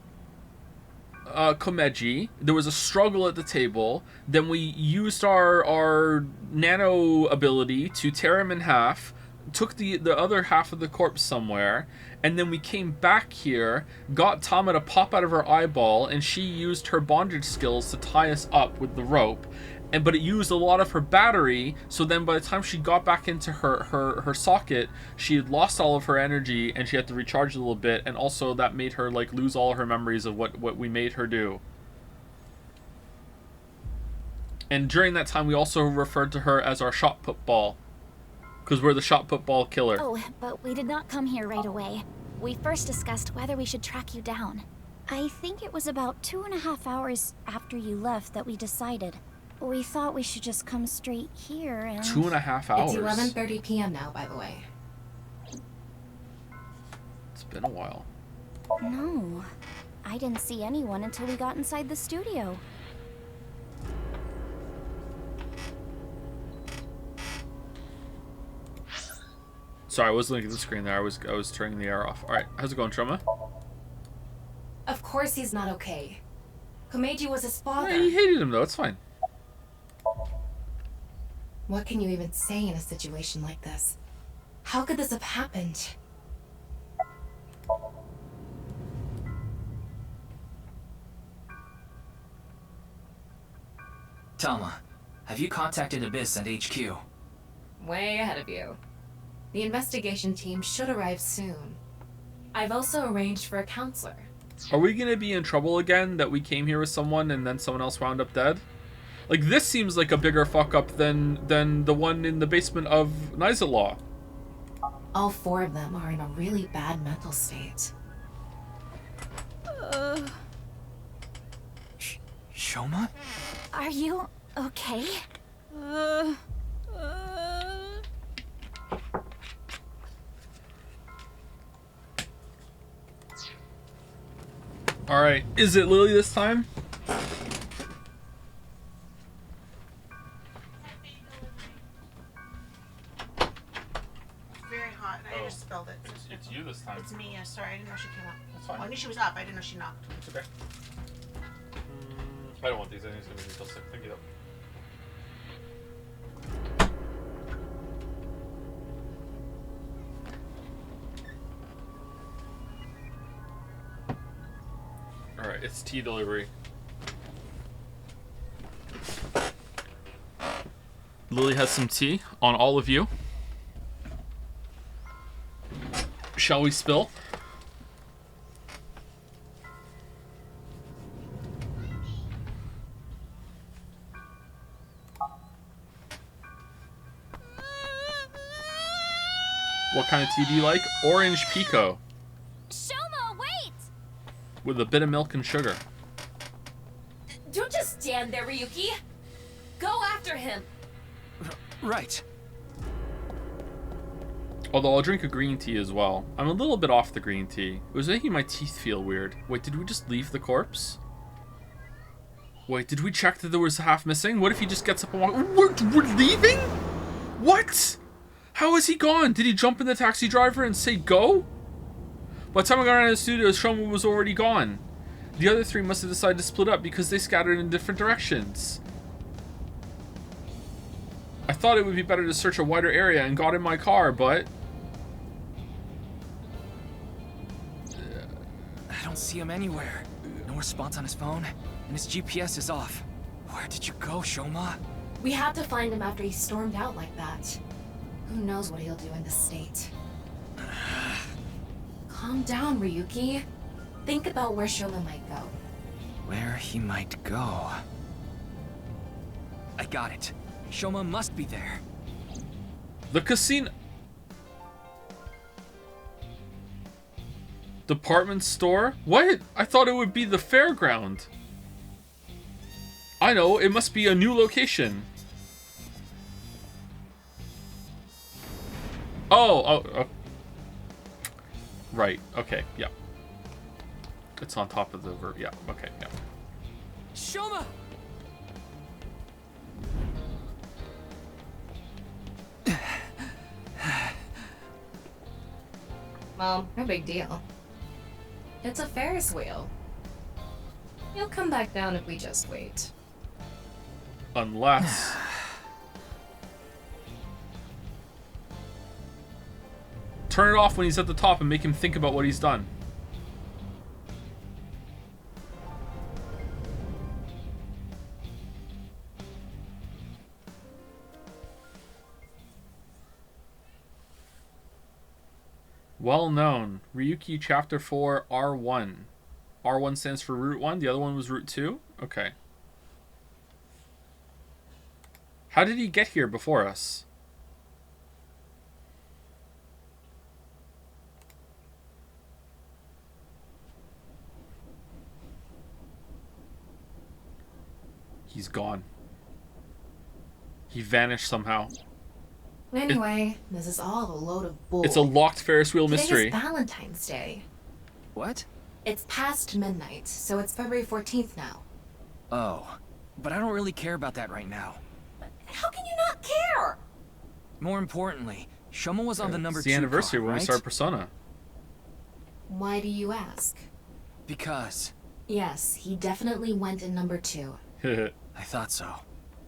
Komeji. There was a struggle at the table. Then we used our nano ability to tear him in half. Took the other half of the corpse somewhere, and then we came back here, got Tama to pop out of her eyeball, and she used her bondage skills to tie us up with the rope, but it used a lot of her battery, so then by the time she got back into her socket, she had lost all of her energy and she had to recharge a little bit, and also that made her like lose all her memories of what we made her do. And during that time we also referred to her as our shot put ball, because we're the shot put ball killer. Oh, but we did not come here right away. We first discussed whether we should track you down. I think it was about 2.5 hours after you left that we decided. We thought we should just come straight here and... 2.5 hours? It's 11:30 p.m. now, by the way. It's been a while. No. I didn't see anyone until we got inside the studio. Sorry, I was looking at the screen there. I was turning the air off. Alright, how's it going, Shoma? Of course he's not okay. Komeiji was his father. Yeah, he hated him though, it's fine. What can you even say in a situation like this? How could this have happened? Tama, have you contacted Abyss at HQ? Way ahead of you. The investigation team should arrive soon. I've also arranged for a counselor. Are we gonna be in trouble again that we came here with someone and then someone else wound up dead? Like, this seems like a bigger fuck up than the one in the basement of Nizalaw. All 4 of them are in a really bad mental state. Shoma? Are you okay? Alright, is it Lily this time? Very hot, and I just spilled it. It's you this time. It's me, yeah, sorry, I didn't know she came up. That's fine. I knew she was up, I didn't know she knocked. It's okay. I don't want these, I think it's gonna be until 6. Thank you though. Alright, it's tea delivery. Lily has some tea on all of you. Shall we spill? What kind of tea do you like? Orange Pico. Shoma, wait! With a bit of milk and sugar. Don't just stand there, Ryuki. Go after him. Right. Although I'll drink a green tea as well. I'm a little bit off the green tea. It was making my teeth feel weird. Wait, did we just leave the corpse? Wait, did we check that there was half missing? What if he just gets up and walks? We're leaving? What? How is he gone? Did he jump in the taxi driver and say go? By the time I got around to the studio, Shoma was already gone. The other 3 must have decided to split up because they scattered in different directions. I thought it would be better to search a wider area and got in my car, but... I don't see him anywhere. No response on his phone, and his GPS is off. Where did you go, Shoma? We had to find him after he stormed out like that. Who knows what he'll do in this state. Calm down, Ryuki. Think about where Shoma might go. Where he might go. I got it. Shoma must be there. The casino... Department store? What? I thought it would be the fairground. I know, it must be a new location. Oh. Right, okay, yeah. It's on top of the verb, yeah, okay, yeah. Shoma! Well, no big deal. It's a Ferris wheel. He'll come back down if we just wait. Unless... Turn it off when he's at the top and make him think about what he's done. Well known. Ryuki Chapter 4 R1. R1 stands for Route 1. The other one was Route 2? Okay. How did he get here before us? He's gone. He vanished somehow. Anyway, this is all a load of bull. It's a locked Ferris wheel mystery. Today is Valentine's Day. What? It's past midnight, so it's February 14th now. Oh, but I don't really care about that right now. How can you not care? More importantly, Shoma was on the number 2 It's the anniversary car, when right? we start Persona. Why do you ask? Because... Yes, he definitely went in number 2. I thought so.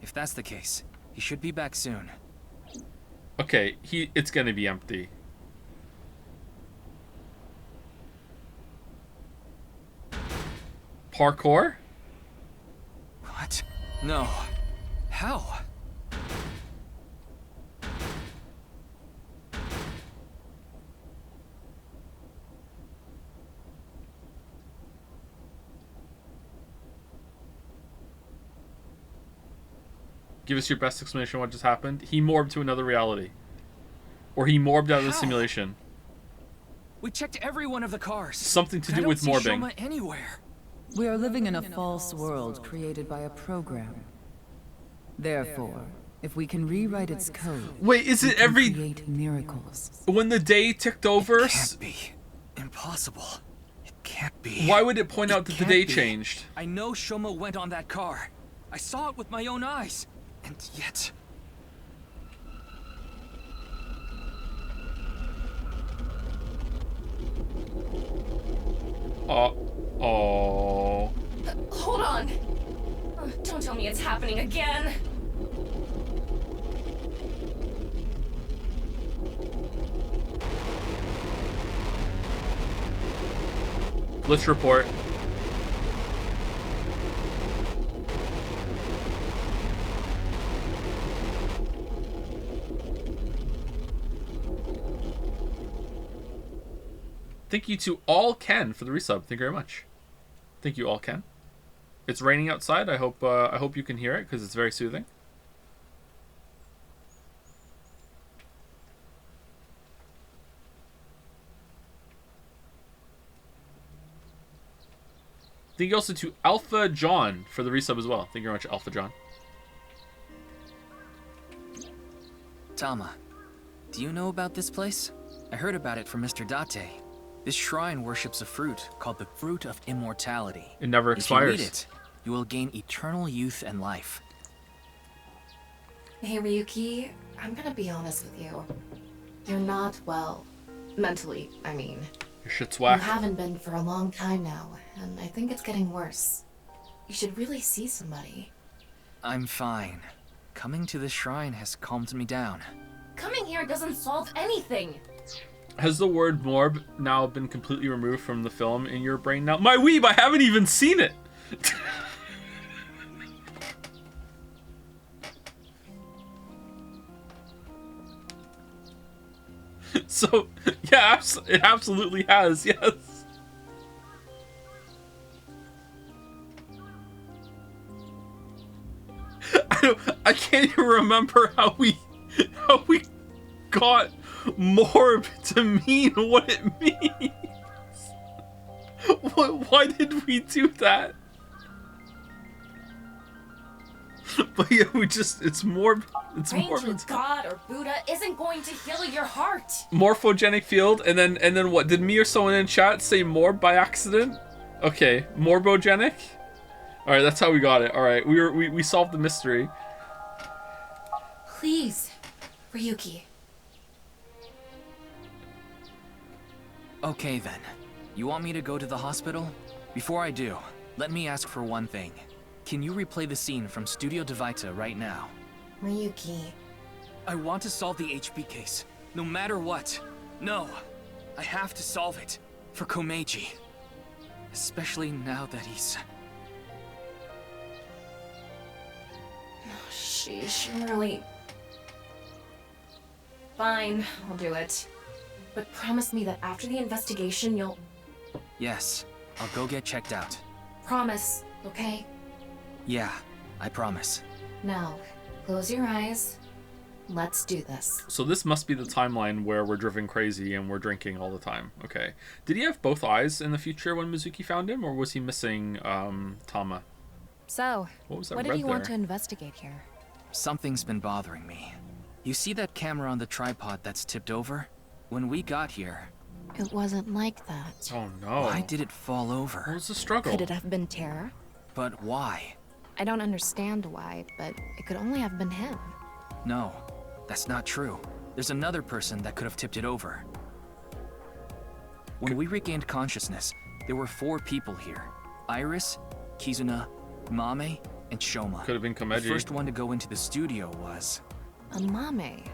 If that's the case, he should be back soon. Okay, it's gonna be empty. Parkour? What? No. How? Give us your best explanation of what just happened. He morbed to another reality. Or he morbed out of the simulation. We checked every one of the cars. Something to do with morbing. Shoma anywhere. We are living in a false world created by a program. Therefore, if we can rewrite its code, wait, is it every create miracles? When the day ticked over? It can't be. Impossible. It can't be. Why would it point out that the day changed? I know Shoma went on that car. I saw it with my own eyes. And yet... Oh. Hold on. Don't tell me it's happening again. Glitch report. Thank you to all Ken for the resub. Thank you very much. Thank you all Ken. It's raining outside. I hope you can hear it because it's very soothing. Thank you also to Alpha John for the resub as well. Thank you very much, Alpha John. Tama, do you know about this place? I heard about it from Mr. Date. This shrine worships a fruit called the Fruit of Immortality. It never expires. If you eat it, you will gain eternal youth and life. Hey Ryuki, I'm gonna be honest with you. You're not well. Mentally, I mean. Your shit's whack. You haven't been for a long time now, and I think it's getting worse. You should really see somebody. I'm fine. Coming to this shrine has calmed me down. Coming here doesn't solve anything. Has the word morb now been completely removed from the film in your brain now? My weeb, I haven't even seen it! So, yeah, it absolutely has, yes. I can't even remember how we got morb to mean what it means. Why did we do that? But yeah, it's more. Praying to God or Buddha isn't going to heal your heart. Morphogenic field, and then what? Did me or someone in chat say morb by accident? Okay, morbogenic. All right, that's how we got it. All right, we solved the mystery. Please, Ryuki. Okay then. You want me to go to the hospital? Before I do, let me ask for one thing. Can you replay the scene from Studio Devita right now? Ryuki. I want to solve the HP case, no matter what. No, I have to solve it. For Komeiji. Especially now that he's... Oh, sheesh, really... Fine, I'll do it. but promise me that after the investigation you'll... Yes, I'll go get checked out. Promise, okay? Yeah, I promise. Now, close your eyes. Let's do this. So this must be the timeline where we're driven crazy and we're drinking all the time. Okay. Did he have both eyes in the future when Mizuki found him, or was he missing Tama? So, What was that what did red you want to there? investigate here? Something's been bothering me. You see that camera on the tripod that's tipped over? When we got here... It wasn't like that. Oh no. Why did it fall over? What was the struggle? Could it have been terror? But why? I don't understand why, but it could only have been him. No, that's not true. There's another person that could have tipped it over. When we regained consciousness, there were 4 people here. Iris, Kizuna, Mame, and Shoma. Could have been The Komeji. first one to go into the studio was... Amame.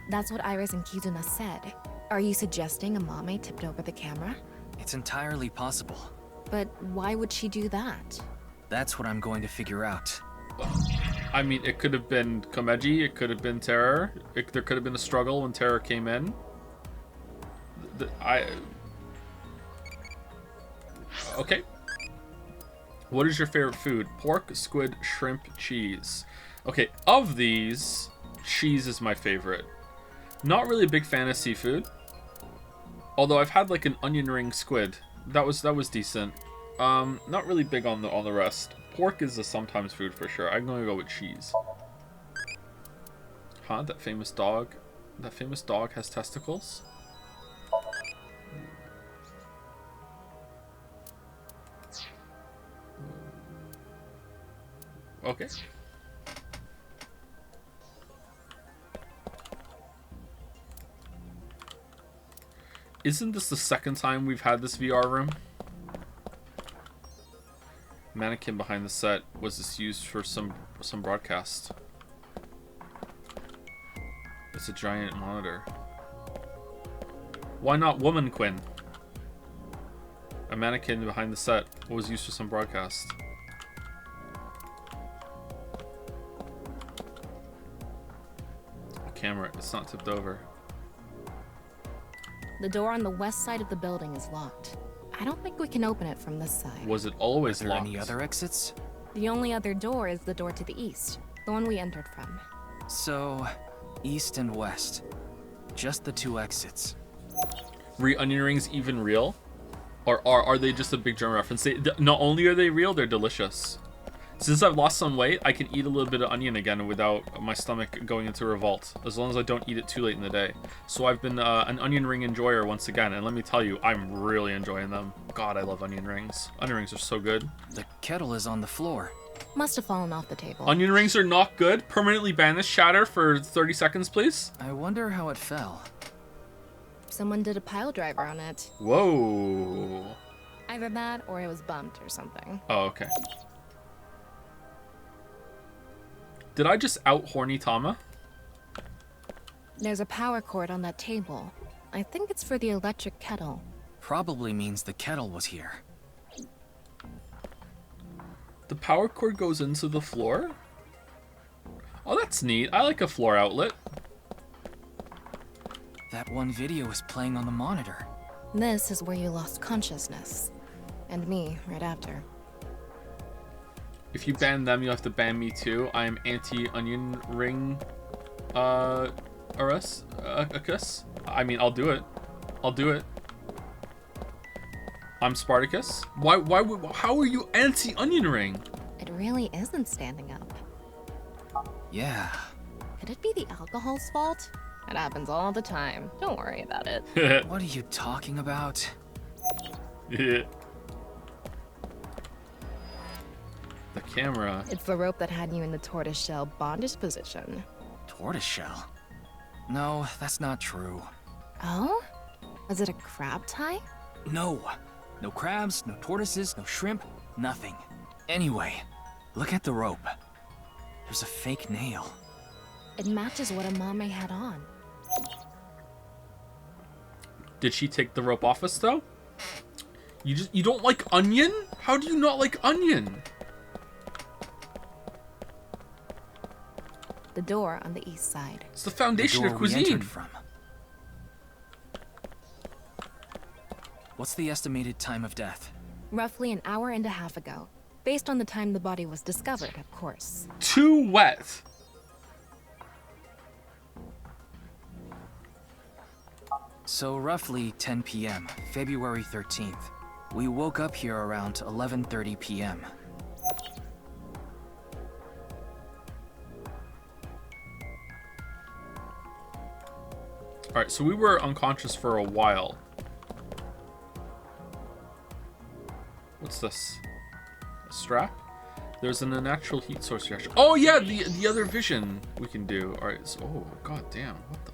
That's what Iris and Kizuna said. Are you suggesting Amame tipped over the camera? It's entirely possible. But why would she do that? That's what I'm going to figure out. I mean, it could have been Komeji, it could have been Terror. There could have been a struggle when Terror came in. Okay. What is your favorite food? Pork, squid, shrimp, cheese. Okay, of these, cheese is my favorite. Not really a big fan of seafood. Although I've had like an onion ring squid. That was decent. Not really big on the rest. Pork is a sometimes food for sure. I'm gonna go with cheese. Huh? That famous dog? That famous dog has testicles? Okay. Isn't this the second time we've had this VR room? Mannequin behind the set. Was this used for some broadcast? It's a giant monitor. Why not Woman Quinn? A mannequin behind the set was used for some broadcast. Camera, it's not tipped over. The door on the west side of the building is locked. I don't think we can open it from this side. Was it always Are there locked? any other exits? The only other door is the door to the east, the one we entered from. So, east and west. Just the 2 exits. Onion rings even real? Or are they just a big German reference? Not only are they real, they're delicious. Since I've lost some weight, I can eat a little bit of onion again without my stomach going into revolt, as long as I don't eat it too late in the day. So I've been an onion ring enjoyer once again, and let me tell you, I'm really enjoying them. God, I love onion rings. Onion rings are so good. The kettle is on the floor. Must have fallen off the table. Onion rings are not good. Permanently banish shatter for 30 seconds, please. I wonder how it fell. Someone did a pile driver on it. Whoa. Either that or it was bumped or something. Oh, okay. Did I just out horny Tama? There's a power cord on that table. I think it's for the electric kettle. Probably means the kettle was here. The power cord goes into the floor? Oh, that's neat. I like a floor outlet. That one video is playing on the monitor. This is where you lost consciousness. And me, right after. If you ban them, you have to ban me too. I am anti-onion ring, Akus. I mean, I'll do it. I'll do it. I'm Spartacus. How are you anti-onion ring? It really isn't standing up. Yeah. Could it be the alcohol's fault? It happens all the time. Don't worry about it. What are you talking about? Yeah. The camera. It's the rope that had you in the tortoiseshell bondage position. Tortoiseshell? No, that's not true. Oh? Was it a crab tie? No. No crabs, no tortoises, no shrimp, nothing. Anyway, look at the rope. There's a fake nail. It matches what Amame had on. Did she take the rope off us though? You don't like onion? How do you not like onion? The door on the east side. It's the foundation the of door we cuisine. entered from. What's the estimated time of death? Roughly an hour and a half ago. Based on the time the body was discovered, of course. Too wet. So roughly 10 p.m., February 13th. We woke up here around 11:30 p.m. Alright, so we were unconscious for a while. What's this? A strap? There's an unnatural heat source reaction. Oh yeah, the other vision we can do. Alright, so oh god damn, what the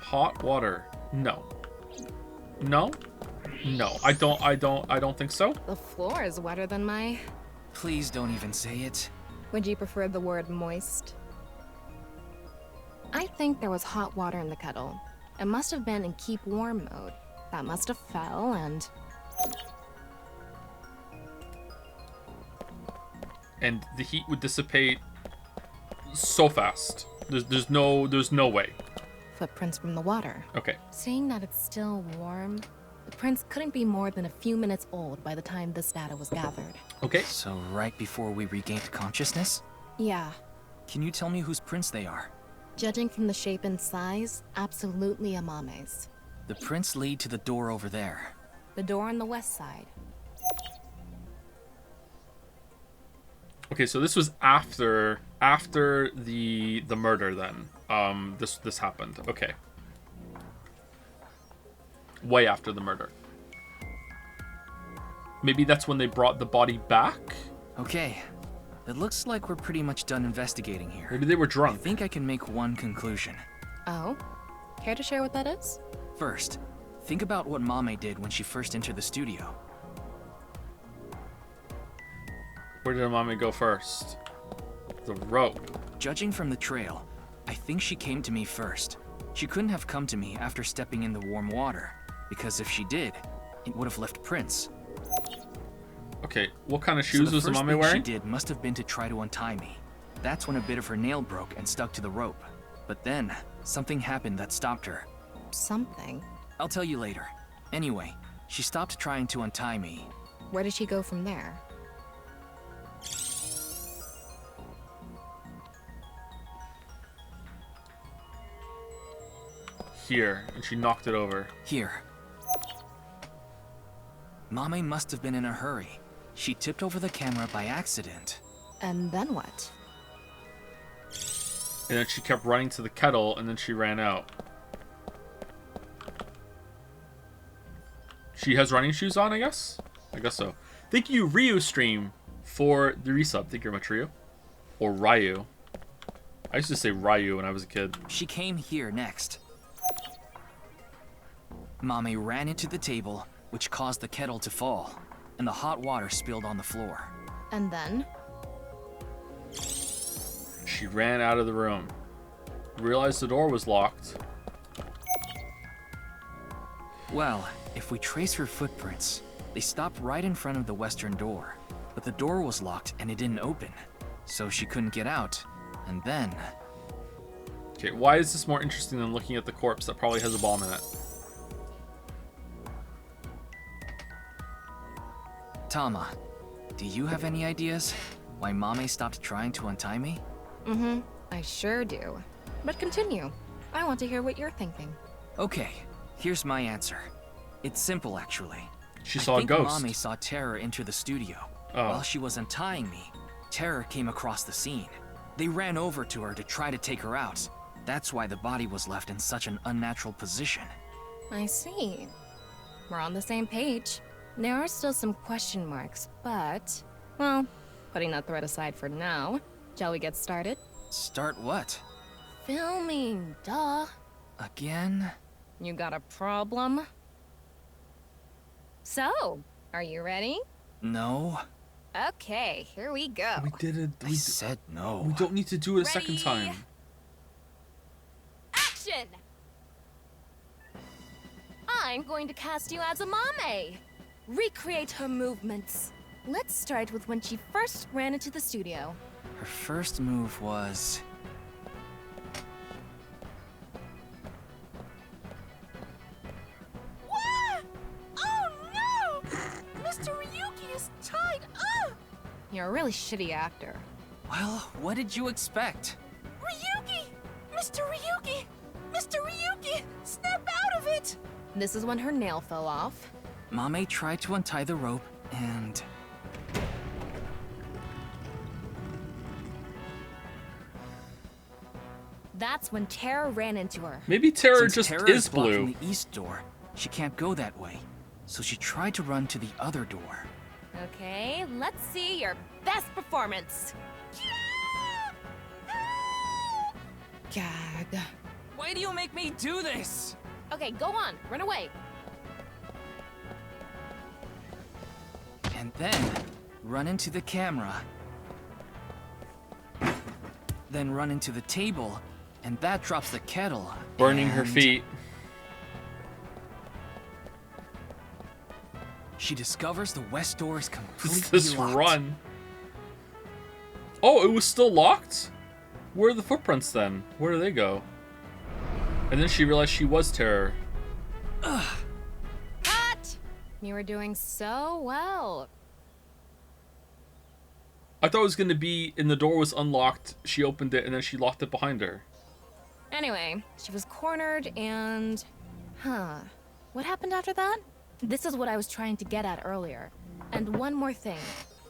hot water. No. No? No. I don't think so. The floor is wetter than my... Please don't even say it. Would you prefer the word moist? I think there was hot water in the kettle. It must have been in keep warm mode. That must have fell and... And the heat would dissipate so fast. There's no way. Footprints from the water. Okay. Seeing that it's still warm, the prints couldn't be more than a few minutes old by the time this data was gathered. Okay. So right before we regained consciousness? Yeah. Can you tell me whose prints they are? Judging from the shape and size, absolutely Amame's. The prints lead to the door over there. The door on the west side. Okay, so this was after the murder then. This happened. Okay. Way after the murder. Maybe that's when they brought the body back? Okay. It looks like we're pretty much done investigating here. Maybe they were drunk. I think I can make one conclusion. Oh? Care to share what that is? First, think about what Mame did when she first entered the studio. Where did Mame go first? The rope. Judging from the trail, I think she came to me first. She couldn't have come to me after stepping in the warm water, because if she did, it would have left prints. Okay, what kind of shoes was the Mame thing wearing? She did must have been to try to untie me. That's when a bit of her nail broke and stuck to the rope. But then, something happened that stopped her. Something? I'll tell you later. Anyway, she stopped trying to untie me. Where did she go from there? Here, and she knocked it over. Here. Mame must have been in a hurry. She tipped over the camera by accident. And then what? And then she kept running to the kettle, and then she ran out. She has running shoes on, I guess? I guess so. Thank you, Ryu Stream, for the resub. Thank you very much, Ryu. Or Ryu. I used to say Ryu when I was a kid. She came here next. Mame ran into the table, which caused the kettle to fall, and the hot water spilled on the floor. And then? She ran out of the room. Realized the door was locked. Well, if we trace her footprints, they stopped right in front of the western door. But the door was locked and it didn't open. So she couldn't get out. And then... Okay, why is this more interesting than looking at the corpse that probably has a bomb in it? Tama, do you have any ideas why Mame stopped trying to untie me? Mm-hmm, I sure do. But continue. I want to hear what you're thinking. Okay, here's my answer. It's simple, actually. She saw a ghost. I think Mame saw Terror enter the studio. While she was untying me, Terror came across the scene. They ran over to her to try to take her out. That's why the body was left in such an unnatural position. I see. We're on the same page. There are still some question marks, but... Well, putting that thread aside for now, shall we get started? Start what? Filming, duh. Again? You got a problem? So, are you ready? No. Okay, here we go. We did it. I said no. We don't need to do it a second time. Action! I'm going to cast you as a Mame. Recreate her movements. Let's start with when she first ran into the studio. Her first move was... You're a really shitty actor. Well, what did you expect? Ryuki! Mr. Ryuki! Mr. Ryuki! Snap out of it! This is when her nail fell off. Mame tried to untie the rope, and... That's when Terra ran into her. Maybe Terra Since just Terra is blocked blue. from the east door, she can't go that way. So she tried to run to the other door. Okay, let's see your best performance. Gag. Why do you make me do this? Okay, go on. Run away. And then, run into the camera. Then run into the table, and that drops the kettle. Burning her and feet. She discovers the west door is completely This locked. run. Oh, it was still locked? Where are the footprints then? Where do they go? And then she realized she was Terror. Cut! You were doing so well. I thought it was going to be, and the door was unlocked, she opened it, and then she locked it behind her. Anyway, she was cornered and... Huh. What happened after that? This is what I was trying to get at earlier. And one more thing.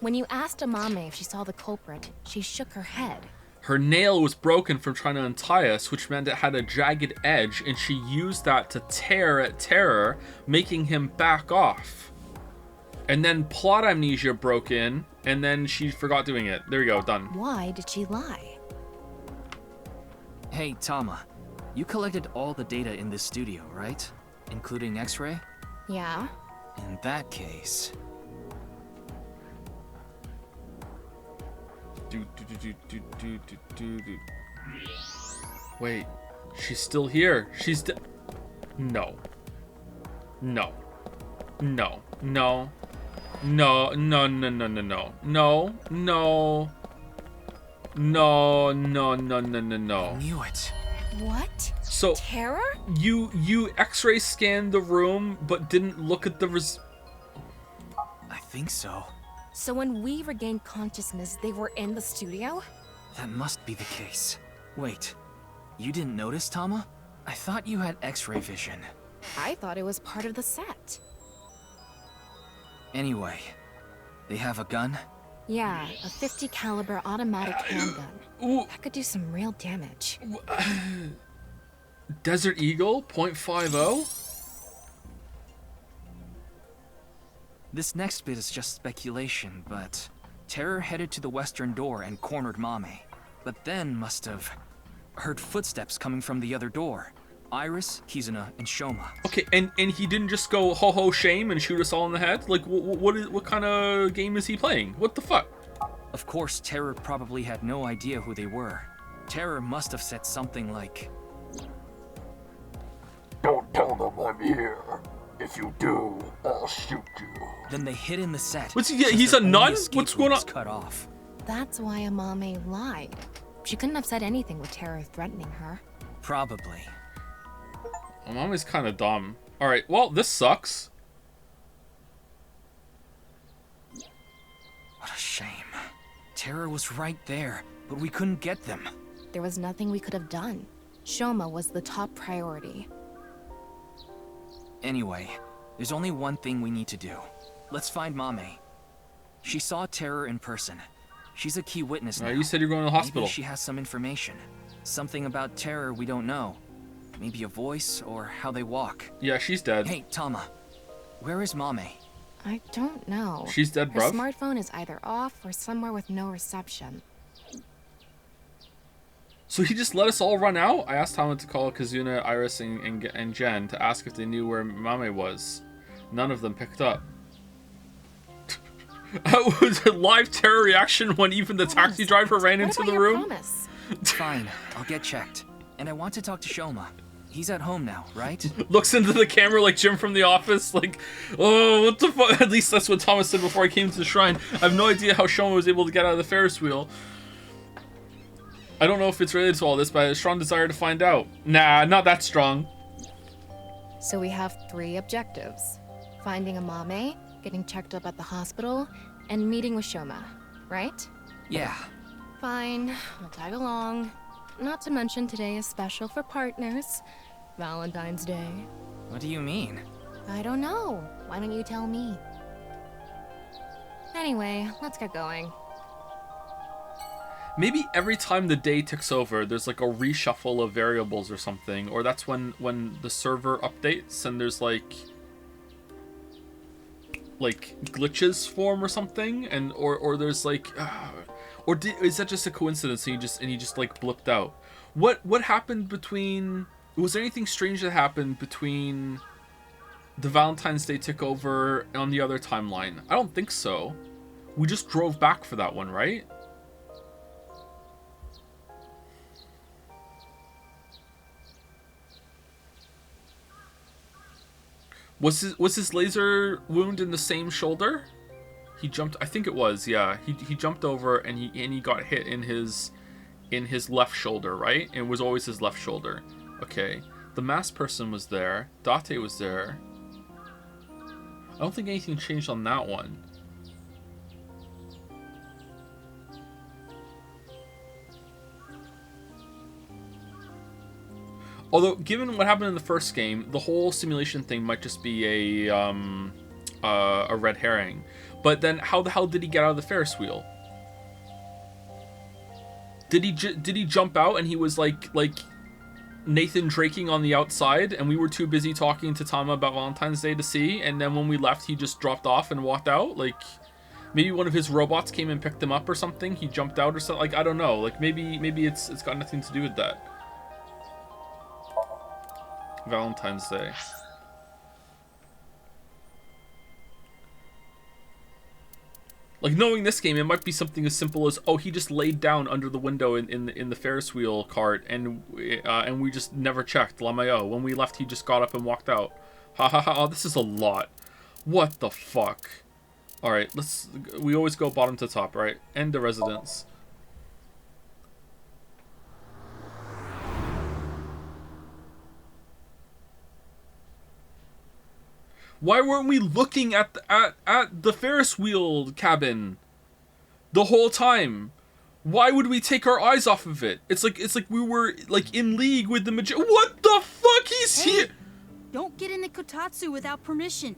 When you asked Amame if she saw the culprit, she shook her head. Her nail was broken from trying to untie us, which meant it had a jagged edge, and she used that to tear at Terror, making him back off. And then plot amnesia broke in, and then she forgot doing it. There we go, done. Why did she lie? Hey, Tama. You collected all the data in this studio, right? Including X-ray? Yeah. In that case... Wait, she's still here. She's No. No. No. No. No, no, no, no, no, no. No, no. No, no, no, no, no, no. I knew it. What? So Terror? You X-ray scanned the room, but didn't look at the I think so. So when we regained consciousness, they were in the studio? That must be the case. Wait, you didn't notice, Tama? I thought you had X-ray vision. I thought it was part of the set. Anyway, they have a gun? Yeah, a 50 caliber automatic handgun. That could do some real damage. Desert Eagle .50? This next bit is just speculation, but Terror headed to the western door and cornered Mame, but then must have heard footsteps coming from the other door. Iris, Kizuna, and Shoma. Okay, and he didn't just go ho ho shame and shoot us all in the head? Like, what kind of game is he playing? What the fuck? Of course, Terror probably had no idea who they were. Terror must have said something like, "Don't tell them I'm here. If you do, I'll shoot you." Then they hid in the set. What's he? He's a nun? What's going on? Cut off. That's why Amame lied. She couldn't have said anything with Terror threatening her. Probably. My mom is kind of dumb. All right, well, this sucks. What a shame. Terror was right there, but we couldn't get them. There was nothing we could have done. Shoma was the top priority. Anyway, there's only one thing we need to do. Let's find Mame. She saw Terror in person. She's a key witness now. You said you're going to the hospital. Maybe she has some information. Something about Terror we don't know. Maybe a voice or how they walk. Yeah, she's dead. Hey, Tama. Where is Mame? I don't know. She's dead, Her bruv. smartphone is either off or somewhere with no reception. So he just let us all run out? I asked Tama to call Kizuna, Iris, and Jen to ask if they knew where Mame was. None of them picked up. It was a live terror reaction when even the taxi driver ran into the room. Fine, I'll get checked. And I want to talk to Shoma. He's at home now, right? Looks into the camera like Jim from The Office, like, oh, what the fuck? At least that's what Thomas said before I came to the shrine. I have no idea how Shoma was able to get out of the Ferris wheel. I don't know if it's related to all this, but I have a strong desire to find out. Nah, not that strong. So we have 3 objectives. Finding Amame, getting checked up at the hospital, and meeting with Shoma. right? Yeah. Fine, I'll tag along. Not to mention today is special for partners. Valentine's Day. What do you mean? I don't know. Why don't you tell me? Anyway, let's get going. Maybe every time the day ticks over, there's like a reshuffle of variables or something, or that's when the server updates and there's like glitches form or something, and or there's like, is that just a coincidence and he just like blipped out? What happened between? Was there anything strange that happened between the Valentine's Day tick over on the other timeline? I don't think so. We just drove back for that one, right? Was his laser wound in the same shoulder? He jumped. I think it was. Yeah, he jumped over and he got hit in his left shoulder, right? It was always his left shoulder. Okay. The masked person was there. Date was there. I don't think anything changed on that one. Although, given what happened in the first game, the whole simulation thing might just be a red herring. But then, how the hell did he get out of the Ferris wheel? Did he jump out and he was like Nathan Draking on the outside, and we were too busy talking to Tama about Valentine's Day to see, and then when we left, he just dropped off and walked out? Like, maybe one of his robots came and picked him up or something. He jumped out or something. Like, I don't know. Like, maybe it's got nothing to do with that. Valentine's Day. Like, knowing this game, it might be something as simple as, oh, he just laid down under the window in the Ferris wheel cart, and we just never checked. LMAO. When we left, he just got up and walked out. Ha ha ha. Oh, this is a lot. What the fuck? All right, we always go bottom to top, right? End the residence. Why weren't we looking at the Ferris wheel cabin the whole time? Why would we take our eyes off of it? It's like we were like in league with the What the fuck? He's here. Don't get in the kotatsu without permission.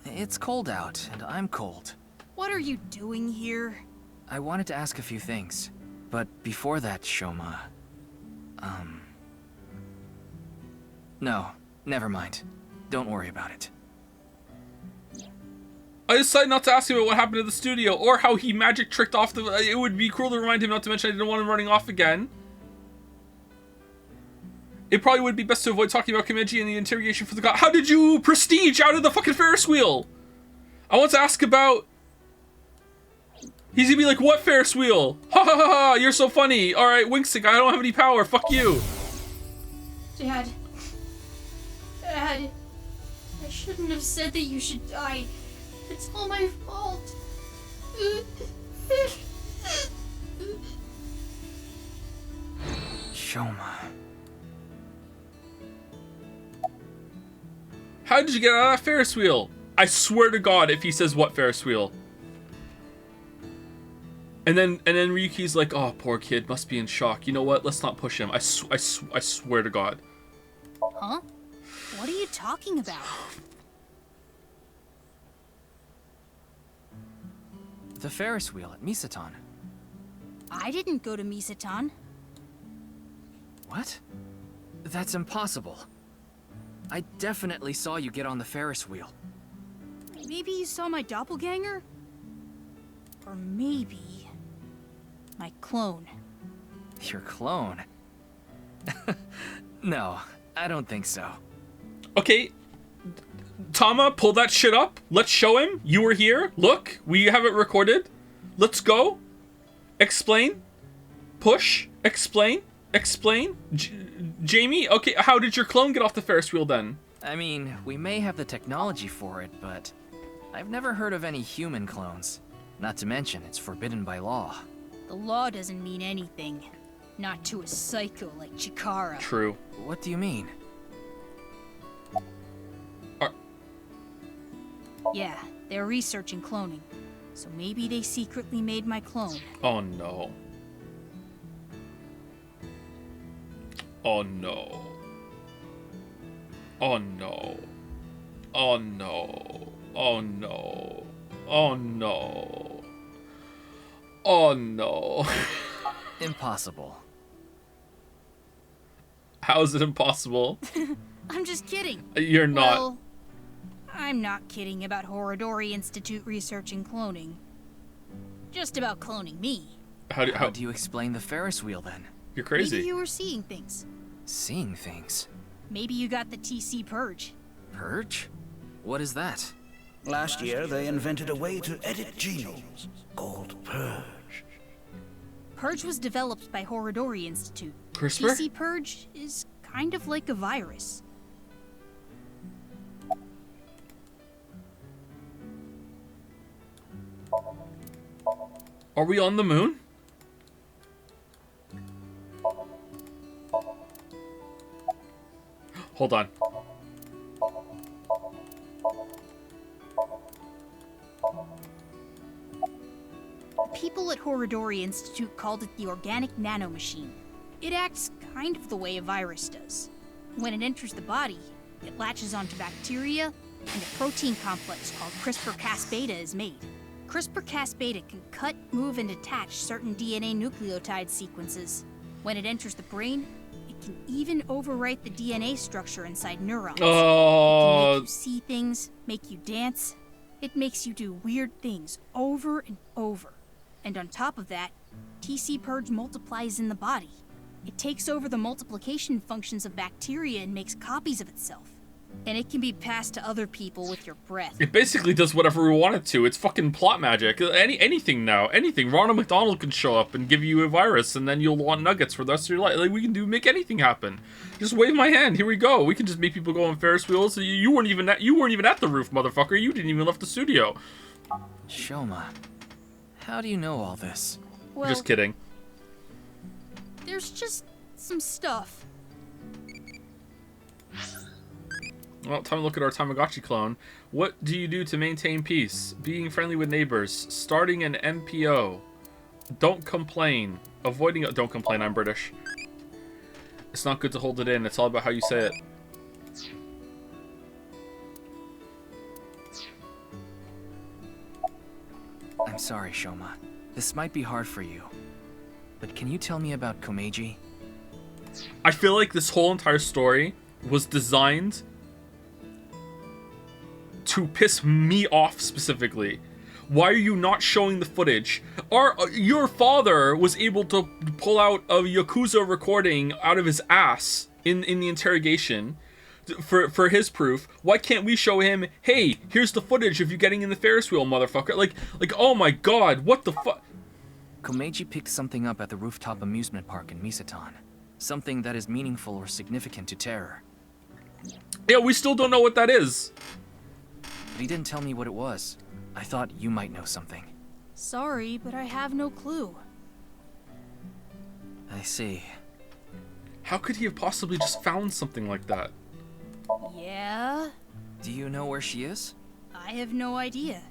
It's cold out, and I'm cold. What are you doing here? I wanted to ask a few things, but before that, Shoma... No, never mind. Don't worry about it. I decided not to ask him about what happened at the studio, or how he magic tricked off the... It would be cruel to remind him, not to mention I didn't want him running off again. It probably would be best to avoid talking about Kimeji and the interrogation for the god. How did you prestige out of the fucking Ferris wheel? I want to ask about... He's gonna be like, what Ferris wheel? Ha ha ha ha, you're so funny. Alright, Winkstick, I don't have any power, fuck you. Dad. I shouldn't have said that you should die. It's all my fault. Shoma. How did you get out of that Ferris wheel? I swear to God, if he says what Ferris wheel. And then Ryuki's like, oh, poor kid, must be in shock. You know what? Let's not push him. I swear to God. Huh? What are you talking about? The Ferris wheel at Misatan. I didn't go to Misatan. What? That's impossible. I definitely saw you get on the Ferris wheel. Maybe you saw my doppelganger? Or maybe... my clone. Your clone? No, I don't think so. Okay, Tama, pull that shit up. Let's show him. You were here. Look, we have it recorded. Let's go. Explain. Push. Explain. Explain. Jamie, okay, how did your clone get off the Ferris wheel then? I mean, we may have the technology for it, but I've never heard of any human clones. Not to mention, it's forbidden by law. The law doesn't mean anything. Not to a psycho like Chikara. True. What do you mean? Yeah, they're researching cloning. So maybe they secretly made my clone. Oh no. Oh no. Oh no. Oh no. Oh no. Oh no. Oh no. Impossible. How is it impossible? I'm just kidding. You're not. Well, I'm not kidding about Horodori Institute research in cloning. Just about cloning me. How do you explain the Ferris wheel then? You're crazy. Maybe you were seeing things. Seeing things? Maybe you got the TC Purge. Purge? What is that? Last year, they invented a way to edit genomes called Purge. Purge was developed by Horodori Institute. CRISPR? TC Purge is kind of like a virus. Are we on the moon? Hold on. People at Horodori Institute called it the organic nanomachine. It acts kind of the way a virus does. When it enters the body, it latches onto bacteria, and a protein complex called CRISPR-Cas-beta is made. CRISPR-Cas-beta can cut, move, and attach certain DNA nucleotide sequences. When it enters the brain, it can even overwrite the DNA structure inside neurons. It can make you see things, make you dance. It makes you do weird things over and over. And on top of that, TC Purge multiplies in the body. It takes over the multiplication functions of bacteria and makes copies of itself. And it can be passed to other people with your breath. It basically does whatever we want it to. It's fucking plot magic. Anything now. Anything. Ronald McDonald can show up and give you a virus, and then you'll want nuggets for the rest of your life. Like, we can make anything happen. Just wave my hand. Here we go. We can just make people go on Ferris wheels. You weren't even at the roof, motherfucker. You didn't even left the studio. Shoma, how do you know all this? Well, Just kidding. There's just some stuff. Well, time to look at our Tamagotchi clone. What do you do to maintain peace? Being friendly with neighbors. Starting an MPO. Don't complain. Avoiding... Don't complain, I'm British. It's not good to hold it in. It's all about how you say it. I'm sorry, Shoma. This might be hard for you. But can you tell me about Komeiji? I feel like this whole entire story was designed to piss me off specifically. Why are you not showing the footage? Your father was able to pull out a Yakuza recording out of his ass in the interrogation for his proof. Why can't we show him, hey, here's the footage of you getting in the Ferris wheel, motherfucker? Like, oh my god, what the fuck? Komeiji picked something up at the rooftop amusement park in Misatan. Something that is meaningful or significant to Terror. Yeah, we still don't know what that is. But he didn't tell me what it was. I thought you might know something. Sorry, but I have no clue. I see. How could he have possibly just found something like that? Yeah? Do you know where she is? I have no idea.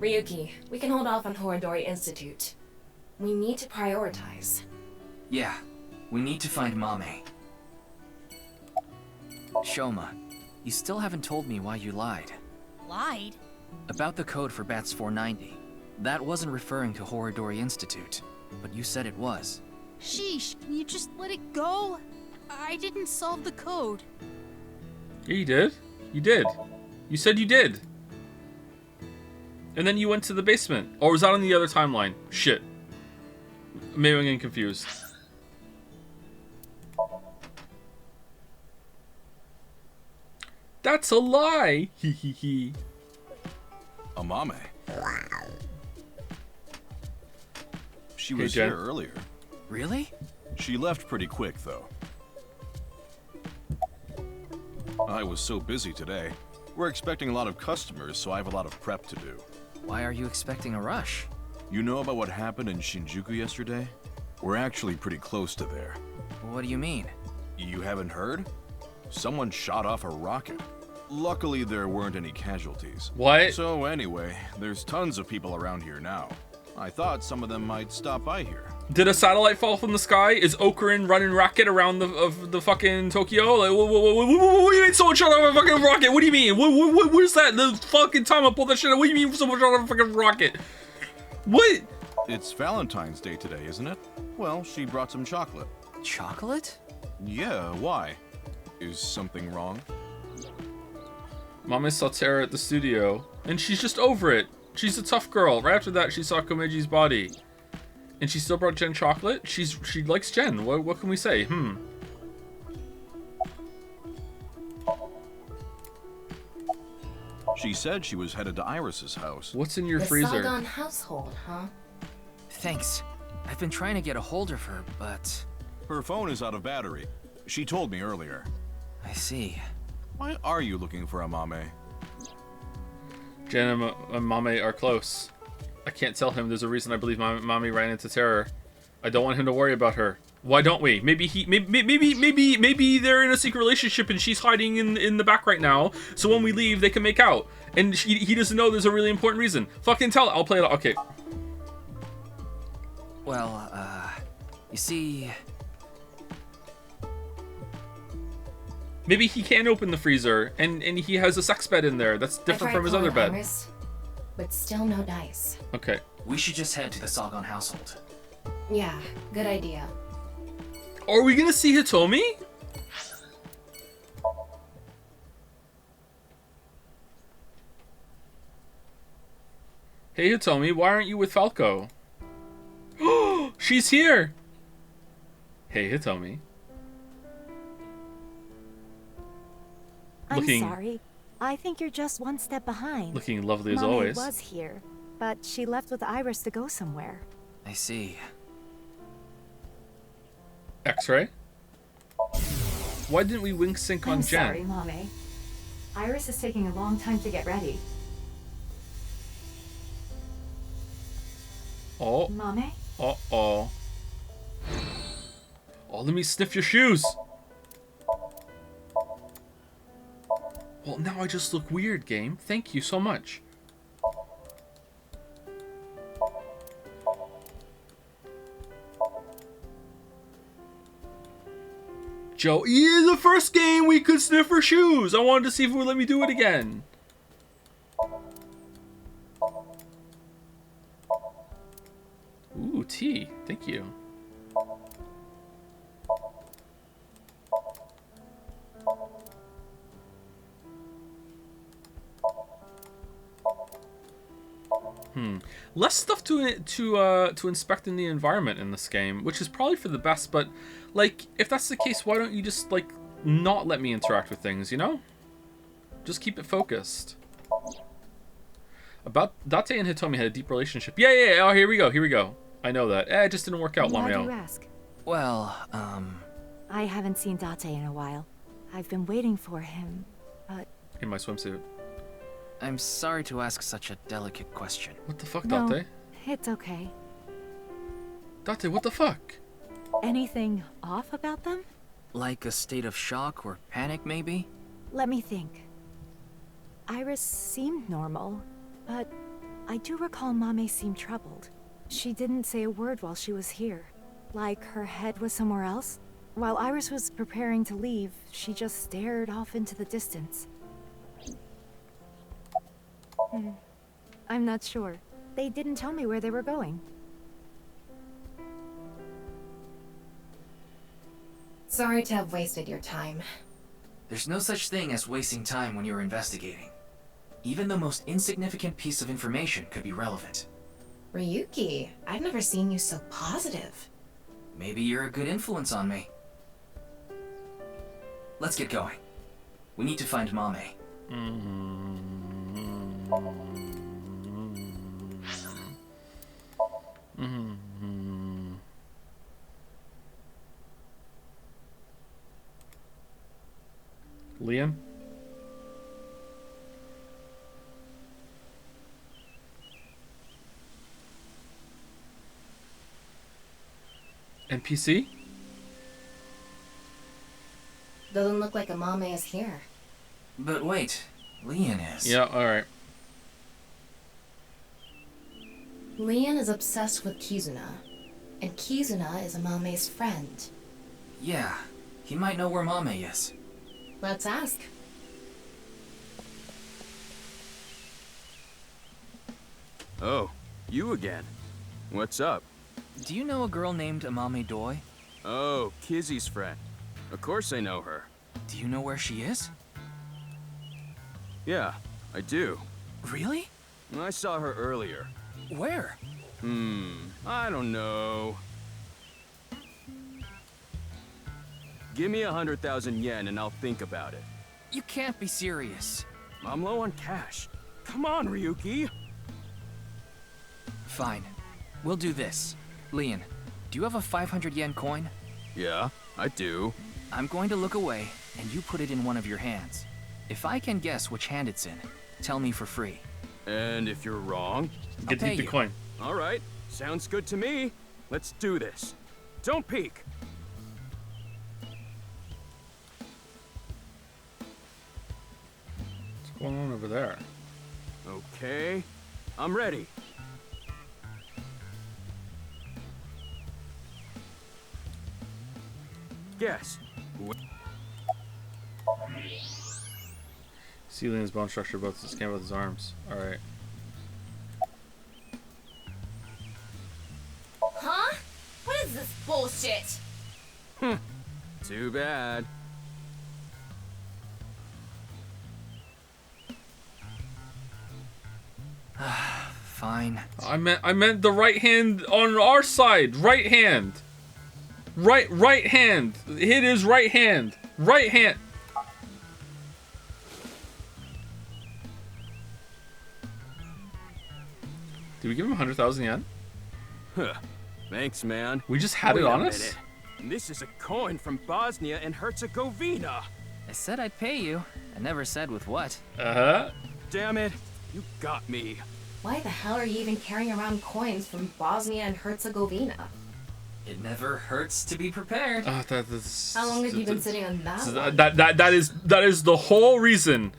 Ryuki, we can hold off on Horodori Institute. We need to prioritize. Yeah, we need to find Mame. Shoma, you still haven't told me why you lied. Lied? About the code for Bats 490. That wasn't referring to Horodori Institute, but you said it was. Sheesh, can you just let it go? I didn't solve the code. Yeah, you did. You did. You said you did. And then you went to the basement. Or was that on the other timeline? Shit. Maybe I'm getting confused. That's a lie! Hee hee hee. Amame. She Hey, was Jen. here earlier. Really? She left pretty quick, though. I was so busy today. We're expecting a lot of customers, so I have a lot of prep to do. Why are you expecting a rush? You know about what happened in Shinjuku yesterday? We're actually pretty close to there. What do you mean? You haven't heard? Someone shot off a rocket. Luckily, there weren't any casualties. What? So anyway, there's tons of people around here now. I thought some of them might stop by here. Did a satellite fall from the sky? Is Ocarin running rocket around the fucking Tokyo? Like, what do you mean someone shot out of a fucking rocket? What do you mean? What is that? The fucking time I pulled that shit out. What do you mean someone shot out of a fucking rocket? What? It's Valentine's Day today, isn't it? Well, she brought some chocolate. Chocolate? Yeah, why? Is something wrong? Mama saw Terra at the studio, and she's just over it. She's a tough girl. Right after that, she saw Komeji's body. And she still brought Jen chocolate? She likes Jen. What can we say? She said she was headed to Iris's house. What's in your the freezer? Saigon household, huh? Thanks. I've been trying to get a hold of her, but... Her phone is out of battery. She told me earlier. I see. Why are you looking for a Mame? Jen and Mame are close. I can't tell him. There's a reason I believe Mame ran into Terror. I don't want him to worry about her. Why don't we? Maybe they're in a secret relationship and she's hiding in the back right now. So when we leave, they can make out. And he doesn't know there's a really important reason. Fucking tell it. I'll play it. Okay. Well, you see... Maybe he can open the freezer and he has a sex bed in there. That's different from his other bed. Iris, but still no dice. Okay. We should just head to the Saigon household. Yeah, good idea. Are we gonna see Hitomi? Hey Hitomi, why aren't you with Falco? Oh, she's here! Hey Hitomi. I'm sorry. I think you're just one step behind. Looking lovely as Mame always. was here, but she left with Iris to go somewhere. I see. X-ray? Why didn't we wing sync on I'm Jen? sorry, Mame. Iris is taking a long time to get ready. Oh. Mame? Uh-oh. Oh, let me sniff your shoes. Well, now I just look weird, game. Thank you so much. Joe, yeah, the first game we could sniff her shoes. I wanted to see if it would let me do it again. Ooh, tea. Thank you. Less stuff to inspect in the environment in this game, which is probably for the best. But like, if that's the case, why don't you just like not let me interact with things? You know, just keep it focused. About Date and Hitomi had a deep relationship. Yeah. Oh, here we go. I know that. It just didn't work out. Why do Lameo. you ask? Well, I haven't seen Date in a while. I've been waiting for him, but... In my swimsuit. I'm sorry to ask such a delicate question. What the fuck, No, Date? it's okay. Date, what the fuck? Anything off about them? Like a state of shock or panic, maybe? Let me think. Iris seemed normal, but I do recall Mame seemed troubled. She didn't say a word while she was here. Like her head was somewhere else. While Iris was preparing to leave, she just stared off into the distance. I'm not sure. They didn't tell me where they were going. Sorry to have wasted your time. There's no such thing as wasting time when you're investigating. Even the most insignificant piece of information could be relevant. Ryuki, I've never seen you so positive. Maybe you're a good influence on me. Let's get going. We need to find Mame. Liam? NPC? Doesn't look like a Mame is here. But wait, Leon is. Yeah, alright. Leon is obsessed with Kizuna, and Kizuna is Amame's friend. Yeah, he might know where Mame is. Let's ask. Oh, you again. What's up? Do you know a girl named Amame Doi? Oh, Kizzy's friend. Of course I know her. Do you know where she is? Yeah, I do. Really? I saw her earlier. Where? I don't know. Give me 100,000 yen and I'll think about it. You can't be serious. I'm low on cash. Come on, Ryuki. Fine. We'll do this. Leon, do you have a 500 yen coin? Yeah, I do. I'm going to look away, and you put it in one of your hands. If I can guess which hand it's in, tell me for free. And if you're wrong? Get to keep the coin. All right, sounds good to me. Let's do this. Don't peek. What's going on over there? Okay, I'm ready. Guess. See Leon's bone structure, both his scan with his arms. Alright. Huh? What is this bullshit? Too bad. Fine. I meant the right hand on our side. Right hand. Right hand. Hit his right hand. Right hand. Did we give him 100,000 yen? Huh. Thanks, man. We just had it on us? Minute. This is a coin from Bosnia and Herzegovina. I said I'd pay you. I never said with what. Uh-huh. Damn it. You got me. Why the hell are you even carrying around coins from Bosnia and Herzegovina? It never hurts to be prepared. How long have you been sitting on that one? That is the whole reason.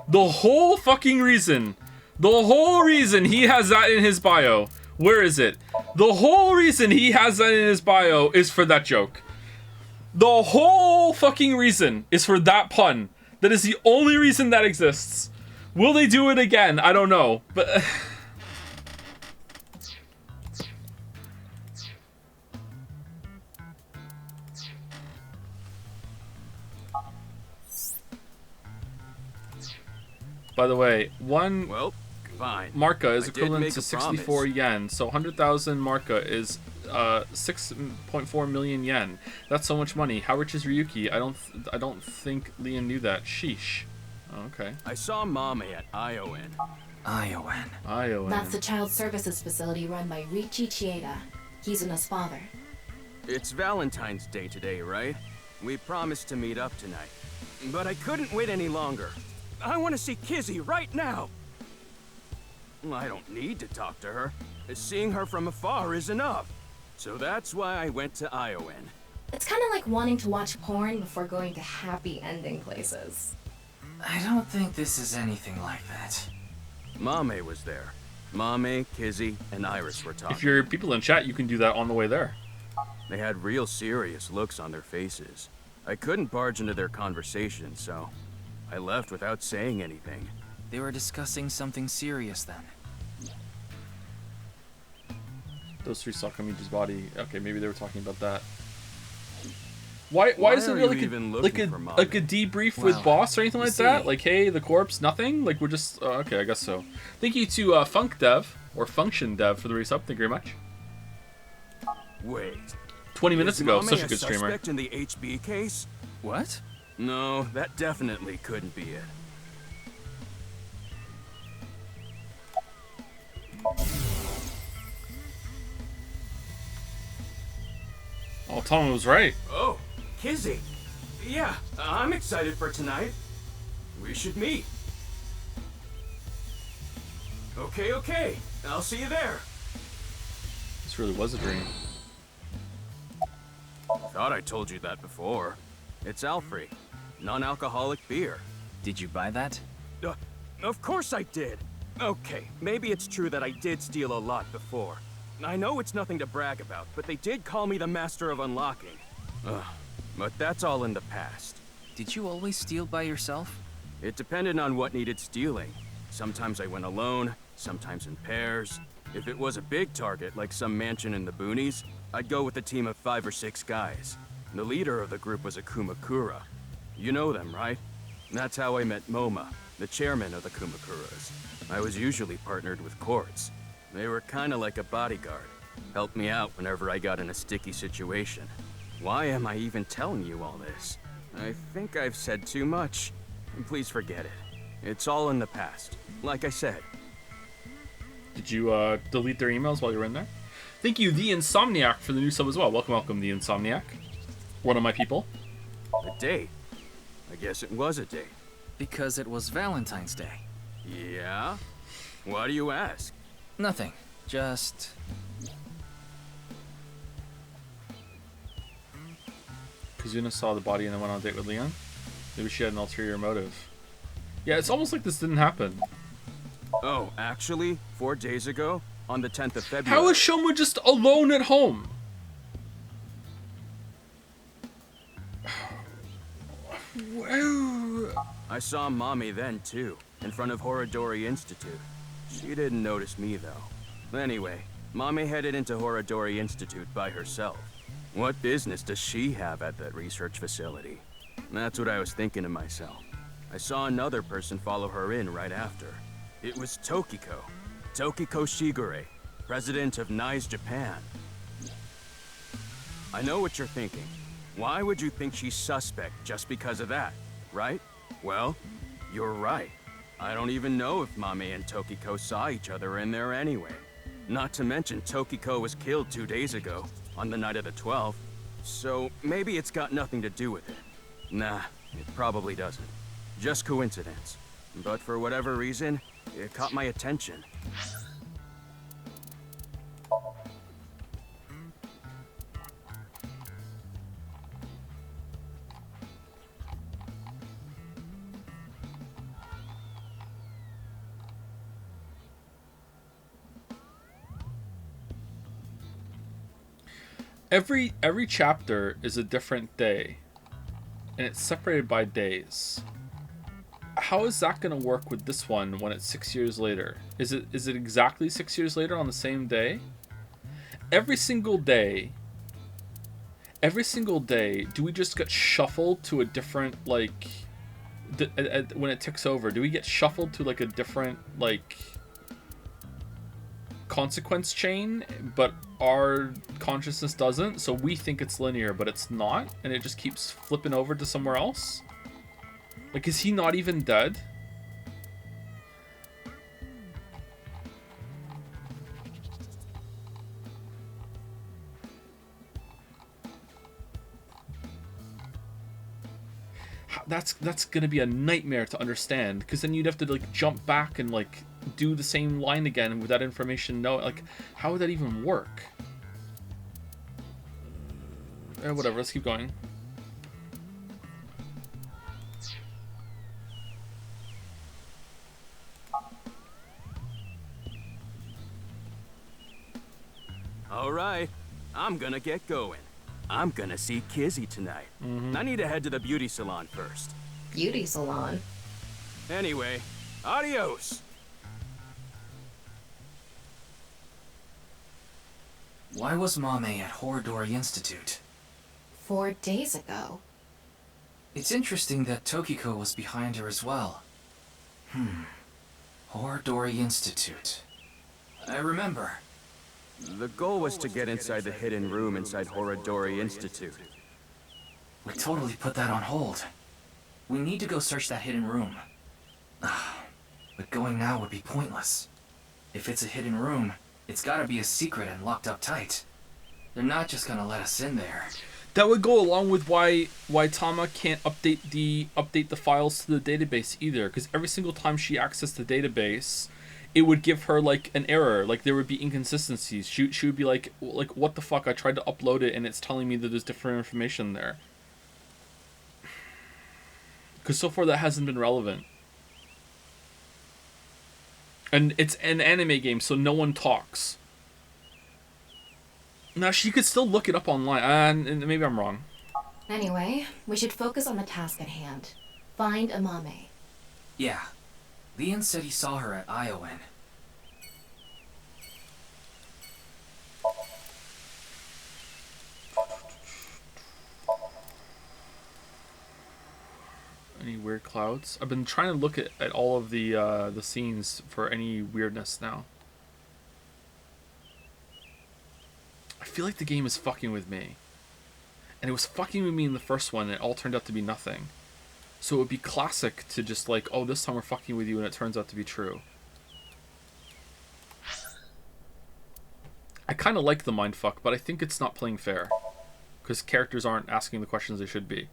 The whole fucking reason. The whole reason he has that in his bio. Where is it? The whole reason he has that in his bio is for that joke. The whole fucking reason is for that pun. That is the only reason that exists. Will they do it again? I don't know. But... By the way, one marca is equivalent to 64 yen, so 100,000 marca is 6.4 million yen. That's so much money. How rich is Ryuki? I don't think Leon knew that. Sheesh. Oh, okay. I saw Mame at ION. ION. That's the child services facility run by Riichi Chieda, Kizuna's father. It's Valentine's Day today, right? We promised to meet up tonight. But I couldn't wait any longer. I want to see Kizzy right now. I don't need to talk to her. Seeing her from afar is enough. So that's why I went to ION. It's kind of like wanting to watch porn before going to happy ending places. I don't think this is anything like that. Mame was there. Mame, Kizzy, and Iris were talking. If you're people in chat, you can do that on the way there. They had real serious looks on their faces. I couldn't barge into their conversation, so I left without saying anything. They were discussing something serious then. Those three saw Kamiji's body. Okay, maybe they were talking about that. Why isn't there like a debrief with boss or anything like that? Like, hey, the corpse, nothing? Like, we're just okay, I guess so. Thank you to Funk Dev or Function Dev for the resub. Thank you very much. Wait. 20 minutes ago, Mame such a good streamer. Suspect in the HB case? What? No, that definitely couldn't be it. Oh, Tom was right. Oh, Kizzy. Yeah, I'm excited for tonight. We should meet. Okay. I'll see you there. This really was a dream. Thought I told you that before. It's Alfrey. Non-alcoholic beer. Did you buy that? Of course I did. Okay, maybe it's true that I did steal a lot before. I know it's nothing to brag about, but they did call me the Master of Unlocking. But that's all in the past. Did you always steal by yourself? It depended on what needed stealing. Sometimes I went alone, sometimes in pairs. If it was a big target, like some mansion in the boonies, I'd go with a team of 5 or 6 guys. The leader of the group was a Kumakura. You know them, right? That's how I met Moma, the chairman of the Kumakuras. I was usually partnered with Quartz. They were kinda like a bodyguard. Helped me out whenever I got in a sticky situation. Why am I even telling you all this? I think I've said too much. Please forget it. It's all in the past. Like I said. Did you delete their emails while you were in there? Thank you, The Insomniac, for the new sub as well. Welcome, welcome, The Insomniac. One of my people. A date? I guess it was a date. Because it was Valentine's Day. Yeah? Why do you ask? Nothing. Just... Kazuna saw the body and then went on a date with Leon. Maybe she had an ulterior motive. Yeah, it's almost like this didn't happen. Oh, actually, 4 days ago, on the 10th of February... How is Shoma just alone at home? I saw Mommy then, too, in front of Horodori Institute. She didn't notice me, though. Anyway, Mommy headed into Horodori Institute by herself. What business does she have at that research facility? That's what I was thinking to myself. I saw another person follow her in right after. It was Tokiko. Tokiko Shigure, president of NICE Japan. I know what you're thinking. Why would you think she's suspect just because of that, right? Well, you're right. I don't even know if Mame and Tokiko saw each other in there anyway. Not to mention Tokiko was killed 2 days ago, on the night of the 12th. So maybe it's got nothing to do with it. Nah, it probably doesn't. Just coincidence. But for whatever reason, it caught my attention. Every chapter is a different day, and it's separated by days. How is that going to work with this one when it's 6 years later? Is it exactly 6 years later on the same day? Every single day, do we just get shuffled to a different, like, when it ticks over, do we get shuffled to, like, a different, like, consequence chain, but our consciousness doesn't, so we think it's linear, but it's not, and it just keeps flipping over to somewhere else? Like, is he not even dead? That's gonna be a nightmare to understand, because then you'd have to, like, jump back and, like, do the same line again with that information. No, like, how would that even work? Whatever, let's keep going. Alright, I'm gonna get going. I'm gonna see Kizzy tonight. I need to head to the beauty salon first. Beauty salon? Anyway, adios! Why was Mame at Horodori Institute? 4 days ago. It's interesting that Tokiko was behind her as well. Horodori Institute. I remember. The goal was to get inside the hidden room inside Horodori Institute. We totally put that on hold. We need to go search that hidden room. But going now would be pointless. If it's a hidden room, it's gotta be a secret and locked up tight. They're not just gonna let us in there. That would go along with why Tama can't update the files to the database either, because every single time she accessed the database, it would give her, like, an error. Like, there would be inconsistencies. She would be like, what the fuck? I tried to upload it and it's telling me that there's different information there. Because so far that hasn't been relevant. And it's an anime game, so no one talks. Now, she could still look it up online, and maybe I'm wrong. Anyway, we should focus on the task at hand. Find Amame. Yeah. Leon said he saw her at Iowan. Any weird clouds? I've been trying to look at all of the scenes for any weirdness now. I feel like the game is fucking with me. And it was fucking with me in the first one, and it all turned out to be nothing. So it would be classic to just like, oh, this time we're fucking with you, and it turns out to be true. I kind of like the mindfuck, but I think it's not playing fair. Because characters aren't asking the questions they should be.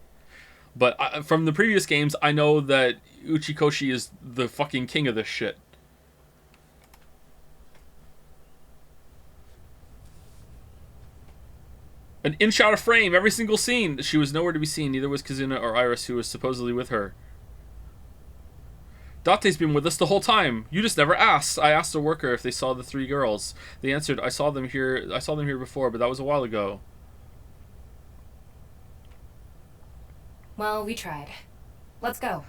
But from the previous games, I know that Uchikoshi is the fucking king of this shit. An inch out of frame, every single scene. She was nowhere to be seen. Neither was Kazuna or Iris, who was supposedly with her. Date's been with us the whole time. You just never asked. I asked a worker if they saw the 3 girls. They answered, I saw them here before, but that was a while ago. Well, we tried. Let's go.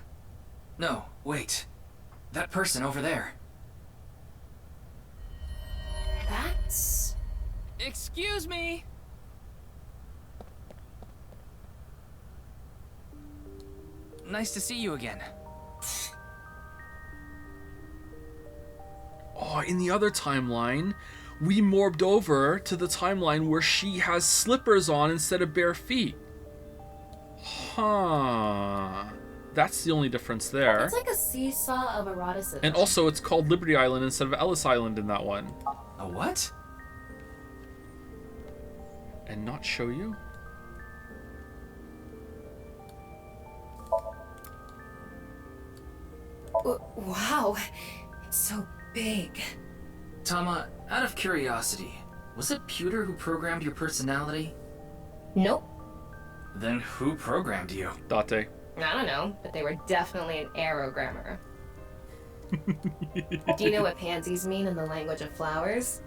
No, wait. That person over there. That's... Excuse me. Nice to see you again. Oh, in the other timeline, we morbed over to the timeline where she has slippers on instead of bare feet. Huh. That's the only difference there. It's like a seesaw of eroticism. And also, it's called Liberty Island instead of Ellis Island in that one. A what? And not show you? Wow. It's so big. Tama, out of curiosity, was it Pewter who programmed your personality? Nope. Then who programmed you? Date. I don't know, but they were definitely an aerogrammer. Do you know what pansies mean in the language of flowers?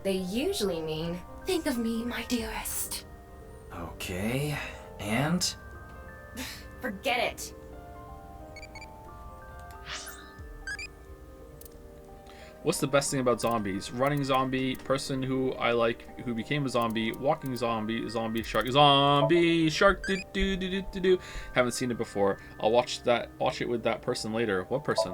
They usually mean, think of me, my dearest. Okay, and? Forget it. What's the best thing about zombies? Running zombie, person who I like who became a zombie, walking zombie, zombie shark, do do do do do do. Haven't seen it before. I'll watch it with that person later. What person?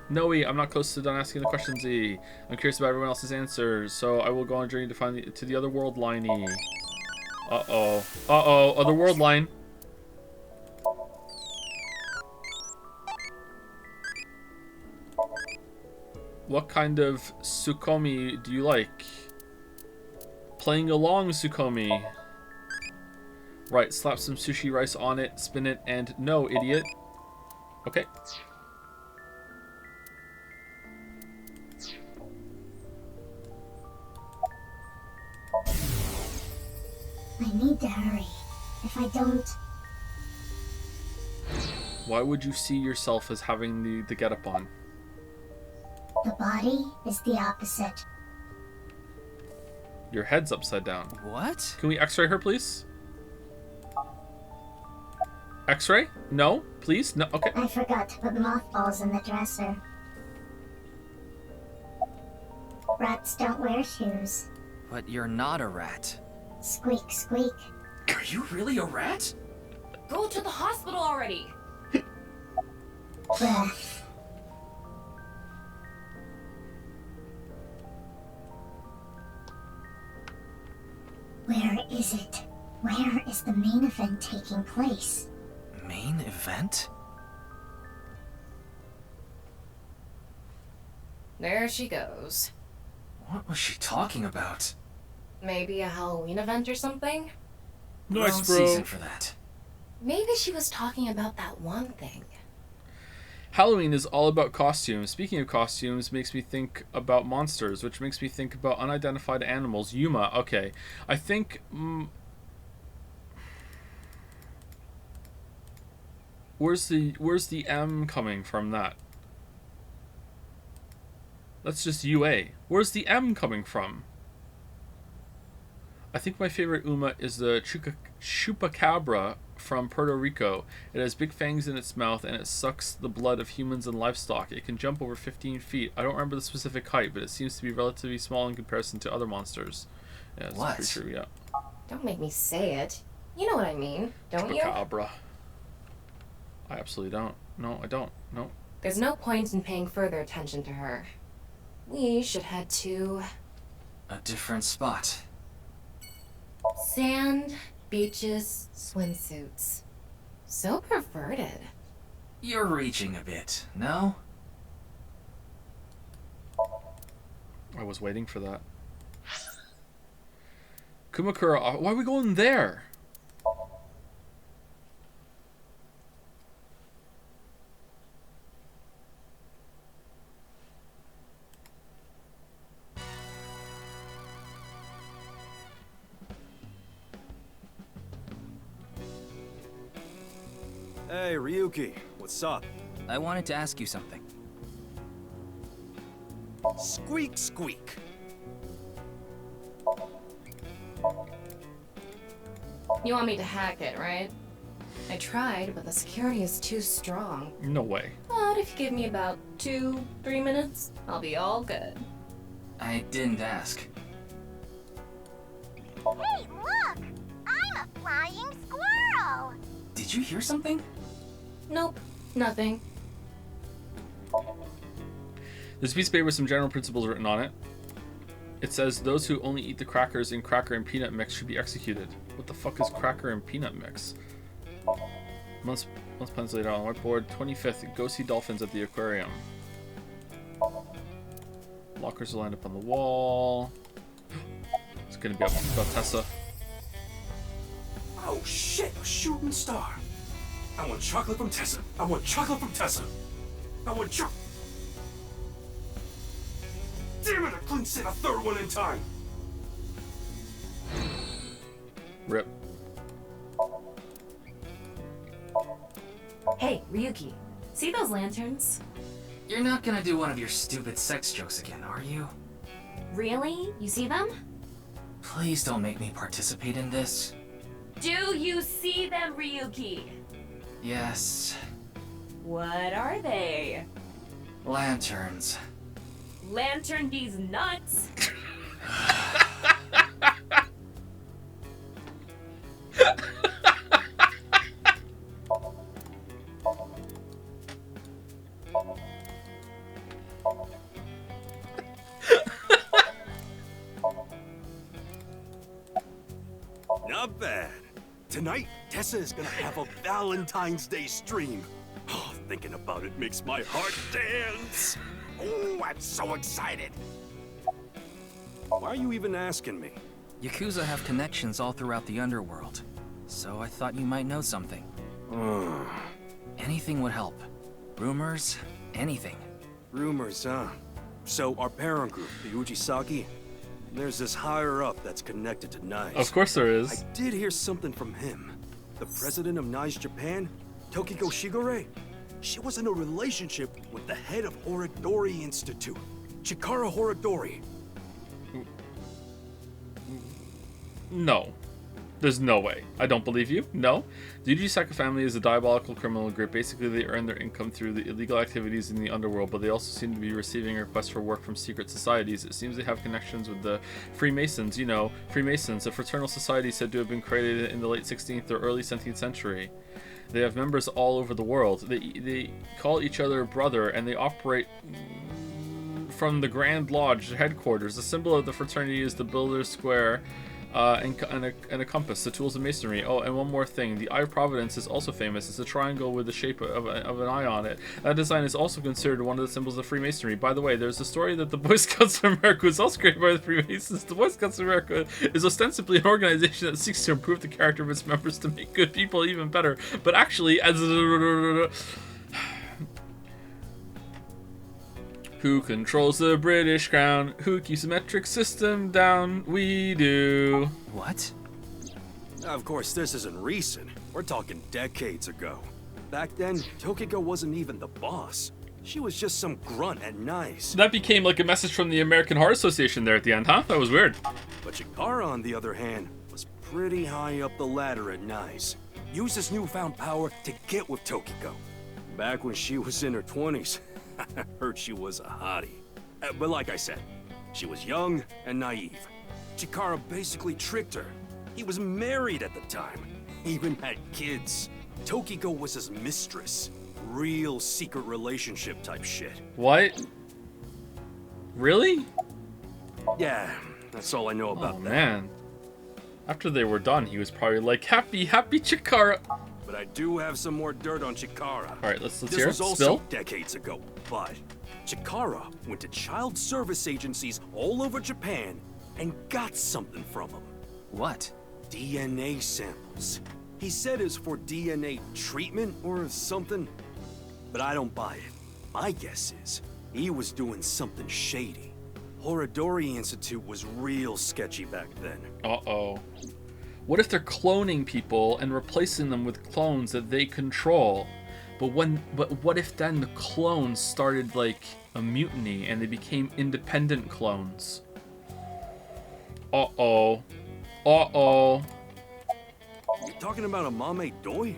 Noe, I'm not close to done asking the questions. E. I'm curious about everyone else's answers, so I will go on a journey to find the other world line. E. Other world line. What kind of Sukomi do you like? Playing along, Sukomi. Right, slap some sushi rice on it, spin it, and no, idiot. Okay. I need to hurry. If I don't... Why would you see yourself as having the getup on? The body is the opposite. Your head's upside down. What? Can we x-ray her, please? X-ray? No? Please? No? Okay. I forgot to put mothballs in the dresser. Rats don't wear shoes. But you're not a rat. Squeak, squeak. Are you really a rat? Go to the hospital already. Blech. Where is it? Where is the main event taking place? Main event? There she goes. What was she talking about? Maybe a Halloween event or something? Nice, Wrong bro. season for that. Maybe she was talking about that one thing. Halloween is all about costumes. Speaking of costumes, makes me think about monsters, which makes me think about unidentified animals. Yuma, okay. I think... Where's the M coming from that? That's just UA. Where's the M coming from? I think my favorite Uma is the chupacabra from Puerto Rico. It has big fangs in its mouth and it sucks the blood of humans and livestock. It can jump over 15 feet. I don't remember the specific height, but it seems to be relatively small in comparison to other monsters. Yeah, that's What? pretty true, yeah. Don't make me say it. You know what I mean, don't you? Chupacabra. I absolutely don't. No, I don't. No. There's no point in paying further attention to her. We should head to... A different spot. Sand, beaches, swimsuits. So perverted. You're reaching a bit, no? I was waiting for that. Kumakura, why are we going there? Hey, Ryuki, what's up? I wanted to ask you something. Squeak, squeak. You want me to hack it, right? I tried, but the security is too strong. No way. But if you give me about 2-3 minutes, I'll be all good. I didn't ask. Hey, look! I'm a flying squirrel! Did you hear something? Nope, nothing. There's a piece of paper with some general principles written on it. It says those who only eat the crackers in cracker and peanut mix should be executed. What the fuck is cracker and peanut mix? Months plans later on whiteboard. 25th, go see dolphins at the aquarium. Lockers will lined up on the wall. It's gonna be about Tessa. Oh shit, a shooting star. I want chocolate from Tessa. I want chocolate from Tessa. I want chocolate. Damn it, I couldn't say a third one in time. Rip. Hey, Ryuki, see those lanterns? You're not gonna do one of your stupid sex jokes again, are you? Really? You see them? Please don't make me participate in this. Do you see them, Ryuki? Yes. What are they? Lanterns. Lantern these nuts? Not bad. Tonight, Tessa is gonna have a Valentine's Day stream. Oh, thinking about it makes my heart dance. Oh, I'm so excited. Why are you even asking me? Yakuza have connections all throughout the underworld, so I thought you might know something. Anything would help. Rumors, anything. Rumors, huh? So our parent group, the Ujisaki, there's this higher up that's connected to Nice. Of course there is. I did hear something from him. The president of Nice Japan, Tokiko Shigure, she was in a relationship with the head of Horodori Institute, Chikara Horodori. No. There's no way. I don't believe you. No. The Ujisaka family is a diabolical criminal group. Basically, they earn their income through the illegal activities in the underworld, but they also seem to be receiving requests for work from secret societies. It seems they have connections with the Freemasons. You know, Freemasons, a fraternal society said to have been created in the late 16th or early 17th century. They have members all over the world. They call each other brother, and they operate from the Grand Lodge headquarters. The symbol of the fraternity is the Builder's Square. And a compass, the tools of masonry. Oh, and one more thing. The Eye of Providence is also famous. It's a triangle with the shape of an eye on it. That design is also considered one of the symbols of Freemasonry. By the way, there's a story that the Boy Scouts of America was also created by the Freemasons. The Boy Scouts of America is ostensibly an organization that seeks to improve the character of its members to make good people even better. But actually, as who controls the British crown? Who keeps the metric system down? We do. What? Of course, this isn't recent. We're talking decades ago. Back then, Tokiko wasn't even the boss. She was just some grunt at Nice. That became like a message from the American Heart Association there at the end, huh? That was weird. But Chikara, on the other hand, was pretty high up the ladder at Nice. Used his newfound power to get with Tokiko. Back when she was in her 20s, I heard she was a hottie. But like I said, she was young and naive. Chikara basically tricked her. He was married at the time. He even had kids. Tokiko was his mistress. Real secret relationship type shit. What? Really? Yeah, that's all I know about that. Man. After they were done, he was probably like, happy Chikara. But I do have some more dirt on Chikara. Alright, let's This hear it. was also Spill. decades ago, but Chikara went to child service agencies all over Japan and got something from them. What? DNA samples. He said it's for DNA treatment or something, but I don't buy it. My guess is he was doing something shady. Horodori Institute was real sketchy back then. Uh-oh. What if they're cloning people and replacing them with clones that they control? But what if then the clones started like a mutiny and they became independent clones? Uh-oh. Uh-oh. You talking about a Mame Doi?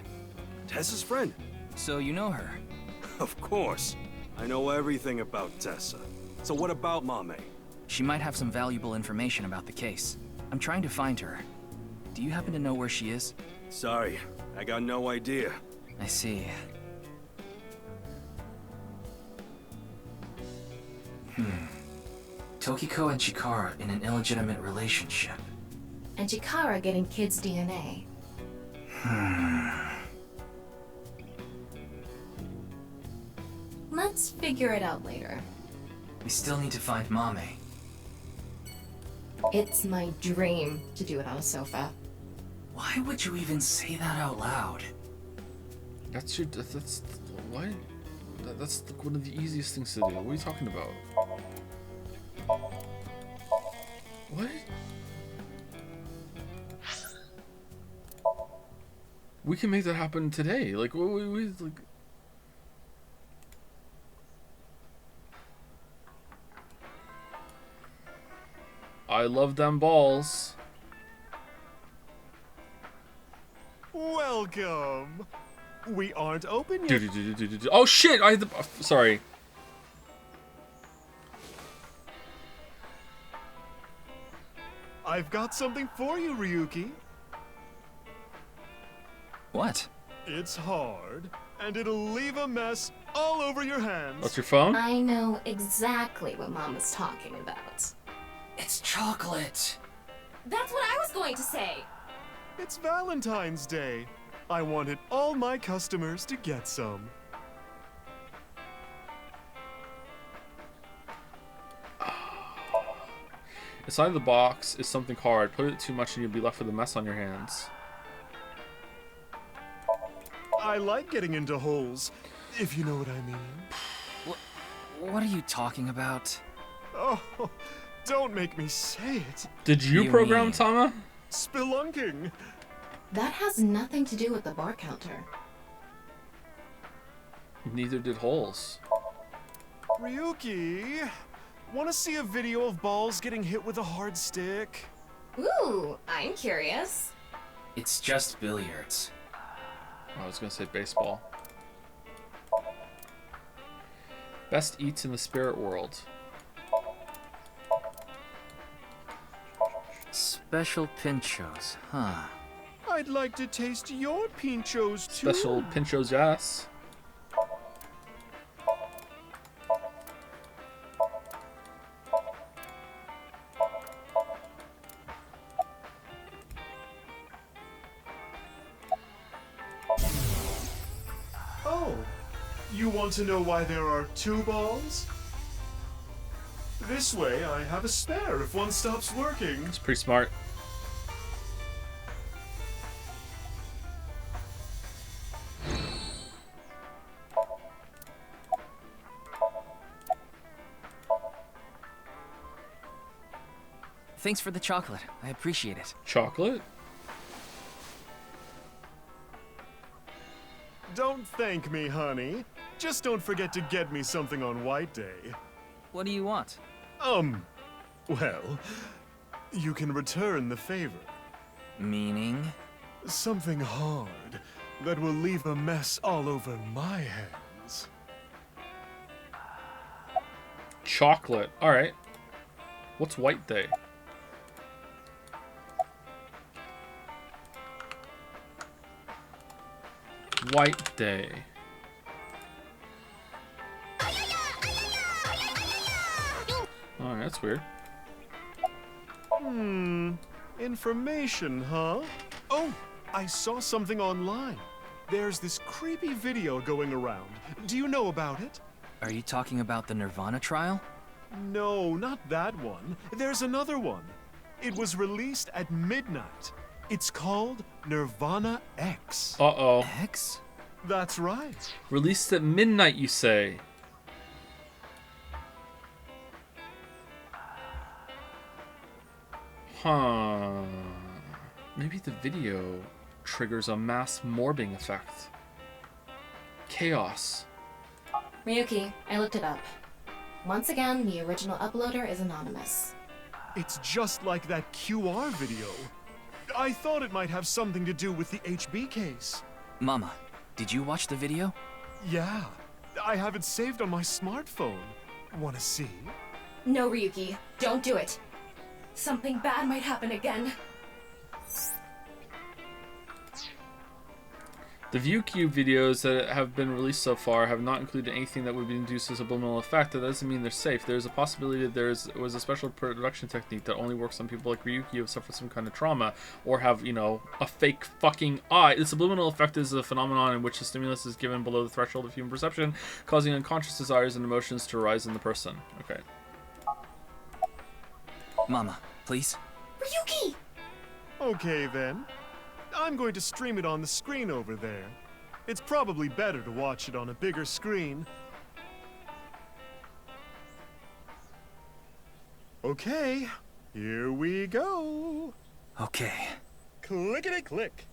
Tessa's friend? So you know her? Of course. I know everything about Tessa. So what about Mame? She might have some valuable information about the case. I'm trying to find her. Do you happen to know where she is? Sorry, I got no idea. I see. Tokiko and Chikara in an illegitimate relationship. And Chikara getting kids' DNA. Let's figure it out later. We still need to find Mame. It's my dream to do it on a sofa. Why would you even say that out loud? That's what? That's one of the easiest things to do. What are you talking about? What? We can make that happen today. Like, we like. I love them balls. Welcome. We aren't open yet. Oh shit! I had the. Sorry. I've got something for you, Ryuki. What? It's hard, and it'll leave a mess all over your hands. What's your phone? I know exactly what Mom was talking about. It's chocolate. That's what I was going to say. It's Valentine's Day. I wanted all my customers to get some. Inside the box is something hard. Put it too much and you'll be left with a mess on your hands. I like getting into holes, if you know what I mean. What are you talking about? Oh, don't make me say it. Did you program Tama? Spelunking. That has nothing to do with the bar counter. Neither did holes. Ryuki, want to see a video of balls getting hit with a hard stick? Ooh, I'm curious. It's just billiards. I was gonna say baseball. Best eats in the spirit world. Special pinchos, huh? I'd like to taste your pinchos too. Special pinchos, yes. Oh, you want to know why there are two balls? This way, I have a spare if one stops working. It's pretty smart. Thanks for the chocolate. I appreciate it. Chocolate? Don't thank me, honey. Just don't forget to get me something on White Day. What do you want? Well, you can return the favor. Meaning? Something hard that will leave a mess all over my hands. Chocolate. Alright. What's White Day? White Day. Oh, that's weird. Information, huh? Oh, I saw something online. There's this creepy video going around. Do you know about it? Are you talking about the nirvanA trial? No, not that one. There's another one. It was released at midnight. It's called nirvanA X. Uh-oh. X? That's right. Released at midnight, you say? Huh. Maybe the video triggers a mass morbing effect. Chaos. Ryuki, I looked it up. Once again, the original uploader is anonymous. It's just like that QR video. I thought it might have something to do with the HB case. Mama, did you watch the video? Yeah. I have it saved on my smartphone. Wanna see? No, Ryuki, don't do it. Something bad might happen again. The ViewCube videos that have been released so far have not included anything that would induce a subliminal effect. That doesn't mean they're safe. There's a possibility that there was a special production technique that only works on people like Ryuki who have suffered some kind of trauma or have, you know, a fake fucking eye. The subliminal effect is a phenomenon in which the stimulus is given below the threshold of human perception, causing unconscious desires and emotions to arise in the person. Okay. Mama, please. Ryuki! Okay then. I'm going to stream it on the screen over there. It's probably better to watch it on a bigger screen. Okay, here we go. Okay. Clickety-click.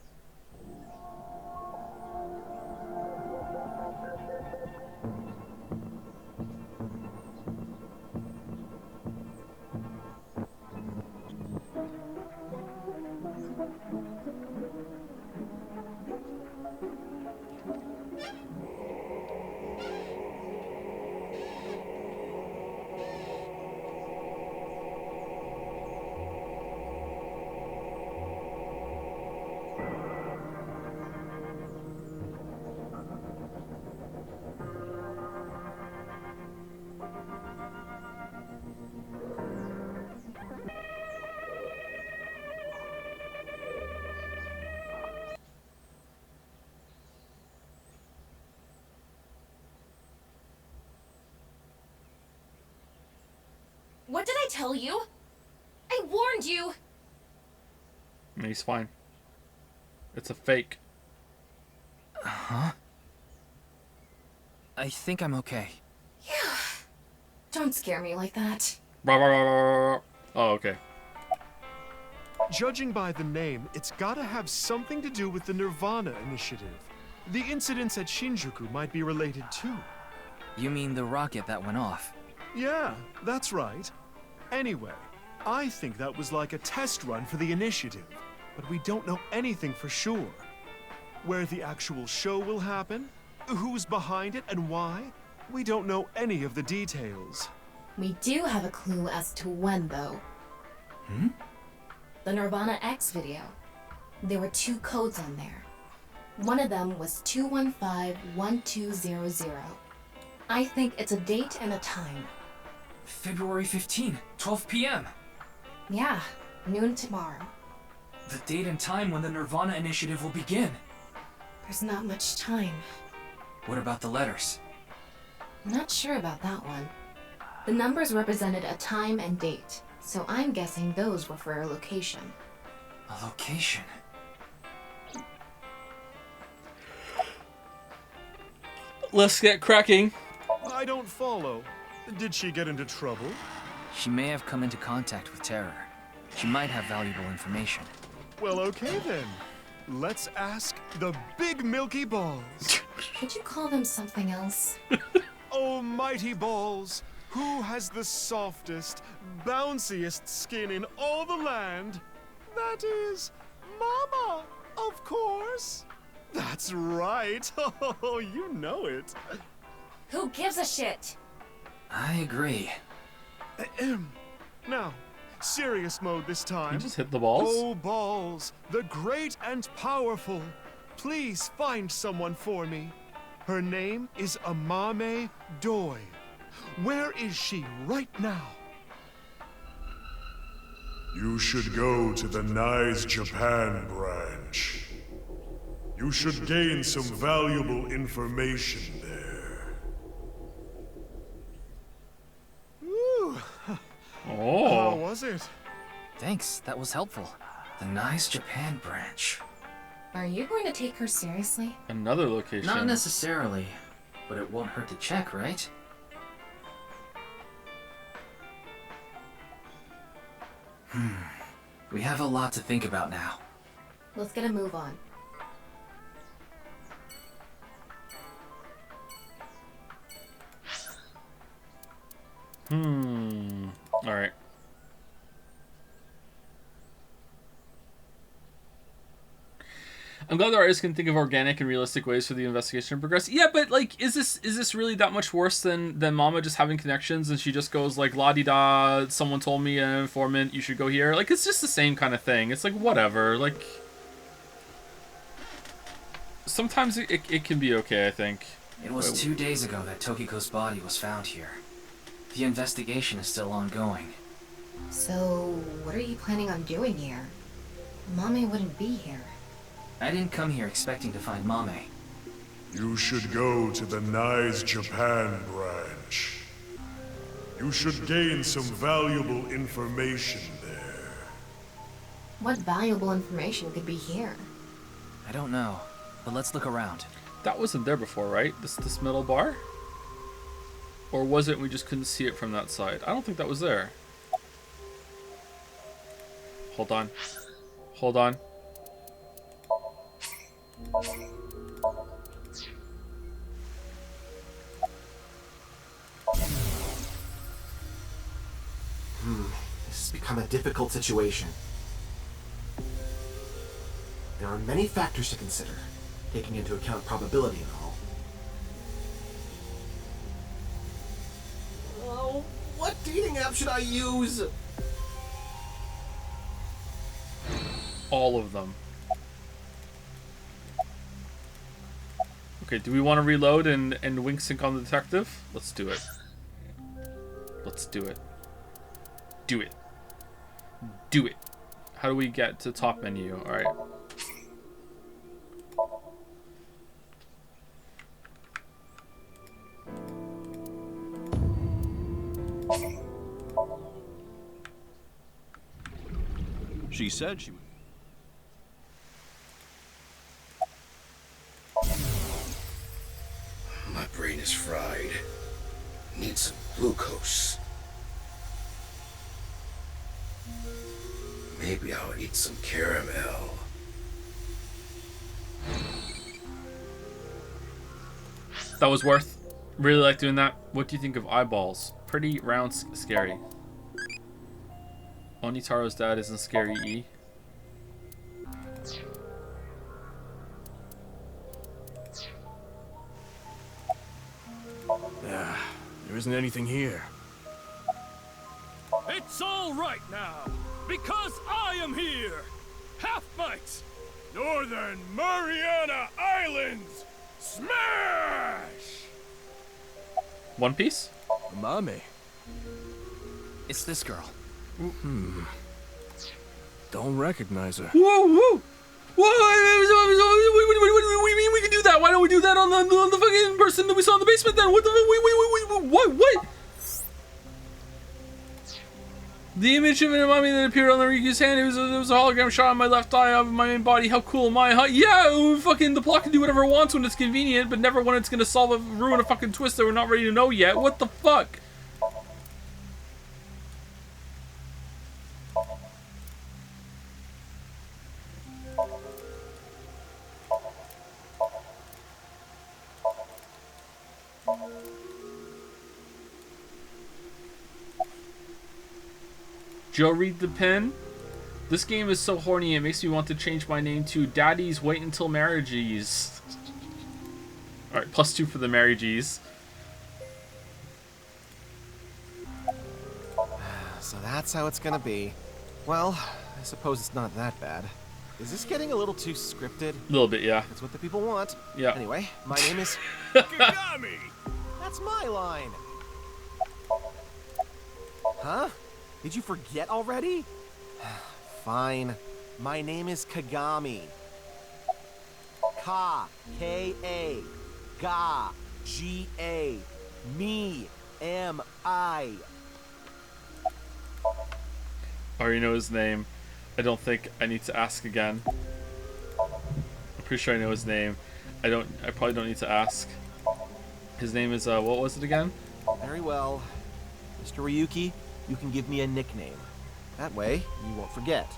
What did I tell you? I warned you! And he's fine. It's a fake. Huh? I think I'm okay. Yeah. Don't scare me like that. Oh, okay. Judging by the name, it's gotta have something to do with the nirvanA initiative. The incidents at Shinjuku might be related too. You mean the rocket that went off? Yeah, that's right. Anyway, I think that was like a test run for the initiative, but we don't know anything for sure. Where the actual show will happen, who's behind it and why, we don't know any of the details. We do have a clue as to when, though. The nirvanA X video. There were 2 codes on there. One of them was 215-1200. I think it's a date and a time. February 15, 12 p.m. Yeah, noon tomorrow. The date and time when the nirvanA initiative will begin. There's not much time. What about the letters? I'm not sure about that one. The numbers represented a time and date, so I'm guessing those were for a location. A location? Let's get cracking. I don't follow. Did she get into trouble? She may have come into contact with terror. She might have valuable information. Well, okay then. Let's ask the big milky balls. Could you call them something else? Oh, mighty balls! Who has the softest, bounciest skin in all the land? That is Mama, of course. That's right. Oh, you know it. Who gives a shit? I agree. Now, serious mode this time. You just hit the balls? Oh, balls, the great and powerful. Please find someone for me. Her name is Amame Doi. Where is she right now? You should go to the Nice Japan branch. You should gain some valuable information there. Ooh. Oh. How was it? Thanks, that was helpful. The Nice Japan branch. Are you going to take her seriously? Another location. Not necessarily, but it won't hurt to check, right? We have a lot to think about now. Let's get a move on. Alright. I'm glad the artist can think of organic and realistic ways for the investigation to progress. Yeah, but like, is this really that much worse than Mama just having connections and she just goes like la di da? Someone told me, an informant, you should go here. Like, it's just the same kind of thing. It's like whatever. Like, sometimes it can be okay. I think. It was 2 days ago that Tokiko's body was found here. The investigation is still ongoing. So, what are you planning on doing here? Mommy wouldn't be here. I didn't come here expecting to find Mame. You should go to the Nice Japan branch. You should gain some valuable information there. What valuable information could be here? I don't know, but let's look around. That wasn't there before, right? This metal bar? Or was it and we just couldn't see it from that side? I don't think that was there. Hold on. Hold on. This has become a difficult situation. There are many factors to consider, taking into account probability and all. Oh, what dating app should I use? All of them. Okay, do we want to reload and wink sync on the detective? Let's do it. Let's do it. Do it. Do it. How do we get to top menu? Alright. She said she would. My brain is fried. Need some glucose. Maybe I'll eat some caramel. That was worth. Really like doing that. What do you think of eyeballs? Pretty round, scary. Onitaro's dad isn't scary, E. There isn't anything here. It's all right now, because I am here! Half-Mites! Northern Mariana Islands! Smash! One Piece? Mame. It's this girl. Don't recognize her. Whoa, whoa! What do you mean we can do that? Why don't we do that on the fucking person that we saw in the basement then? What the what? The image of an Amami that appeared on the Riku's hand, it was a hologram shot on my left eye of my main body. How cool am I, huh? Yeah, fucking the plot can do whatever it wants when it's convenient, but never when it's gonna ruin a fucking twist that we're not ready to know yet. What the fuck? Joe, read the pin. This game is so horny it makes me want to change my name to Daddy's Wait Until Marriages. Alright, +2 for the marriages. So that's how it's gonna be. Well, I suppose it's not that bad. Is this getting a little too scripted? A little bit, yeah. That's what the people want. Yeah. Anyway, my name is... Kagami! That's my line! Huh? Did you forget already? Fine. My name is Kagami. K-A. Ga. G-A. Me. M-I. I already know his name. I don't think I need to ask again. I'm pretty sure I know his name. I probably don't need to ask. His name is, what was it again? Very well. Mr. Ryuki, you can give me a nickname. That way, you won't forget.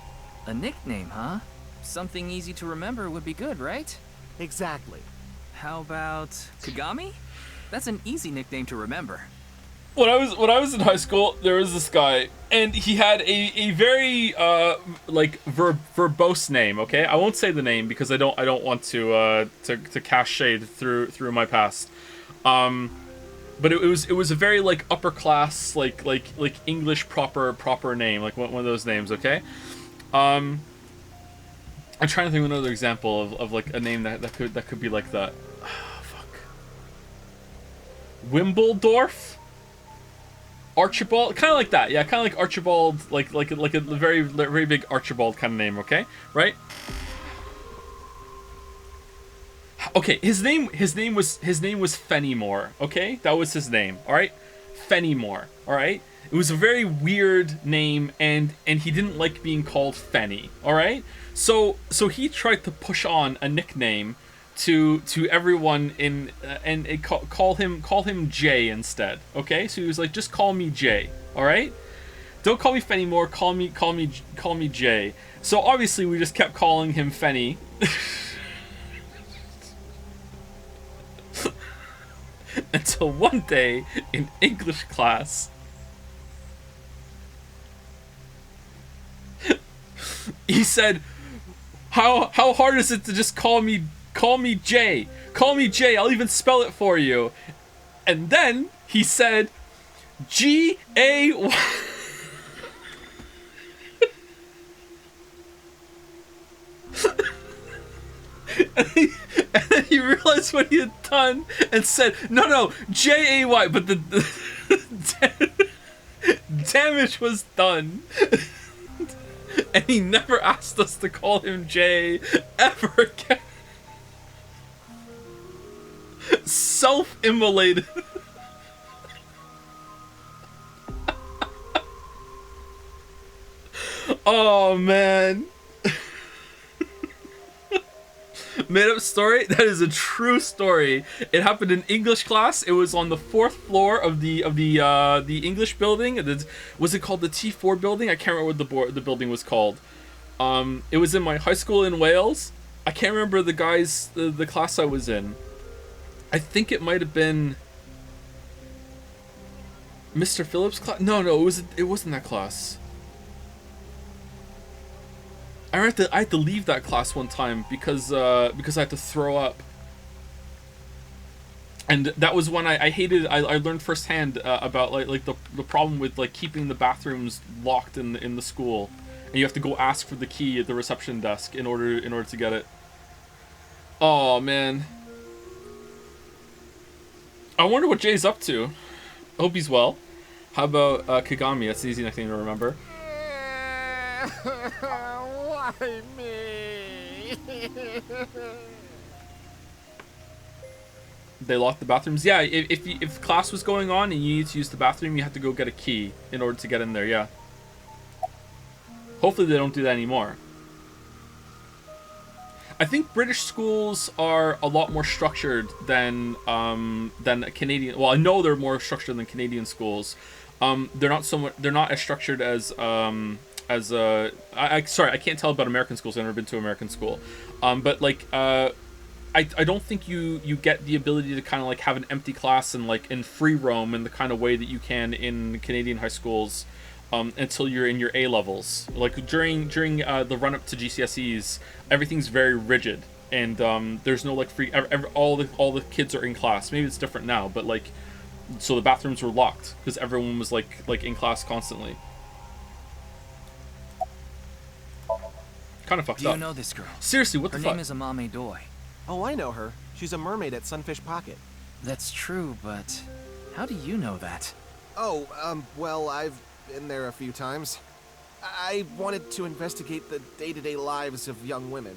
A nickname, huh? Something easy to remember would be good, right? Exactly. How about Kagami? That's an easy nickname to remember. When I was in high school, there was this guy, and he had a very verbose name. Okay, I won't say the name because I don't want to cast shade through my past. But it was a very like upper class like English proper name, like one of those names. Okay. I'm trying to think of another example of like a name that could be like that. Fuck. Wimbledorf. Archibald, kind of like that, yeah, kind of like Archibald, like a very big Archibald kind of name, okay, right? Okay, his name was Fenimore, okay, that was his name, all right, Fenimore, all right. It was a very weird name, and he didn't like being called Fenny, all right. So he tried to push on a nickname to everyone in and call him Jay instead. Okay, so he was like, just call me Jay. All right, don't call me Fenny more. Call me Jay. So obviously we just kept calling him Fenny. Until one day in English class, he said, "How hard is it to just call me Jay? Call me Jay. I'll even spell it for you." And then he said, G-A-Y. And then he realized what he had done and said, no, J-A-Y. But the damage was done. And he never asked us to call him Jay ever again. Self-immolated. Oh, man. Made up story? That is a true story. It happened in English class. It was on the 4th floor of the English building. Was it called the T4 building? I can't remember what the building was called. It was in my high school in Wales. I can't remember the class I was in. I think it might have been Mr. Phillips' class. No, it wasn't that class. I had to leave that class one time because I had to throw up. And that was when I learned firsthand about like the problem with like keeping the bathrooms locked in the school, and you have to go ask for the key at the reception desk in order to get it. Oh, man. I wonder what Jay's up to. I hope he's well. How about Kagami? That's an easy thing to remember. Why me? They locked the bathrooms. Yeah, if class was going on and you need to use the bathroom, you have to go get a key in order to get in there. Yeah. Hopefully they don't do that anymore. I think British schools are a lot more structured than Canadian. Well, I know they're more structured than Canadian schools. They're not as structured as sorry, I can't tell about American schools. I've never been to American school. But like I don't think you get the ability to kind of like have an empty class and like in free roam in the kind of way that you can in Canadian high schools. until you're in your A levels. Like during the run up to GCSEs, everything's very rigid, and there's no like free. All the kids are in class. Maybe it's different now, but like, so the bathrooms were locked because everyone was like in class constantly. Kind of fucked up. Do you know this girl? Seriously, what the fuck? Her name is Amame Doi. Oh, I know her. She's a mermaid at Sunfish Pocket. That's true, but how do you know that? Oh, well, I've been there a few times. I wanted to investigate the day-to-day lives of young women.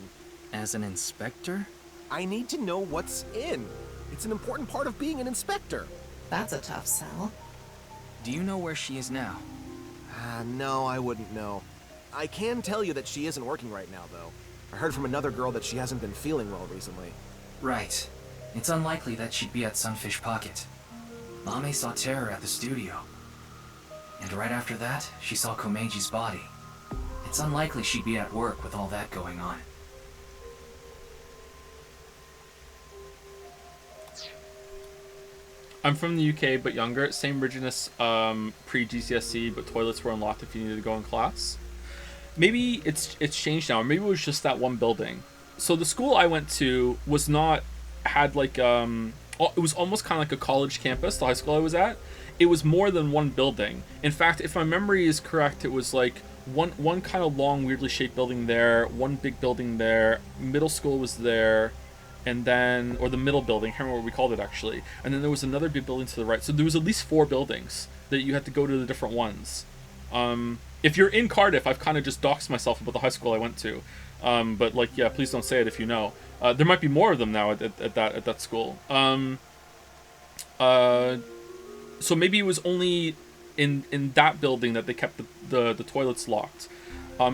As an inspector? I need to know what's in. It's an important part of being an inspector. That's a tough sell. Do you know where she is now? No, I wouldn't know. I can tell you that she isn't working right now, though. I heard from another girl that she hasn't been feeling well recently. Right. It's unlikely that she'd be at Sunfish Pocket. Mame saw Terror at the studio. And right after that, she saw Komeji's body. It's unlikely she'd be at work with all that going on. I'm from the UK, but younger. Same rigidness pre-GCSE, but toilets were unlocked if you needed to go in class. Maybe it's changed now, or maybe it was just that one building. So the school I went to was had like it was almost kind of like a college campus. The high school I was at, it was more than one building. In fact, if my memory is correct, it was like one kind of long, weirdly shaped building there, one big building there. Middle school was there, and then or the middle building. I can't remember what we called it actually. And then there was another big building to the right. So there was at least 4 buildings that you had to go to the different ones. If you're in Cardiff, I've kind of just doxed myself about the high school I went to. But like, yeah, please don't say it if you know. There might be more of them now at that school. So maybe it was only in that building that they kept the toilets locked.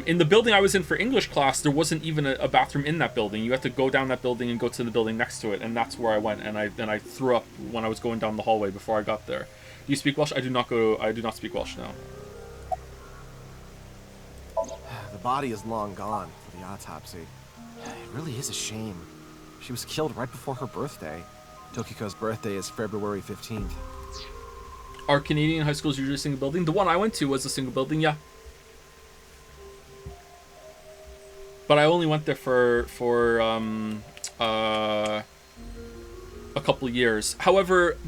In the building I was in for English class, there wasn't even a bathroom in that building. You had to go down that building and go to the building next to it, and that's where I went. And I threw up when I was going down the hallway before I got there. Do you speak Welsh? I do not speak Welsh now. The body is long gone for the autopsy. It really is a shame. She was killed right before her birthday. Tokiko's birthday is February 15th. Are Canadian high schools usually a single building? The one I went to was a single building, yeah. But I only went there for a couple of years. However,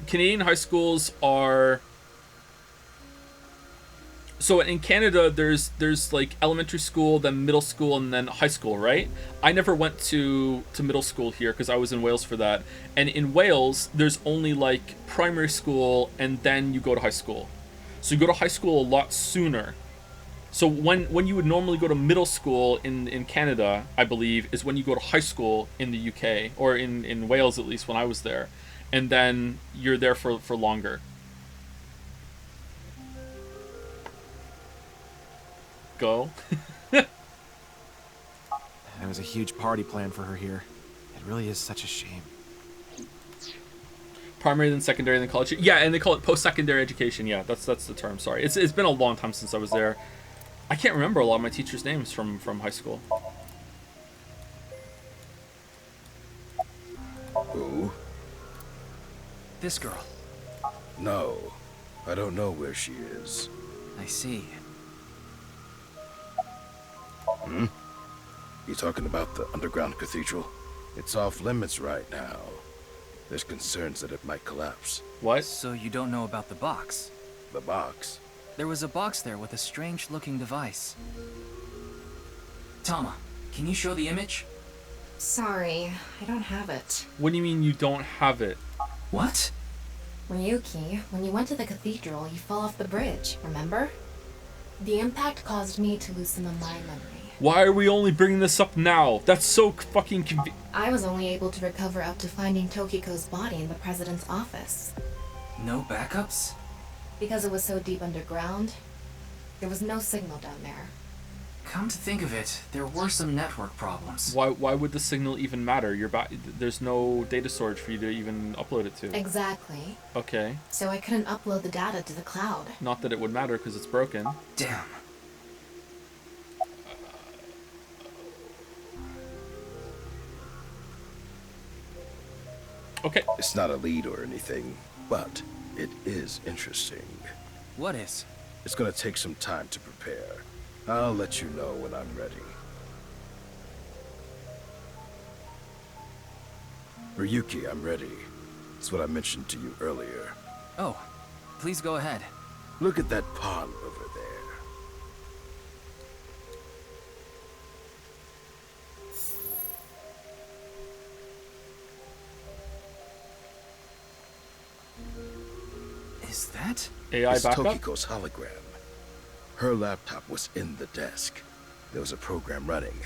Canadian high schools are... So in Canada, there's like elementary school, then middle school, and then high school, right? I never went to middle school here because I was in Wales for that. And in Wales, there's only like primary school, and then you go to high school. So you go to high school a lot sooner. So when you would normally go to middle school in Canada, I believe, is when you go to high school in the UK, or in Wales at least when I was there. And then you're there for longer. Go. There was a huge party planned for her here. It really is such a shame. Primary, then secondary, then college. Yeah, and they call it post-secondary education. Yeah, that's the term. Sorry, it's been a long time since I was there. I can't remember a lot of my teachers' names from high school. Who? This girl. No, I don't know where she is. I see. Hmm? You talking about the underground cathedral? It's off limits right now. There's concerns that it might collapse. What? So you don't know about the box? The box? There was a box there with a strange-looking device. Tama, can you show the image? Sorry, I don't have it. What do you mean you don't have it? What? Ryuki, when you went to the cathedral, you fell off the bridge, remember? The impact caused me to lose some of my memory. Why are we only bringing this up now? That's so fucking I was only able to recover up to finding Tokiko's body in the president's office. No backups? Because it was so deep underground, there was no signal down there. Come to think of it, there were some network problems. Why would the signal even matter? There's no data storage for you to even upload it to. Exactly. Okay. So I couldn't upload the data to the cloud. Not that it would matter because it's broken. Damn. Okay. It's not a lead or anything, but it is interesting. What is? It's gonna take some time to prepare. I'll let you know when I'm ready. Ryuki, I'm ready. It's what I mentioned to you earlier. Oh, please go ahead. Look at that pond over there. Is that? AI It's backup? Tokiko's hologram. Her laptop was in the desk. There was a program running.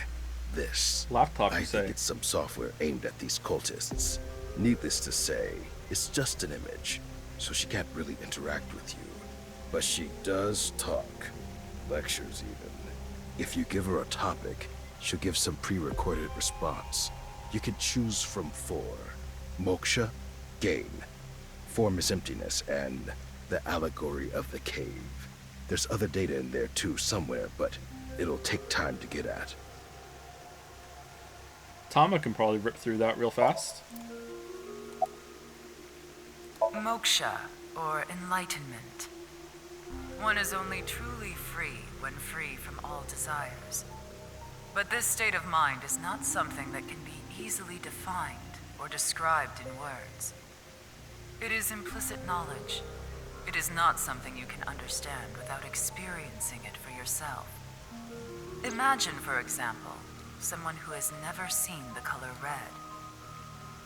This. Laptop, you I say? think it's some software aimed at these cultists. Needless to say, it's just an image, so she can't really interact with you. But she does talk. Lectures, even. If you give her a topic, she'll give some pre-recorded response. You can choose from 4. Moksha, gain. Form is emptiness, and the allegory of the cave. There's other data in there too somewhere, but it'll take time to get at. Tama can probably rip through that real fast. Moksha, or enlightenment. One is only truly free when free from all desires. But this state of mind is not something that can be easily defined or described in words. It is implicit knowledge. It is not something you can understand without experiencing it for yourself. Imagine, for example, someone who has never seen the color red.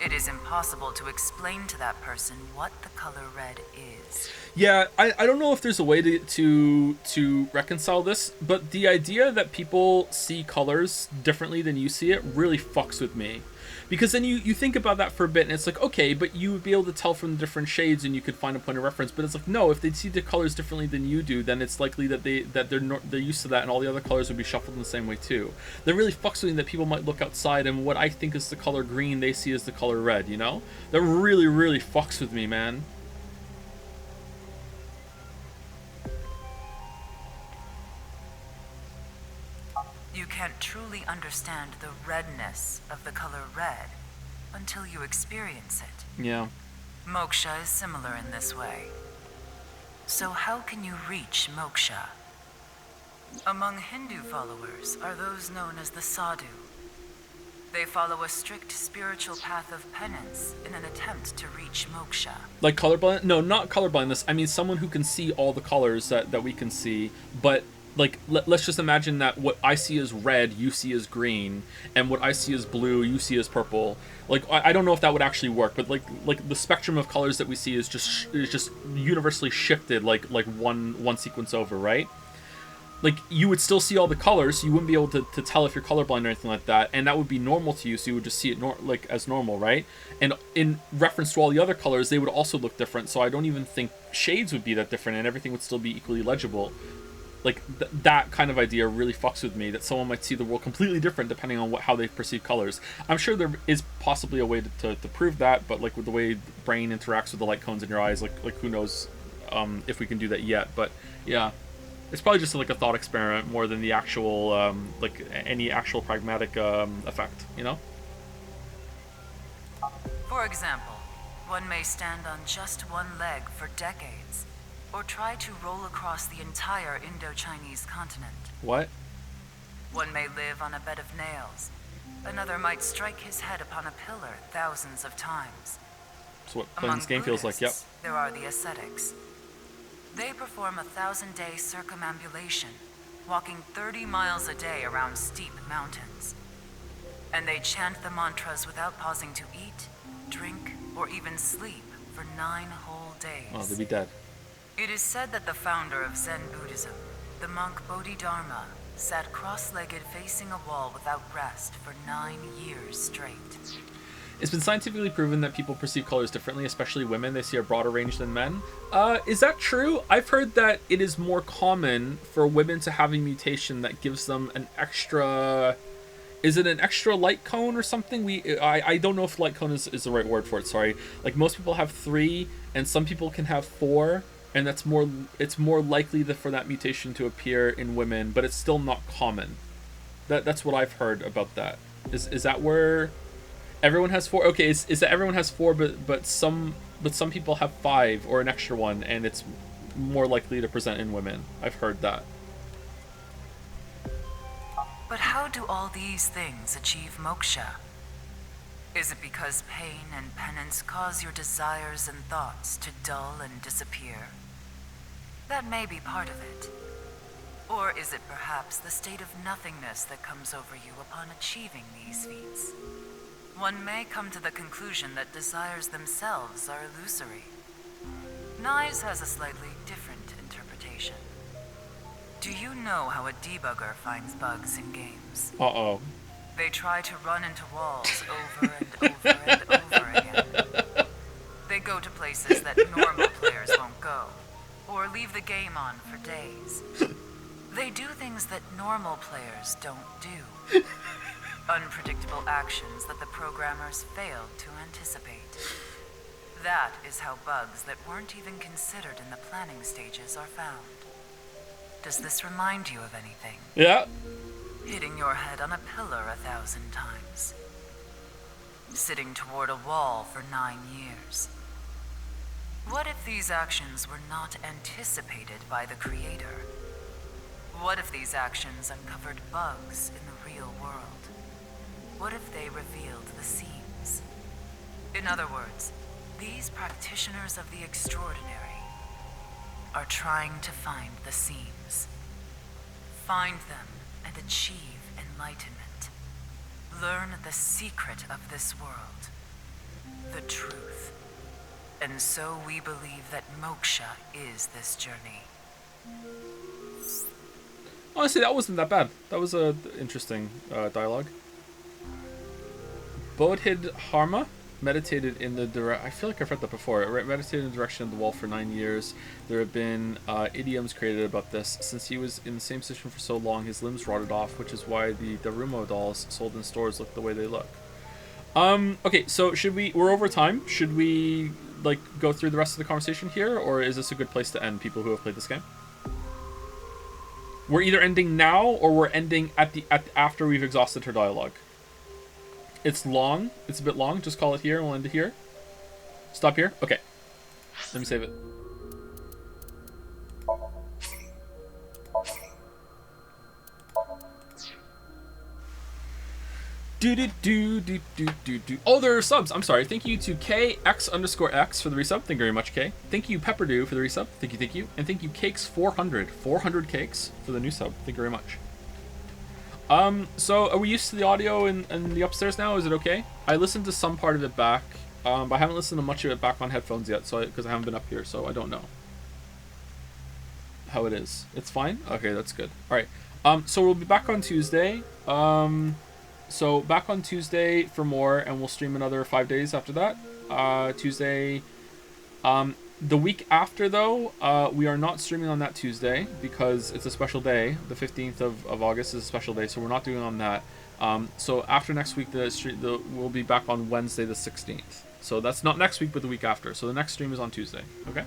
It is impossible to explain to that person what the color red is. Yeah, I don't know if there's a way to reconcile this, but the idea that people see colors differently than you see it really fucks with me. Because then you think about that for a bit, and it's like, okay, but you would be able to tell from the different shades, and you could find a point of reference. But it's like, no, if they see the colors differently than you do, then it's likely that they're used to that, and all the other colors would be shuffled in the same way too. That really fucks with me that people might look outside, and what I think is the color green, they see as the color red. You know, that really, really fucks with me, man. You can't truly understand the redness of the color red until you experience it. Yeah. Moksha is similar in this way. So how can you reach moksha? Among Hindu followers are those known as the sadhu. They follow a strict spiritual path of penance in an attempt to reach moksha. Like colorblind? No, not colorblindness. I mean someone who can see all the colors that we can see, but like let's just imagine that what I see as red you see as green, and what I see as blue you see as purple. Like I don't know if that would actually work, but like the spectrum of colors that we see is just universally shifted like one sequence over, right? Like you would still see all the colors, you wouldn't be able to tell if you're colorblind or anything like that, and that would be normal to you, so you would just see it as normal, right? And in reference to all the other colors, they would also look different, so I don't even think shades would be that different, and everything would still be equally legible. Like that kind of idea really fucks with me, that someone might see the world completely different depending on how they perceive colors. I'm sure there is possibly a way to prove that, but like with the way the brain interacts with the light cones in your eyes, like who knows if we can do that yet. But yeah, it's probably just like a thought experiment more than the actual like any actual pragmatic effect, you know? For example, one may stand on just one leg for decades, or try to roll across the entire Indo-Chinese continent. What? One may live on a bed of nails. Another might strike his head upon a pillar thousands of times. That's what playing this game feels like, yep. There are the ascetics. They perform a 1,000-day circumambulation, walking 30 miles a day around steep mountains. And they chant the mantras without pausing to eat, drink, or even sleep for 9 whole days. Oh, they'd be dead. It is said that the founder of Zen Buddhism, the monk Bodhidharma, sat cross-legged facing a wall without rest for 9 years straight. It's been scientifically proven that people perceive colors differently, especially women. They see a broader range than men. Is that true? I've heard that it is more common for women to have a mutation that gives them an extra... Is it an extra light cone or something? I don't know if light cone is the right word for it, sorry. Like most people have 3, and some people can have 4. And it's more likely for that mutation to appear in women, but it's still not common. That's what I've heard about that. Is that where everyone has 4? Okay, is that everyone has 4, but some people have 5 or an extra one, and it's more likely to present in women. I've heard that. But how do all these things achieve moksha? Is it because pain and penance cause your desires and thoughts to dull and disappear? That may be part of it. Or is it perhaps the state of nothingness that comes over you upon achieving these feats? One may come to the conclusion that desires themselves are illusory. Nyes has a slightly different interpretation. Do you know how a debugger finds bugs in games? Uh-oh. They try to run into walls over and over and over again. They go to places that normal players won't go, or leave the game on for days. They do things that normal players don't do. Unpredictable actions that the programmers failed to anticipate. That is how bugs that weren't even considered in the planning stages are found. Does this remind you of anything? Yeah. Hitting your head on a pillar 1,000 times. Sitting toward a wall for 9 years. What if these actions were not anticipated by the creator? What if these actions uncovered bugs in the real world? What if they revealed the seams? In other words, these practitioners of the extraordinary are trying to find the seams. Find them and achieve enlightenment. Learn the secret of this world, the truth. And so we believe that moksha is this journey. Honestly, that wasn't that bad. That was a interesting dialogue. Bodhidharma meditated in the I feel like I've read that before. Meditated in the direction of the wall for 9 years. There have been idioms created about this. Since he was in the same position for so long, his limbs rotted off, which is why the Darumo dolls sold in stores look the way they look. Okay, so we're over time. Should we like go through the rest of the conversation here, or is this a good place to end, people who have played this game? We're either ending now or we're ending after we've exhausted her dialogue. It's long. It's a bit long. Just call it here and we'll end it here. Stop here? Okay. Let me save it. Oh, there are subs. I'm sorry. Thank you to KX_X for the resub. Thank you very much, K. Thank you, Pepperdew, for the resub. Thank you. And thank you, Cakes400. 400 cakes for the new sub. Thank you very much. So are we used to the audio in the upstairs now? Is it okay? I listened to some part of it back, but I haven't listened to much of it back on headphones yet, so because I haven't been up here, so I don't know how it is. It's fine? Okay, that's good. All right. So we'll be back on Tuesday. So back on Tuesday for more, and we'll stream another 5 days after that. Tuesday. The week after, though, we are not streaming on that Tuesday because it's a special day. The 15th of August is a special day, so we're not doing on that. So after next week, we'll be back on Wednesday the 16th. So that's not next week, but the week after. So the next stream is on Tuesday. Okay?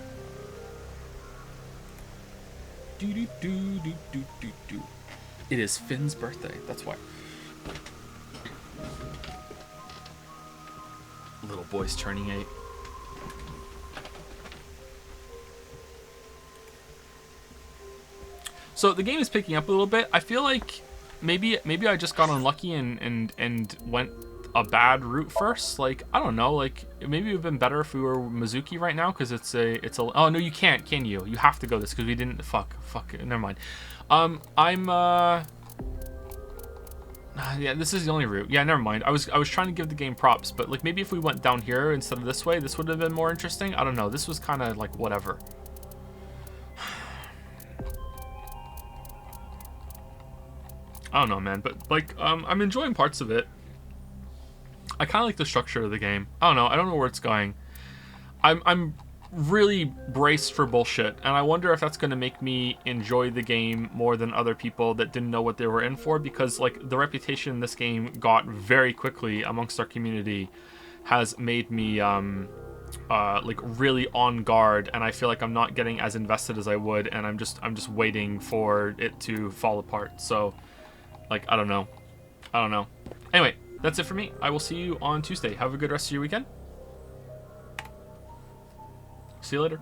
It is Finn's birthday. That's why. Little boy's turning 8. So the game is picking up a little bit. I feel like maybe I just got unlucky and went a bad route first. Like, I don't know. Like, maybe it would have been better if we were Mizuki right now, because it's a. Oh no, you can't, can you? You have to go this because we didn't. Fuck. Never mind. Yeah, this is the only route. Yeah, never mind. I was trying to give the game props, but like maybe if we went down here instead of this way, this would have been more interesting. I don't know. This was kind of like whatever. I don't know, man, but like I'm enjoying parts of it. I kind of like the structure of the game. I don't know where it's going. I'm really braced for bullshit, and I wonder if that's going to make me enjoy the game more than other people that didn't know what they were in for, because like the reputation this game got very quickly amongst our community has made me like really on guard, and I feel like I'm not getting as invested as I would, and I'm just waiting for it to fall apart. So like I don't know. Anyway, that's it for me. I will see you on Tuesday. Have a good rest of your weekend. See you later.